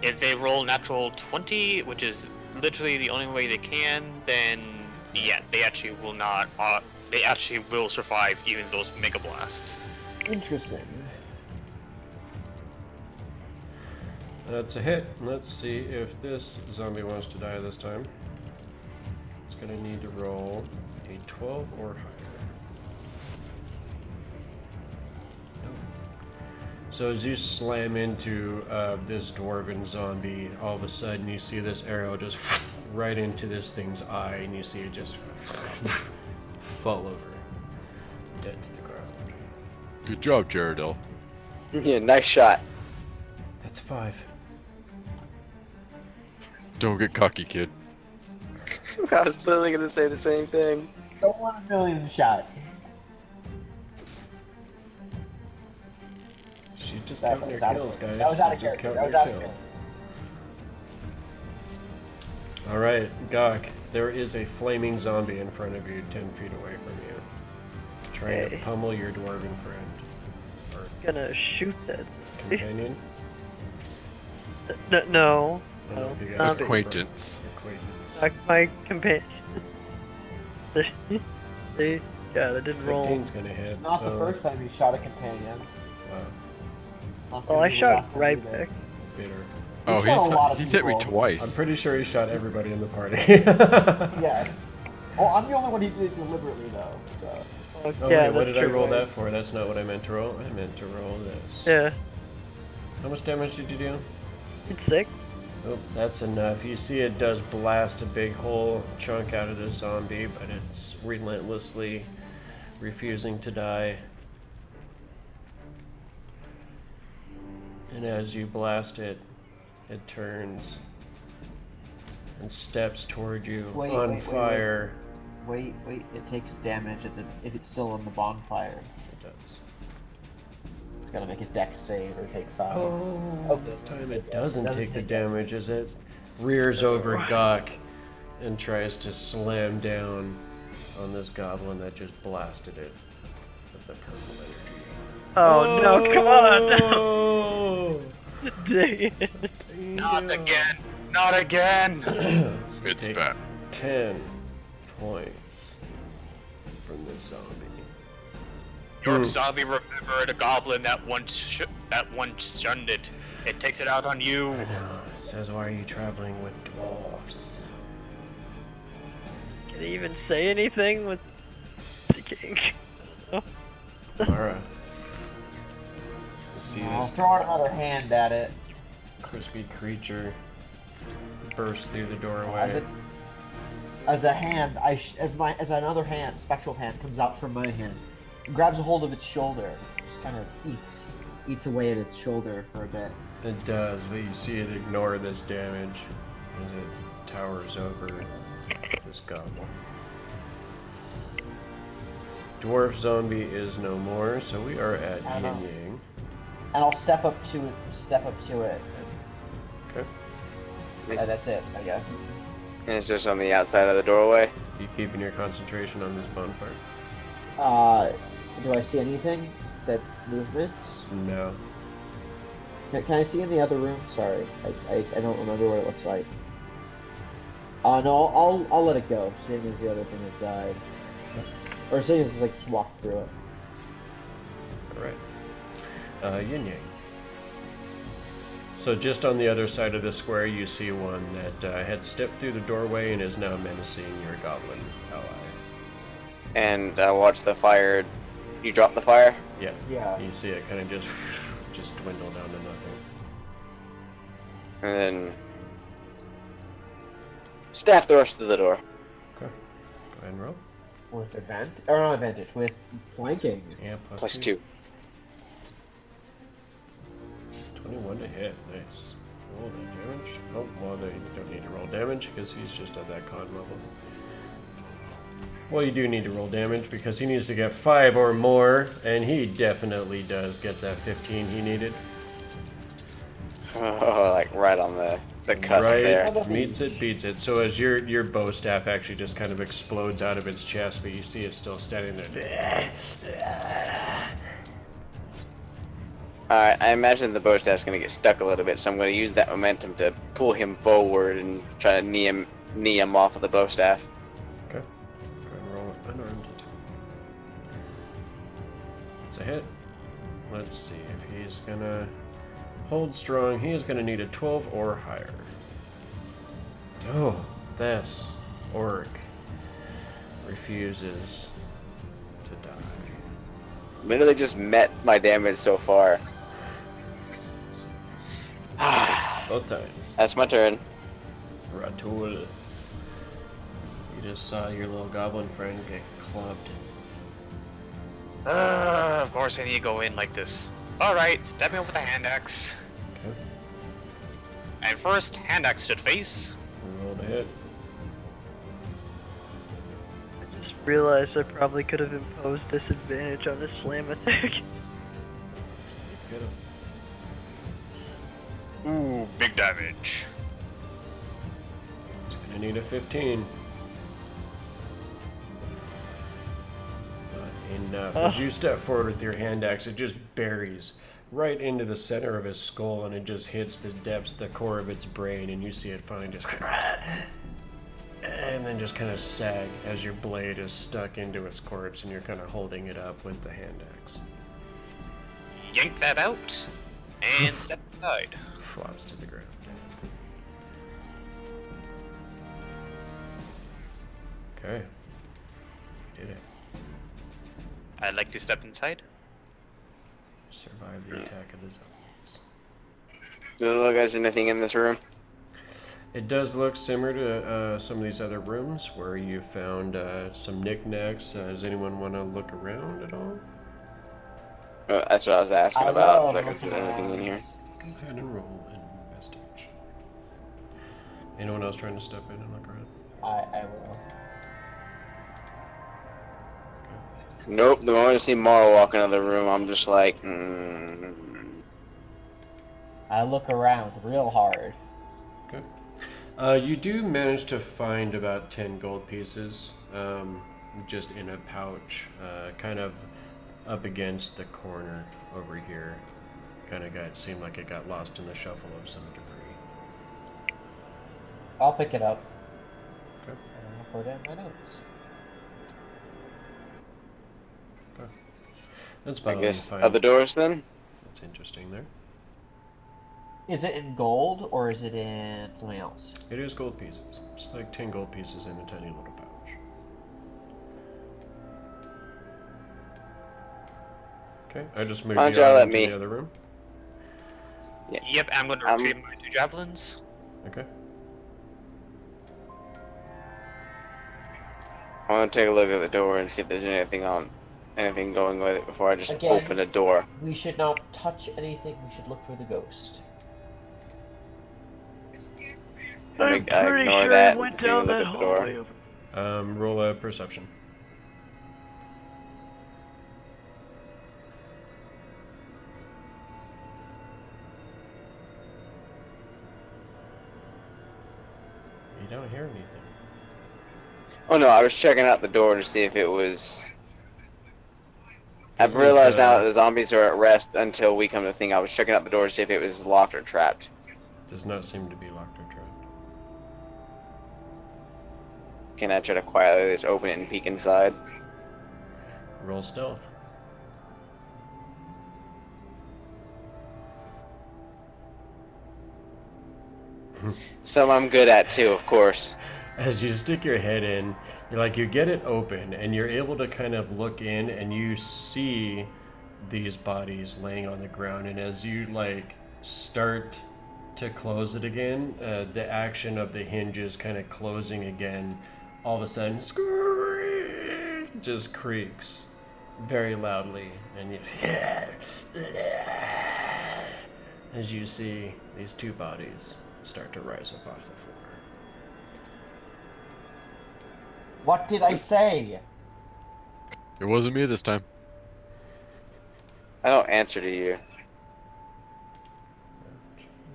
Speaker 3: If they roll natural 20, which is literally the only way they can, then yeah, they actually will not. They actually will survive even those mega blasts.
Speaker 5: Interesting.
Speaker 1: That's a hit. Let's see if this zombie wants to die this time. It's gonna need to roll a 12 or higher. So as you slam into this dwarven zombie, all of a sudden you see this arrow just right into this thing's eye, and you see it just fall over, dead to the ground.
Speaker 7: Good job, Jaredel.
Speaker 2: Yeah, nice shot.
Speaker 1: That's 5.
Speaker 7: Don't get cocky, kid.
Speaker 2: I was literally gonna say the same thing.
Speaker 5: Don't want a million shot.
Speaker 1: She's just
Speaker 5: That
Speaker 1: counting
Speaker 5: was
Speaker 1: your
Speaker 5: out of
Speaker 1: kills,
Speaker 5: character.
Speaker 1: guys.
Speaker 5: That was out of
Speaker 1: Just
Speaker 5: character.
Speaker 1: count
Speaker 5: That
Speaker 1: your
Speaker 5: was out of
Speaker 1: kills.
Speaker 5: character.
Speaker 1: All right, Gok, there is a flaming zombie in front of you, 10 feet away from you, trying to
Speaker 6: Okay.
Speaker 1: pummel your dwarven friend or
Speaker 6: Gonna shoot that.
Speaker 1: companion.
Speaker 6: No, no.
Speaker 1: I don't know if you guys
Speaker 6: Zombie.
Speaker 1: are
Speaker 7: Acquaintance.
Speaker 1: Acquaintance.
Speaker 6: Like my companion. See? Yeah, that didn't roll.
Speaker 1: 15's gonna hit.
Speaker 5: It's not
Speaker 1: so,
Speaker 5: the first time you shot a companion. Not
Speaker 6: Well, I
Speaker 5: gonna be the
Speaker 6: shot
Speaker 5: last time
Speaker 6: right
Speaker 5: either.
Speaker 6: back.
Speaker 1: bitter.
Speaker 7: Oh,
Speaker 5: shot a lot of
Speaker 7: he's hit me
Speaker 5: people.
Speaker 1: I'm
Speaker 7: twice.
Speaker 1: pretty sure he shot everybody in the party.
Speaker 5: Yes. Oh, I'm the only one who did it deliberately though. So
Speaker 6: Oh,
Speaker 1: Oh
Speaker 6: yeah,
Speaker 1: wait, what
Speaker 6: that's
Speaker 1: did I
Speaker 6: true,
Speaker 1: roll
Speaker 6: right?
Speaker 1: that for? That's not what I meant to roll. I meant to roll this.
Speaker 6: Yeah,
Speaker 1: How much damage did you do?
Speaker 6: it's sick.
Speaker 1: Oh, that's enough. You see it does blast a big hole chunk out of the zombie, but it's relentlessly refusing to die. And as you blast it, it turns and steps toward you
Speaker 5: Wait,
Speaker 1: on
Speaker 5: wait, wait,
Speaker 1: fire.
Speaker 5: wait, it takes damage if it's still on the bonfire.
Speaker 1: It does.
Speaker 5: It's gotta make a dex save or take 5.
Speaker 1: Oh, this time it doesn't take the damage as it rears over Gok and tries to slam down on this goblin that just blasted it with the purple energy.
Speaker 6: Oh no, come on!
Speaker 1: Oh!
Speaker 6: Dang it.
Speaker 3: Not again! Not again!
Speaker 7: It's
Speaker 1: Take
Speaker 7: bad.
Speaker 1: 10 points from the zombie.
Speaker 3: Your zombie remembered a goblin that once shunned it. It takes it out on you.
Speaker 1: I know. It says, why are you traveling with dwarves?
Speaker 6: Can he even say anything with the king?
Speaker 1: Mara. You see
Speaker 5: I'll
Speaker 1: this
Speaker 5: throw another hand at it.
Speaker 1: crispy creature burst through the doorway.
Speaker 5: As a hand, as another hand, spectral hand comes out from my hand, grabs a hold of its shoulder, just kind of eats away at its shoulder for a bit.
Speaker 1: It does, but you see it ignore this damage as it towers over this goblin. Dwarf zombie is no more, so we are at Yin Yang.
Speaker 5: And I'll step up to it.
Speaker 1: Okay.
Speaker 5: That's it, I guess.
Speaker 2: And it's just on the outside of the doorway.
Speaker 1: You keeping your concentration on this bonfire?
Speaker 5: Do I see anything? That movement?
Speaker 1: No.
Speaker 5: Can I see in the other room? Sorry, I don't remember what it looks like. No, I'll let it go, seeing as the other thing has died. Or seeing as I just walked through it.
Speaker 1: Alright. Yin Yang. So just on the other side of the square, you see one that had stepped through the doorway and is now menacing your goblin ally.
Speaker 2: And I watch the fire. You drop the fire?
Speaker 1: Yeah.
Speaker 5: Yeah.
Speaker 1: You see it kind of just dwindle down to nothing.
Speaker 2: And then staff the rest of the door.
Speaker 1: Okay. Go ahead and roll.
Speaker 5: With advantage, or not advantage, with flanking.
Speaker 1: Yeah,
Speaker 2: Plus 2.
Speaker 1: 21 to hit. Nice. Roll that damage. Oh, well, they don't need to roll damage because he's just at that con level. Well, you do need to roll damage because he needs to get 5 or more, and he definitely does get that 15 he needed.
Speaker 2: Oh, like right on the cusp
Speaker 1: Right,
Speaker 2: there.
Speaker 1: meets it, beats it. So as your bow staff actually just kind of explodes out of its chest, but you see it's still standing there.
Speaker 2: Alright, I imagine the bow staff's gonna get stuck a little bit, so I'm gonna use that momentum to pull him forward and try to knee him off of the bow staff.
Speaker 1: Okay. Go ahead and roll it unarmed. It's a hit. Let's see if he's gonna hold strong. He is gonna need a 12 or higher. Oh, this orc refuses to die.
Speaker 2: Literally just met my damage so far.
Speaker 1: Both times.
Speaker 2: That's my turn.
Speaker 1: Ratul. You just saw your little goblin friend get clubbed.
Speaker 3: Of course I need to go in like this. Alright, step in with a hand axe.
Speaker 1: Okay.
Speaker 3: And first, hand axe to the face.
Speaker 1: Roll to hit.
Speaker 6: I just realized I probably could have imposed disadvantage on this slam attack.
Speaker 1: Good of.
Speaker 3: Ooh, big damage.
Speaker 1: He's gonna need a 15. Not enough. As you step forward with your hand axe, it just buries right into the center of his skull, and it just hits the depths, the core of its brain, and you see it finally just and then just kind of sag as your blade is stuck into its corpse, and you're kind of holding it up with the hand axe.
Speaker 3: Yank that out and step aside.
Speaker 1: Flops to the ground. Okay. Did it.
Speaker 3: I'd like to step inside.
Speaker 1: Survive the attack of the zombies.
Speaker 2: Does it look like there's anything in this room?
Speaker 1: It does look similar to some of these other rooms where you found some knickknacks. Does anyone want to look around at all?
Speaker 2: That's what I was asking
Speaker 5: I
Speaker 2: about.
Speaker 5: know,
Speaker 2: Like, if there's anything in here.
Speaker 1: Go ahead and roll an investigation. Anyone else trying to step in and look around?
Speaker 5: I will.
Speaker 2: Nope. The moment I see Mara walk into the room, I'm just like,
Speaker 5: I look around real hard.
Speaker 1: Okay. You do manage to find about 10 gold pieces, just in a pouch, kind of up against the corner over here. Seemed like it got lost in the shuffle of some debris.
Speaker 5: I'll pick it up.
Speaker 1: Okay.
Speaker 5: And I'll put it in my notes.
Speaker 1: Okay. That's
Speaker 2: I
Speaker 1: about all you
Speaker 2: guess
Speaker 1: find.
Speaker 2: other doors then.
Speaker 1: That's interesting there.
Speaker 5: Is it in gold or is it in something else?
Speaker 1: It is gold pieces. It's like 10 gold pieces in a tiny little pouch. Okay, I just moved
Speaker 2: Why don't
Speaker 1: you
Speaker 2: y'all
Speaker 1: out
Speaker 2: let
Speaker 1: into
Speaker 2: me-
Speaker 1: the other room.
Speaker 3: Yep, I'm going to retrieve my 2 javelins.
Speaker 1: Okay.
Speaker 2: I want to take a look at the door and see if there's anything going with it before I just
Speaker 5: Again.
Speaker 2: open the door.
Speaker 5: We should not touch anything. We should look for the ghost.
Speaker 2: I
Speaker 6: I'm pretty
Speaker 2: ignore
Speaker 6: sure
Speaker 2: that
Speaker 6: he went
Speaker 2: and continue to
Speaker 6: down
Speaker 2: look
Speaker 6: that
Speaker 2: at the door.
Speaker 6: hallway over.
Speaker 1: Roll a perception. You don't hear anything.
Speaker 2: Oh no, I was checking out the door to see if it was. I've
Speaker 1: Isn't
Speaker 2: realized
Speaker 1: it,
Speaker 2: now that the zombies are at rest until we come to think. I was checking out the door to see if it was locked or trapped.
Speaker 1: Does not seem to be locked or trapped.
Speaker 2: Can I try to quietly just open it and peek inside?
Speaker 1: Roll stealth.
Speaker 2: Some I'm good at too, of course.
Speaker 1: As you stick your head in, you get it open, and you're able to kind of look in, and you see these bodies laying on the ground. And as you start to close it again, the action of the hinges kind of closing again, all of a sudden, just creaks very loudly, and you, as you see these 2 bodies start to rise up off the floor.
Speaker 5: What did I say?
Speaker 7: It wasn't me this time.
Speaker 2: I don't answer to you.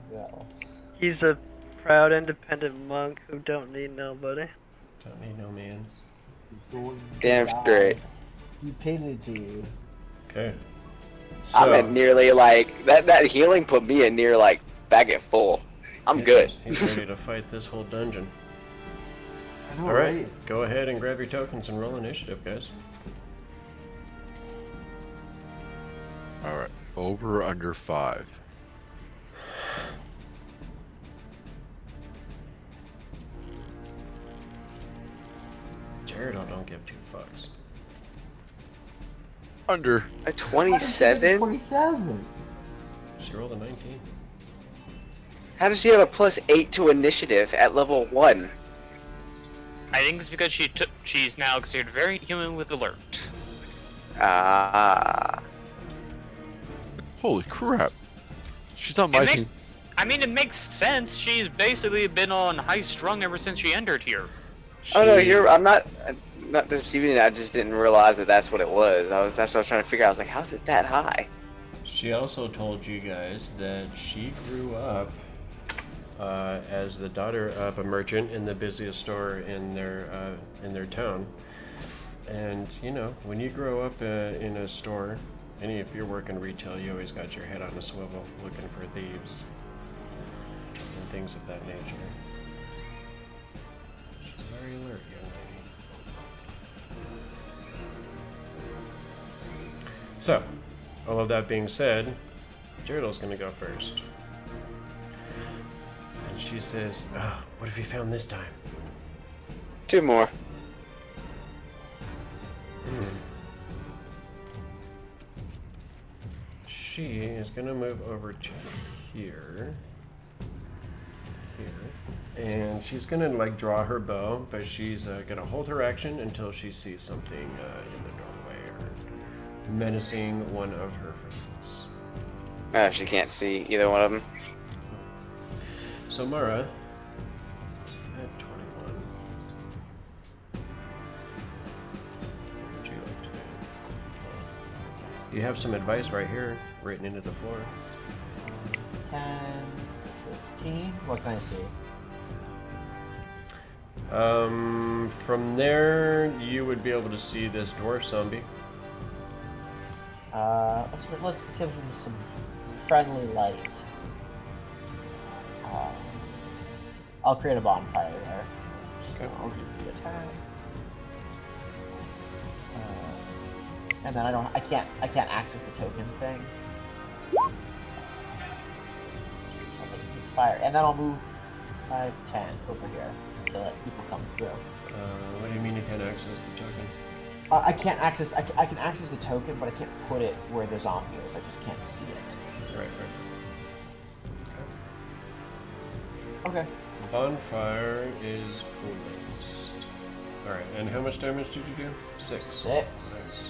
Speaker 5: Well,
Speaker 6: He's a proud, independent monk who don't need nobody.
Speaker 1: Don't need no mans.
Speaker 2: Damn straight.
Speaker 5: Stupidity.
Speaker 1: Okay.
Speaker 2: I'm at nearly that healing put me at near back at full. I'm good.
Speaker 1: He's ready to fight this whole dungeon.
Speaker 5: I know,
Speaker 1: All right, go ahead and grab your tokens and roll initiative, guys.
Speaker 7: Alright. Over or under 5?
Speaker 1: Jared, I don't give 2 fucks.
Speaker 7: Under.
Speaker 2: A 27?
Speaker 5: 27.
Speaker 1: She rolled a 19.
Speaker 2: How does she have a +8 to initiative at level 1?
Speaker 3: I think it's because she's now considered very human with alert.
Speaker 2: Ah.
Speaker 7: Holy crap. She's on my team.
Speaker 3: I mean, it makes sense. She's basically been on high strung ever since she entered here.
Speaker 2: Oh no, I'm not deceiving. I just didn't realize that that's what it was. That's what I was trying to figure out. I was like, how's it that high?
Speaker 1: She also told you guys that she grew up as the daughter of a merchant in the busiest store in their town. And when you grow up in a store, and if you're working retail, you always got your head on a swivel, looking for thieves and things of that nature. She's very alert, young lady. So, all of that being said, Jared's gonna go first. And she says, oh, what have you found this time?
Speaker 2: 2 more.
Speaker 1: She is gonna move over to here. And she's gonna draw her bow, but she's gonna hold her action until she sees something in the doorway or menacing one of her friends.
Speaker 2: She can't see either one of them.
Speaker 1: So Mara, at 21. What would you like to do? You have some advice right here, written into the floor.
Speaker 5: 10, 15. What can I see?
Speaker 1: From there, you would be able to see this dwarf zombie.
Speaker 5: Let's give him some friendly light. I'll create a bonfire there. So
Speaker 1: Okay.
Speaker 5: I'll do the attack. And then I can't access the token thing. So I'll take the expire, and then I'll move 5, 10 over here to let people come through.
Speaker 1: What do you mean you can't access the token?
Speaker 5: I can't access. I can access the token, but I can't put it where the zombie is. I just can't see it.
Speaker 1: Right.
Speaker 5: Okay.
Speaker 1: Bonfire is placed. Alright, and how much damage did you do? 6.
Speaker 5: 6.
Speaker 1: Nice.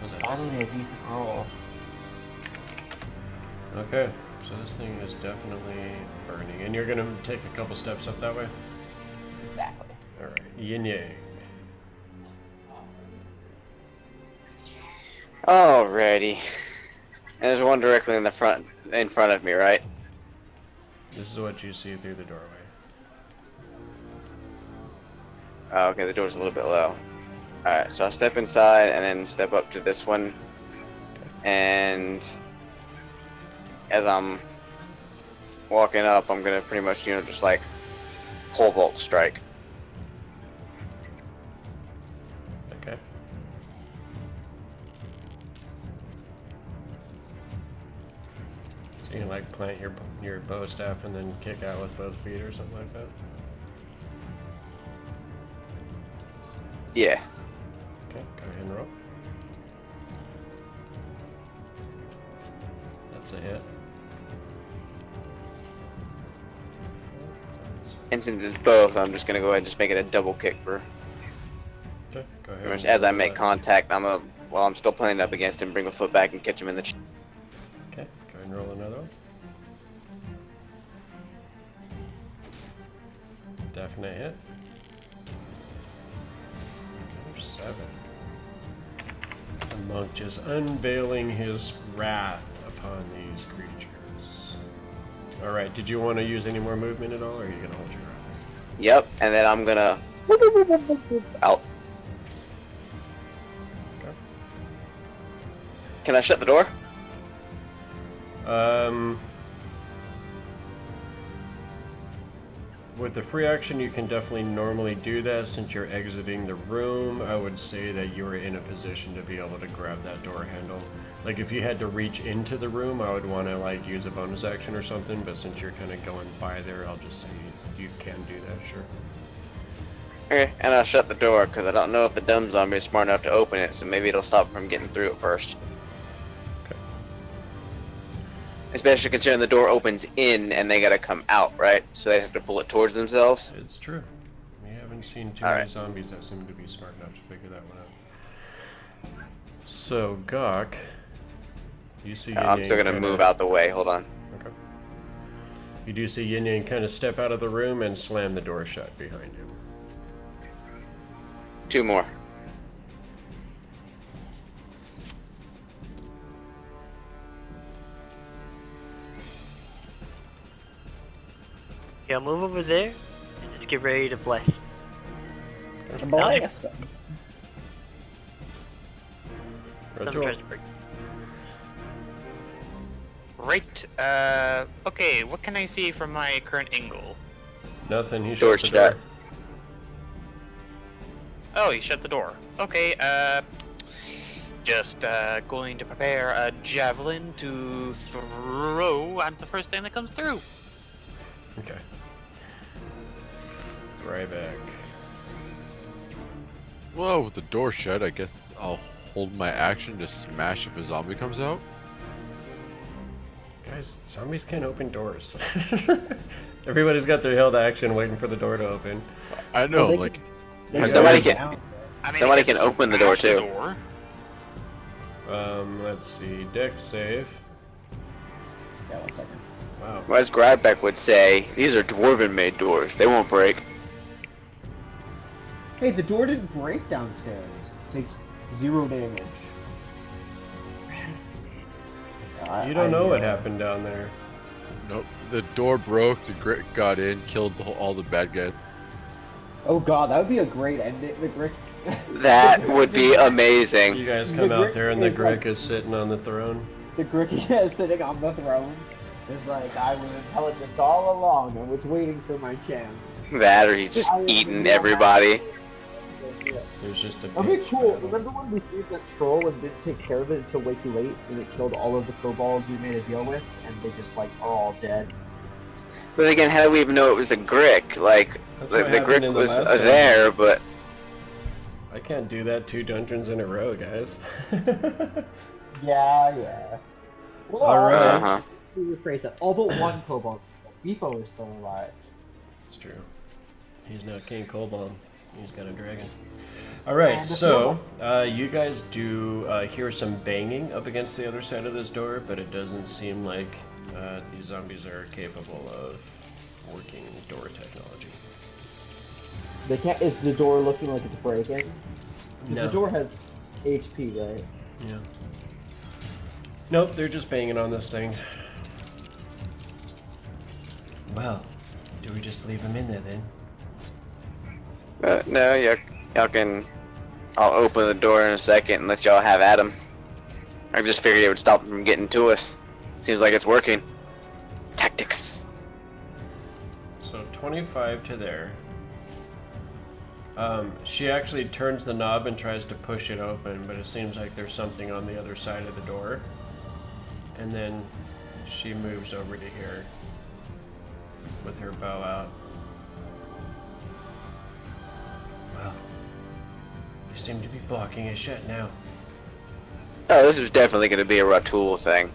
Speaker 1: Was that?
Speaker 5: Finally, a decent roll.
Speaker 1: Okay, so this thing is definitely burning. And you're gonna take a couple steps up that way?
Speaker 5: Exactly.
Speaker 1: Alright, Yin Yang.
Speaker 2: Alrighty. And there's one directly in front of me, right?
Speaker 1: This is what you see through the doorway.
Speaker 2: Oh, okay, the door's a little bit low. Alright, so I'll step inside and then step up to this one. And as I'm walking up, I'm gonna pretty much, just like pole vault strike.
Speaker 1: Okay. So you can like plant your bow staff and then kick out with both feet or something like that?
Speaker 2: Yeah.
Speaker 1: Okay, go ahead and roll. That's a hit.
Speaker 2: And since it's both, I'm just gonna go ahead and just make it a double kick for
Speaker 1: Okay, go ahead.
Speaker 2: pretty much
Speaker 1: and
Speaker 2: as I
Speaker 1: roll
Speaker 2: make
Speaker 1: that.
Speaker 2: contact. While I'm still planning up against him, bring a foot back and catch him in the chin.
Speaker 1: Okay, go ahead and roll another one. Definite hit. Number 7. The monk just unveiling his wrath upon these creatures. Alright, did you want to use any more movement at all, or are you going to hold your breath?
Speaker 2: Yep, and then I'm gonna whoop, whoop, whoop, whoop, whoop, whoop, out.
Speaker 1: Okay.
Speaker 2: Can I shut the door?
Speaker 1: With the free action, you can definitely normally do that. Since you're exiting the room, I would say that you are in a position to be able to grab that door handle. Like if you had to reach into the room, I would want to like use a bonus action or something, but since you're kind of going by there, I'll just say you can do that, sure.
Speaker 2: Okay, and I'll shut the door because I don't know if the dumb zombie is smart enough to open it, so maybe it'll stop from getting through it first.
Speaker 1: Okay.
Speaker 2: Especially considering the door opens in and they gotta come out, right? So they have to pull it towards themselves.
Speaker 1: It's true. We haven't seen too
Speaker 2: All
Speaker 1: many
Speaker 2: right.
Speaker 1: zombies that seem to be smart enough to figure that one out. So, Gok, you see Yin
Speaker 2: I'm still
Speaker 1: Yang
Speaker 2: gonna
Speaker 1: kinda-
Speaker 2: move out the way. Hold on.
Speaker 1: Okay. You do see Yin Yang kind of step out of the room and slam the door shut behind him.
Speaker 2: 2 more.
Speaker 6: Yeah, move over there and just get ready to bless.
Speaker 5: Blast.
Speaker 6: Something
Speaker 1: Ritual.
Speaker 6: tries to break.
Speaker 3: Right, okay, what can I see from my current angle?
Speaker 1: Nothing, he
Speaker 2: Door
Speaker 1: shut the door.
Speaker 2: shut.
Speaker 3: Oh, he shut the door. Okay, just going to prepare a javelin to throw at the first thing that comes through.
Speaker 1: Okay. Grybek.
Speaker 7: Well, with the door shut, I guess I'll hold my action to smash if a zombie comes out.
Speaker 1: Guys, zombies can't open doors. Everybody's got their held action waiting for the door to open.
Speaker 7: I know,
Speaker 5: they
Speaker 7: like,
Speaker 2: Somebody
Speaker 5: can.
Speaker 2: can-
Speaker 3: I mean,
Speaker 2: Somebody
Speaker 3: I guess
Speaker 2: can open the door,
Speaker 3: smash
Speaker 2: too.
Speaker 3: door.
Speaker 1: Let's see. Dex save.
Speaker 5: Yeah, 1 second.
Speaker 1: Wow.
Speaker 2: Well, as Grybek would say, these are dwarven-made doors. They won't break.
Speaker 8: Hey, the door didn't break downstairs. It takes 0 damage.
Speaker 1: You don't know what happened down there.
Speaker 7: Nope. The door broke. The Grick got in, killed all the bad guys.
Speaker 5: Oh god, that would be a great ending. The Grick.
Speaker 2: That would be amazing.
Speaker 1: You guys come
Speaker 5: The
Speaker 1: out
Speaker 5: Grick
Speaker 1: there and the
Speaker 5: is
Speaker 1: Grick
Speaker 5: like-
Speaker 1: is sitting on the throne.
Speaker 5: The Grick is sitting on the throne. It's like, I was intelligent all along. I was waiting for my chance.
Speaker 2: That, or he's just eating everybody.
Speaker 1: There's just a
Speaker 5: That'd be
Speaker 1: bitch
Speaker 5: cool.
Speaker 1: battle.
Speaker 5: Remember when we saved that troll and didn't take care of it until way too late, and it killed all of the kobolds we made a deal with, and they just like are all dead?
Speaker 2: But again, how do we even know it was a Grick? Like,
Speaker 1: That's
Speaker 2: the
Speaker 1: what happened
Speaker 2: Grick
Speaker 1: in the
Speaker 2: was
Speaker 1: last dungeon.
Speaker 2: there, but
Speaker 1: I can't do that 2 dungeons in a row, guys.
Speaker 5: Yeah. Well,
Speaker 1: All right.
Speaker 2: uh-huh.
Speaker 5: we rephrase that. All but one kobold. Beepo is still alive.
Speaker 1: It's true. He's not King Kobold. He's got a dragon. Alright,
Speaker 5: And a
Speaker 1: so you guys do hear some banging up against the other side of this door, but it doesn't seem like these zombies are capable of working door technology.
Speaker 5: They can't. Is the door looking like it's breaking? Because
Speaker 1: No.
Speaker 5: the door has HP, right?
Speaker 1: Yeah. Nope, they're just banging on this thing. Well, do we just leave them in there then?
Speaker 2: No, y'all can. I'll open the door in a second and let y'all have at 'em. I just figured it would stop them from getting to us. Seems like it's working. Tactics.
Speaker 1: So 25 to there. She actually turns the knob and tries to push it open, but it seems like there's something on the other side of the door. And then she moves over to here with her bow out. Well, they seem to be blocking it shut now.
Speaker 2: Oh, this was definitely going to be a Ratul thing.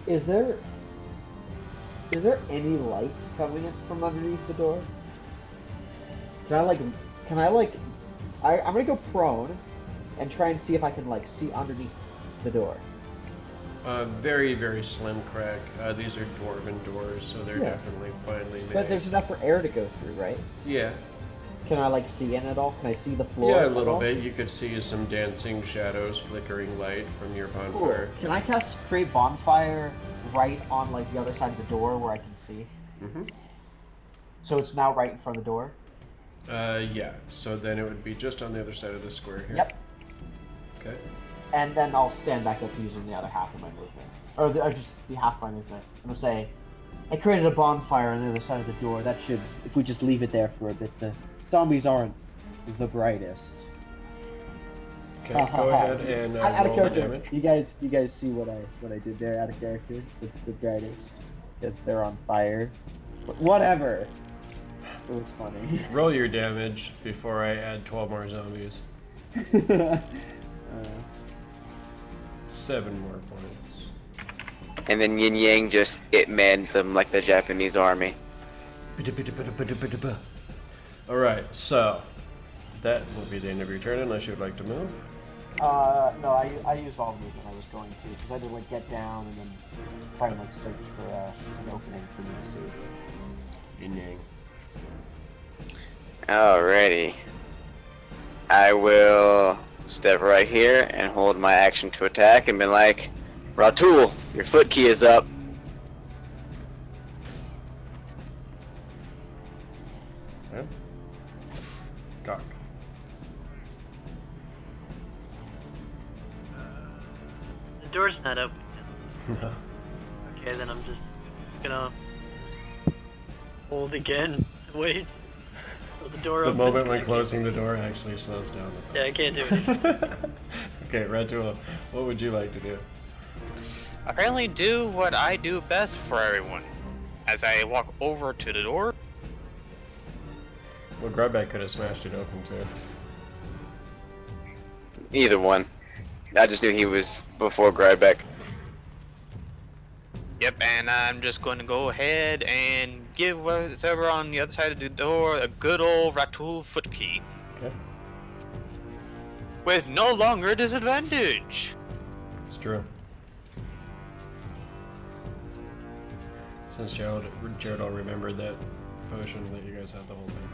Speaker 5: Is there any light coming in from underneath the door? I'm gonna go prone and try and see if I can like see underneath the door.
Speaker 1: Very, very slim crack. These are dwarven doors, so they're
Speaker 5: Yeah.
Speaker 1: definitely finely made.
Speaker 5: But there's enough for air to go through, right?
Speaker 1: Yeah.
Speaker 5: Can I like see in at all? Can I see the floor?
Speaker 1: Yeah, a
Speaker 5: at
Speaker 1: little
Speaker 5: all?
Speaker 1: bit. You could see some dancing shadows, flickering light from your
Speaker 5: Cool.
Speaker 1: bonfire.
Speaker 5: Can I cast create bonfire right on like the other side of the door where I can see?
Speaker 1: Mm-hmm.
Speaker 5: So it's now right in front of the door.
Speaker 1: Yeah. So then it would be just on the other side of the square here.
Speaker 5: Yep.
Speaker 1: Okay.
Speaker 5: And then I'll stand back up using the other half of my movement, or just the half of my movement. I'm gonna say, I created a bonfire on the other side of the door. That should, if we just leave it there for a bit, the zombies aren't the brightest.
Speaker 1: Okay. Go ahead and
Speaker 5: Out of
Speaker 1: roll
Speaker 5: character.
Speaker 1: damage.
Speaker 5: You guys see what I did there? Out of character, the brightest, because they're on fire. But whatever. It was funny.
Speaker 1: Roll your damage before I add 12 more zombies. 7 more points.
Speaker 2: And then Yin Yang just it-mans them like the Japanese army.
Speaker 1: Alright, so that will be the end of your turn unless you would like to move.
Speaker 5: No, I used all movement I was going to, because I had to like get down and then try and like search for an opening for me to see.
Speaker 1: Yin Yang.
Speaker 2: Alrighty. I will step right here and hold my action to attack and be like, Ratul, your foot key is up.
Speaker 1: Okay. Gok.
Speaker 6: The door's not open. Okay, then I'm just gonna hold again. Wait. Till the door
Speaker 1: The
Speaker 6: opens.
Speaker 1: moment when closing the door actually slows down.
Speaker 6: Yeah, I can't do it.
Speaker 1: Okay, Ratul, what would you like to do?
Speaker 3: Apparently do what I do best for everyone. As I walk over to the door,
Speaker 1: Well, Grybek could have smashed it open too.
Speaker 2: Either one. I just knew he was before Grybek.
Speaker 3: yep, and I'm just going to go ahead and give whatever on the other side of the door a good old Ratul foot key.
Speaker 1: Okay,
Speaker 3: With no longer disadvantage.
Speaker 1: it's true. Since Jared all remembered that potion that you guys had the whole thing.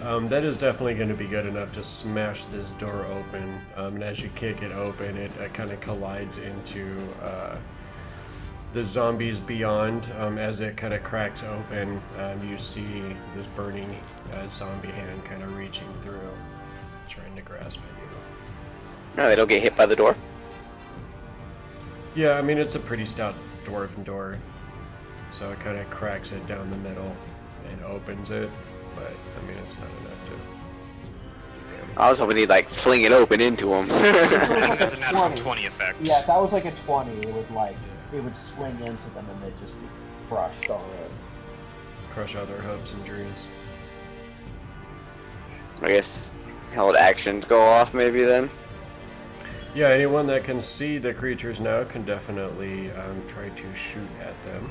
Speaker 1: That is definitely going to be good enough to smash this door open. And as you kick it open, it kind of collides into the zombies beyond. As it kind of cracks open, you see this burning zombie hand kind of reaching through, trying to grasp at you.
Speaker 2: No, they don't get hit by the door.
Speaker 1: Yeah, I mean, it's a pretty stout dwarven door, so it kind of cracks it down the middle and opens it, but, I mean, it's not enough to...
Speaker 2: I was hoping he'd like fling it open into him.
Speaker 3: That's a natural 20 effect.
Speaker 5: Yeah, if that was like a 20, it would like it would swing into them and they'd just be crushed already.
Speaker 1: Crush all their hopes and dreams.
Speaker 2: I guess held actions go off maybe then.
Speaker 1: Yeah, anyone that can see the creatures now can definitely try to shoot at them,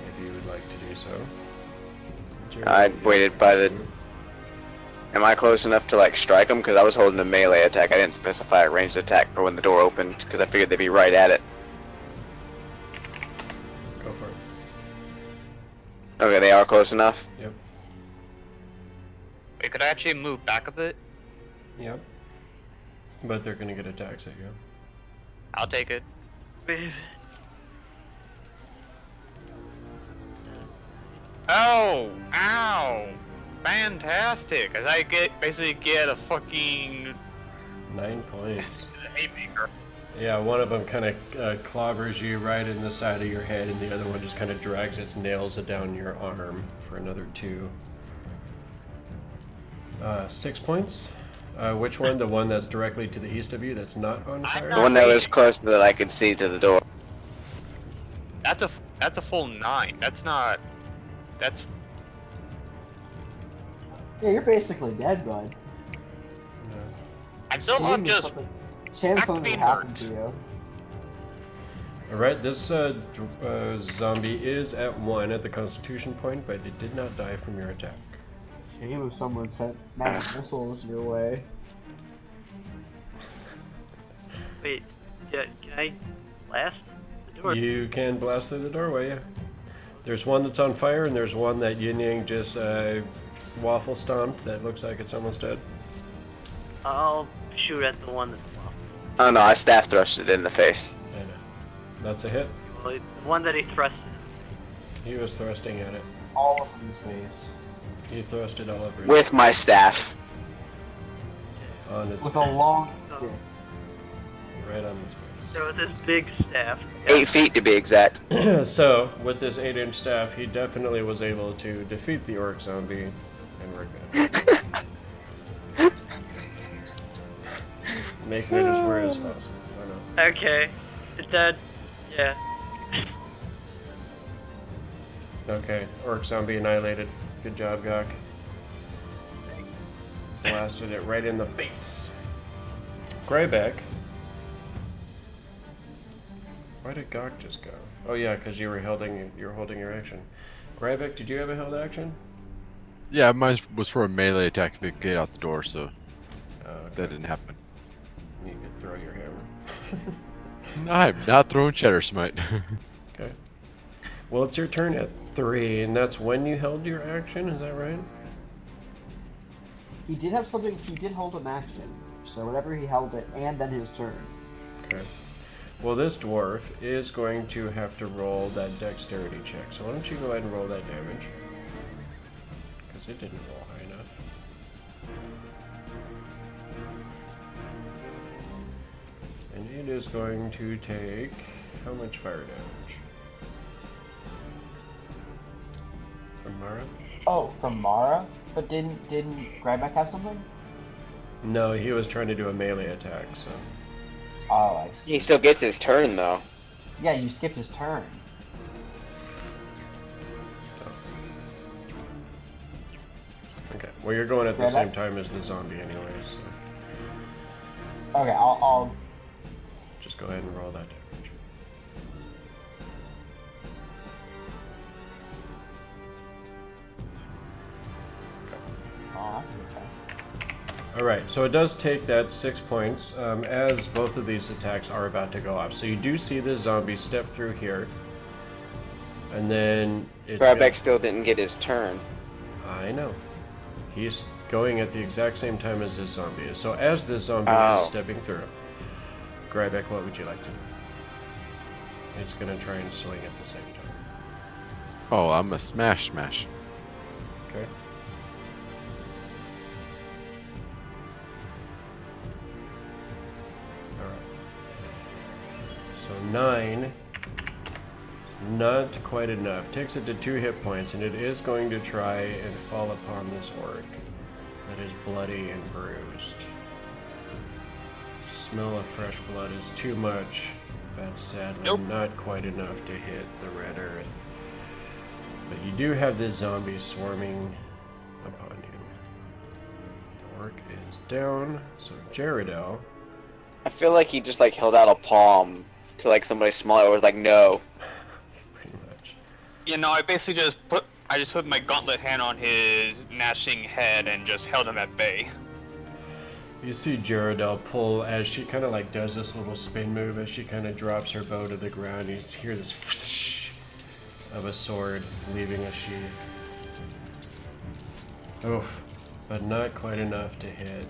Speaker 1: if you would like to do so.
Speaker 2: I waited by the... Am I close enough to like strike them? Because I was holding a melee attack. I didn't specify a ranged attack for when the door opened, because I figured they'd be right at it.
Speaker 1: Go for it.
Speaker 2: Okay, they are close enough.
Speaker 1: Yep.
Speaker 3: Wait, could I actually move back a bit?
Speaker 1: Yep. But they're gonna get attacks at you.
Speaker 3: I'll take it. Oh! Ow! Fantastic! As I basically get a fucking
Speaker 1: 9 points.
Speaker 3: haymaker.
Speaker 1: Yeah, one of them kind of clobbers you right in the side of your head, and the other one just kind of drags its nails down your arm for another 2. 6 points. Which one? The one that's directly to the east of you that's not on fire?
Speaker 2: The one that was close that I could see to the door.
Speaker 3: That's a full 9. That's not. That's.
Speaker 5: Yeah, you're basically dead, bud.
Speaker 3: I'm still not just.
Speaker 5: Shame something
Speaker 3: activate
Speaker 5: happened to
Speaker 3: burnt.
Speaker 5: you.
Speaker 1: Alright, this zombie is at 1 at the constitution point, but it did not die from your attack.
Speaker 5: Shame if someone sent magic missiles your way.
Speaker 6: Wait, yeah, can I blast the door?
Speaker 1: You can blast through the doorway, yeah. There's one that's on fire, and there's one that Yin Yang just waffle stomped that looks like it's almost dead.
Speaker 6: I'll shoot at the one that's off.
Speaker 2: Oh no, I staff thrusted it in the face.
Speaker 1: And that's a hit.
Speaker 6: Well, the one that he thrusted.
Speaker 1: He was thrusting at it.
Speaker 5: All up in his face.
Speaker 1: He thrusted all over it.
Speaker 2: With my staff.
Speaker 1: On its
Speaker 5: With
Speaker 1: face.
Speaker 5: a long stick.
Speaker 1: Right on its face.
Speaker 6: So with this big staff.
Speaker 2: 8 feet to be exact.
Speaker 1: So, with this 8-inch staff, he definitely was able to defeat the orc zombie, and we're good. Making it as weird as possible. I know.
Speaker 6: Okay. Is that? Yeah.
Speaker 1: Okay, orc zombie annihilated. Good job, Gok. Blasted it right in the face. Grybek. Why did Gok just go? Oh yeah, because you were holding your action. Grybek, did you have a held action?
Speaker 7: Yeah, mine was for a melee attack if it could get out the door, so
Speaker 1: Okay.
Speaker 7: that didn't happen.
Speaker 1: You could throw your hammer.
Speaker 7: I'm not throwing cheddar smite.
Speaker 1: Okay. Well, it's your turn at 3, and that's when you held your action, is that right?
Speaker 5: He did have something, he did hold an action. So whatever he held it, and then his turn.
Speaker 1: Okay. Well, this dwarf is going to have to roll that dexterity check. So why don't you go ahead and roll that damage? Because it didn't roll high enough. And it is going to take how much fire damage? From Mara?
Speaker 5: Oh, from Mara? But didn't Grybek have something?
Speaker 1: No, he was trying to do a melee attack, so.
Speaker 5: Oh, I see.
Speaker 2: He still gets his turn though.
Speaker 5: Yeah, you skipped his turn.
Speaker 1: Okay. Well, you're going at the
Speaker 5: Grybek?
Speaker 1: same time as the zombie anyways, so
Speaker 5: Okay, I'll
Speaker 1: just go ahead and roll that damage.
Speaker 5: Oh, that's a good try.
Speaker 1: Alright, so it does take that 6 points as both of these attacks are about to go off. So you do see the zombie step through here. And then it's
Speaker 2: Grybek still didn't get his turn.
Speaker 1: I know. He's going at the exact same time as this zombie is. So as this zombie is stepping through, Grybek, what would you like to do? It's gonna try and swing at the same time.
Speaker 7: Oh, I'm a smash.
Speaker 1: Okay. Alright. So 9. Not quite enough. Takes it to 2 hit points, and it is going to try and fall upon this orc that is bloody and bruised. Smell of fresh blood is too much. That's sadly not quite enough to hit the red earth. But you do have this zombie swarming upon you. The orc is down, so Jaredel.
Speaker 2: I feel like he just like held out a palm to like somebody smaller. It was like no.
Speaker 1: Pretty much.
Speaker 3: You know, I basically just put my gauntlet hand on his gnashing head and just held him at bay.
Speaker 1: You see Jaredel pull as she kind of like does this little spin move as she kind of drops her bow to the ground. You hear this whoosh of a sword leaving a sheath. Oof, but not quite enough to hit.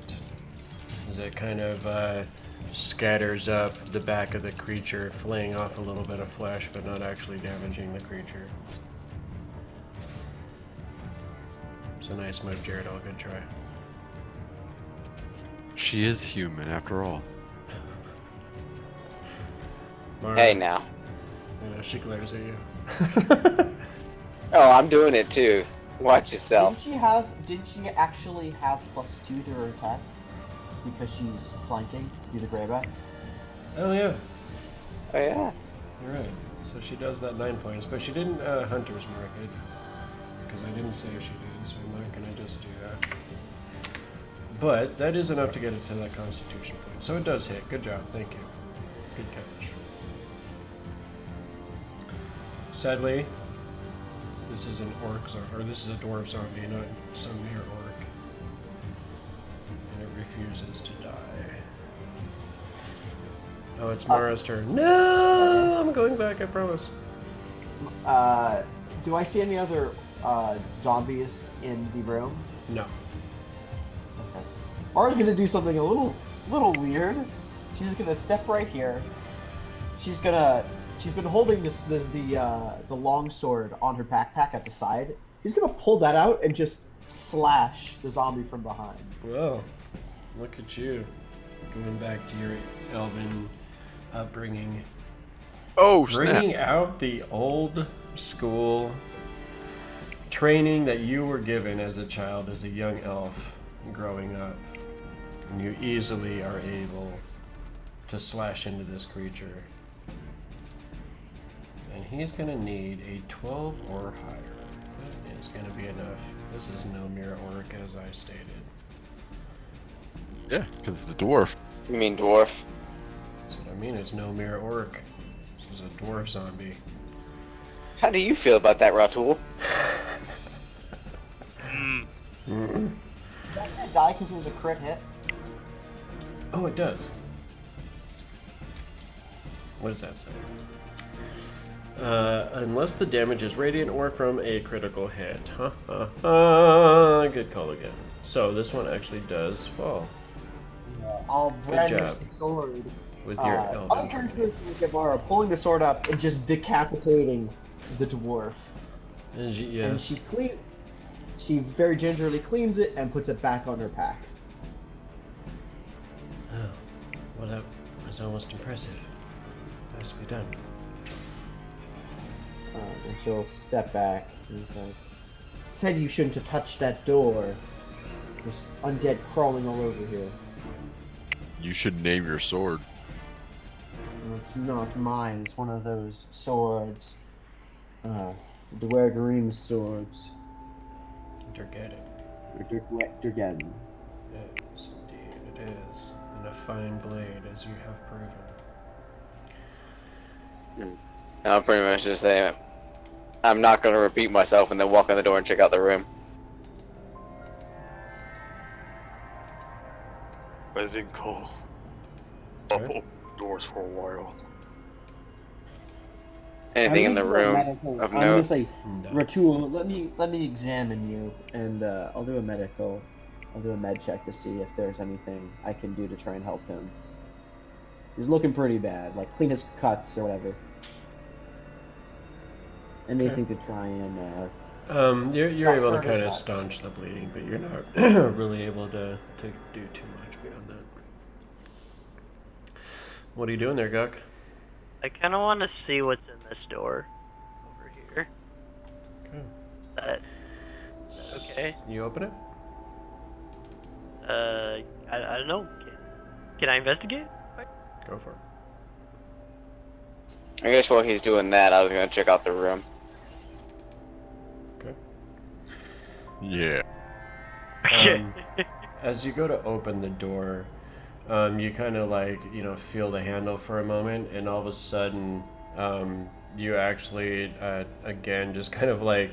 Speaker 1: As it kind of scatters up the back of the creature, flaying off a little bit of flesh, but not actually damaging the creature. It's a nice move, Jaredel. Good try.
Speaker 7: She is human after all.
Speaker 1: Mara,
Speaker 2: Hey now.
Speaker 1: yeah, she glares at you.
Speaker 2: Oh, I'm doing it too. Watch yourself.
Speaker 5: Didn't she actually have +2 to her attack? Because she's flanking, do the Grybek?
Speaker 1: Oh yeah,
Speaker 2: Oh yeah.
Speaker 1: you're right. So she does that 9 points, but she didn't Hunter's Mark it. Because I didn't say she did, so I'm not gonna just do that. But that is enough to get it to that Constitution point. So it does hit. Good job. Thank you. Good catch. Sadly, this is an orc zombie, or this is a dwarf zombie, not some mere orc. And it refuses to die. Oh, it's Mara's turn. No! I'm going back, I promise.
Speaker 5: Do I see any other zombies in the room?
Speaker 1: No.
Speaker 5: Okay. Mara's gonna do something a little weird. She's gonna step right here. She's been holding the long sword on her backpack at the side. She's gonna pull that out and just slash the zombie from behind.
Speaker 1: Whoa. Look at you. Going back to your elven upbringing.
Speaker 7: Oh, snap.
Speaker 1: Bringing out the old school training that you were given as a child, as a young elf growing up. And you easily are able to slash into this creature. And he's going to need a 12 or higher. That is going to be enough. This is no mere orc, as I stated.
Speaker 7: Yeah, because it's a dwarf.
Speaker 2: You mean dwarf?
Speaker 1: That's what I mean, it's no mere orc. This is a dwarf zombie.
Speaker 2: How do you feel about that, Ratul?
Speaker 5: Did that die because it was a crit hit?
Speaker 1: Oh, it does. What does that say? Unless the damage is radiant or from a critical hit. Good call again. So this one actually does fall.
Speaker 5: I'll brandish
Speaker 1: job.
Speaker 5: the sword.
Speaker 1: With your elven
Speaker 5: I'll turn
Speaker 1: training.
Speaker 5: to Gamara, pulling the sword up and just decapitating the dwarf. And
Speaker 1: Yes.
Speaker 5: she very gingerly cleans it and puts it back on her pack.
Speaker 1: Oh, well, that was almost impressive. Nicely done.
Speaker 5: And she'll step back and say, "Said you shouldn't have touched that door. There's undead crawling all over here.
Speaker 7: You should name your sword.
Speaker 5: It's not mine. It's one of those swords. Durggedin swords.
Speaker 1: Durggedin.
Speaker 5: Durggedin.
Speaker 1: Yes, indeed it is. And a fine blade, as you have proven.
Speaker 2: I'll pretty much just say I'm not going to repeat myself and then walk in the door and check out the room.
Speaker 4: I think I'll
Speaker 1: Okay.
Speaker 4: open doors for a while.
Speaker 2: Anything in the room
Speaker 5: medical.
Speaker 2: of
Speaker 5: I'm gonna
Speaker 2: note?
Speaker 5: say,
Speaker 1: No.
Speaker 5: Ratul, let me examine you, and I'll do a med check to see if there's anything I can do to try and help him. He's looking pretty bad. Like clean his cuts or whatever. Anything to try and.
Speaker 1: You're able to
Speaker 5: hurt as
Speaker 1: kind of
Speaker 5: much.
Speaker 1: staunch the bleeding, but you're not really able to do too much beyond that. What are you doing there, Gok?
Speaker 6: I kind of want to see what's in this door over here.
Speaker 1: Okay.
Speaker 6: Okay.
Speaker 1: You open it?
Speaker 6: I don't know. Can I investigate?
Speaker 1: Go for it.
Speaker 2: I guess while he's doing that, I was gonna check out the room.
Speaker 1: Okay.
Speaker 7: Yeah.
Speaker 1: As you go to open the door, you kind of like, feel the handle for a moment, and all of a sudden, you actually, again, just kind of like,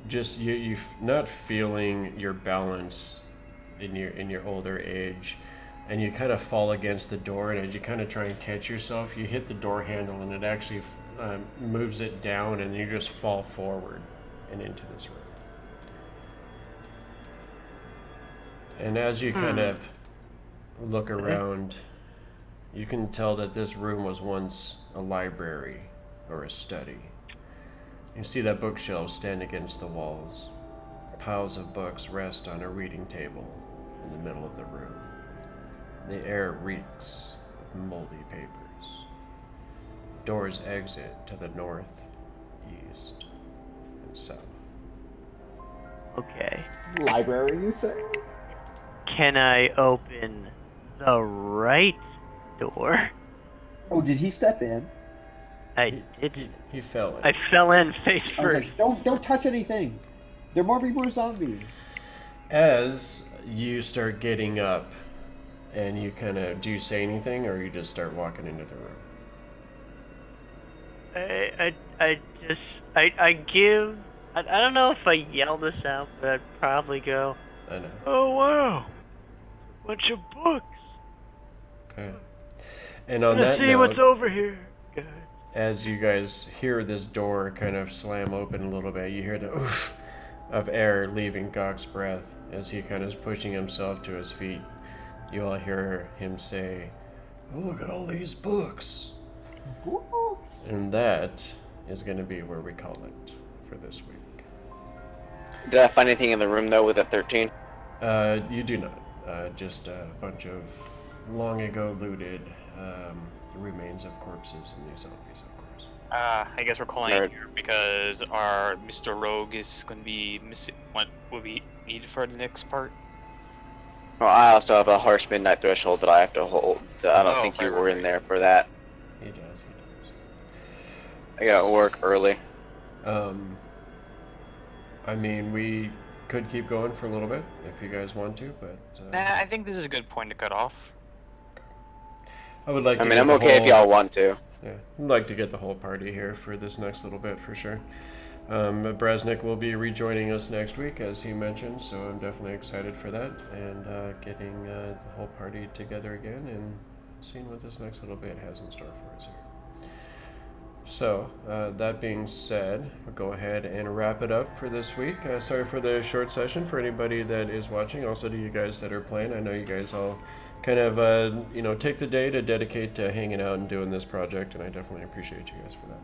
Speaker 1: you not feeling your balance in your older age, and you kind of fall against the door, and as you kind of try and catch yourself, you hit the door handle, and it actually moves it down, and you just fall forward and into this room. And as you kind of look around, you can tell that this room was once a library or a study. You see that bookshelves stand against the walls. Piles of books rest on a reading table in the middle of the room. The air reeks of moldy papers. Doors exit to the north, east, and south.
Speaker 6: Okay.
Speaker 5: Library, you say?
Speaker 6: Can I open the right door?
Speaker 5: Oh, did he step in?
Speaker 6: I didn't.
Speaker 1: He fell in.
Speaker 6: I fell in face
Speaker 5: I was
Speaker 6: first.
Speaker 5: like, don't touch anything. There might be more zombies.
Speaker 1: As you start getting up, and you kind of, do you say anything, or you just start walking into the room?
Speaker 6: I don't know if I yell this out, but I'd probably go,
Speaker 1: I know.
Speaker 6: oh wow, bunch of books.
Speaker 1: Okay. And on
Speaker 6: Let's
Speaker 1: that
Speaker 6: see what's
Speaker 1: note,
Speaker 6: over here, guys.
Speaker 1: as you guys hear this door kind of slam open a little bit, you hear the oof of air leaving Gok's breath as he kind of is pushing himself to his feet. You all hear him say, oh, look at all these books.
Speaker 5: Books.
Speaker 1: And that is going to be where we call it for this week.
Speaker 2: Did I find anything in the room though with a 13?
Speaker 1: You do not. Just a bunch of long ago looted remains of corpses and these zombies, of course.
Speaker 3: I guess we're calling
Speaker 2: Nerd.
Speaker 3: it here because our Mr. Rogue is going to be missing. What will be needed for the next part?
Speaker 2: Well, I also have a harsh midnight threshold that I have to hold. I don't
Speaker 3: Oh,
Speaker 2: think you
Speaker 3: right,
Speaker 2: were
Speaker 3: right,
Speaker 2: in there for that.
Speaker 1: He does.
Speaker 2: I gotta work early.
Speaker 1: I mean, we could keep going for a little bit if you guys want to, but
Speaker 3: Nah, I think this is a good point to cut off.
Speaker 1: I would like
Speaker 2: I
Speaker 1: to
Speaker 2: mean,
Speaker 1: get
Speaker 2: I'm
Speaker 1: the
Speaker 2: okay if
Speaker 1: whole-
Speaker 2: y'all want to.
Speaker 1: Yeah, I'd like to get the whole party here for this next little bit for sure. Brasnic will be rejoining us next week, as he mentioned, so I'm definitely excited for that, and getting the whole party together again and seeing what this next little bit has in store for us here. So, that being said, we'll go ahead and wrap it up for this week. Sorry for the short session for anybody that is watching, also to you guys that are playing. I know you guys all kind of, take the day to dedicate to hanging out and doing this project, and I definitely appreciate you guys for that.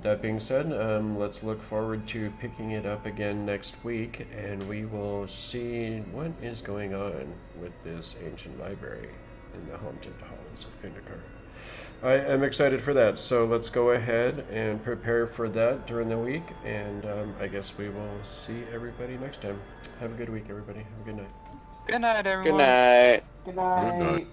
Speaker 1: That being said, let's look forward to picking it up again next week, and we will see what is going on with this ancient library in the haunted halls of Kundakar. I am excited for that, so let's go ahead and prepare for that during the week, and I guess we will see everybody next time. Have a good week, everybody. Have a good night.
Speaker 3: Good night, everyone.
Speaker 2: Good night.
Speaker 5: Good night.
Speaker 7: Good night.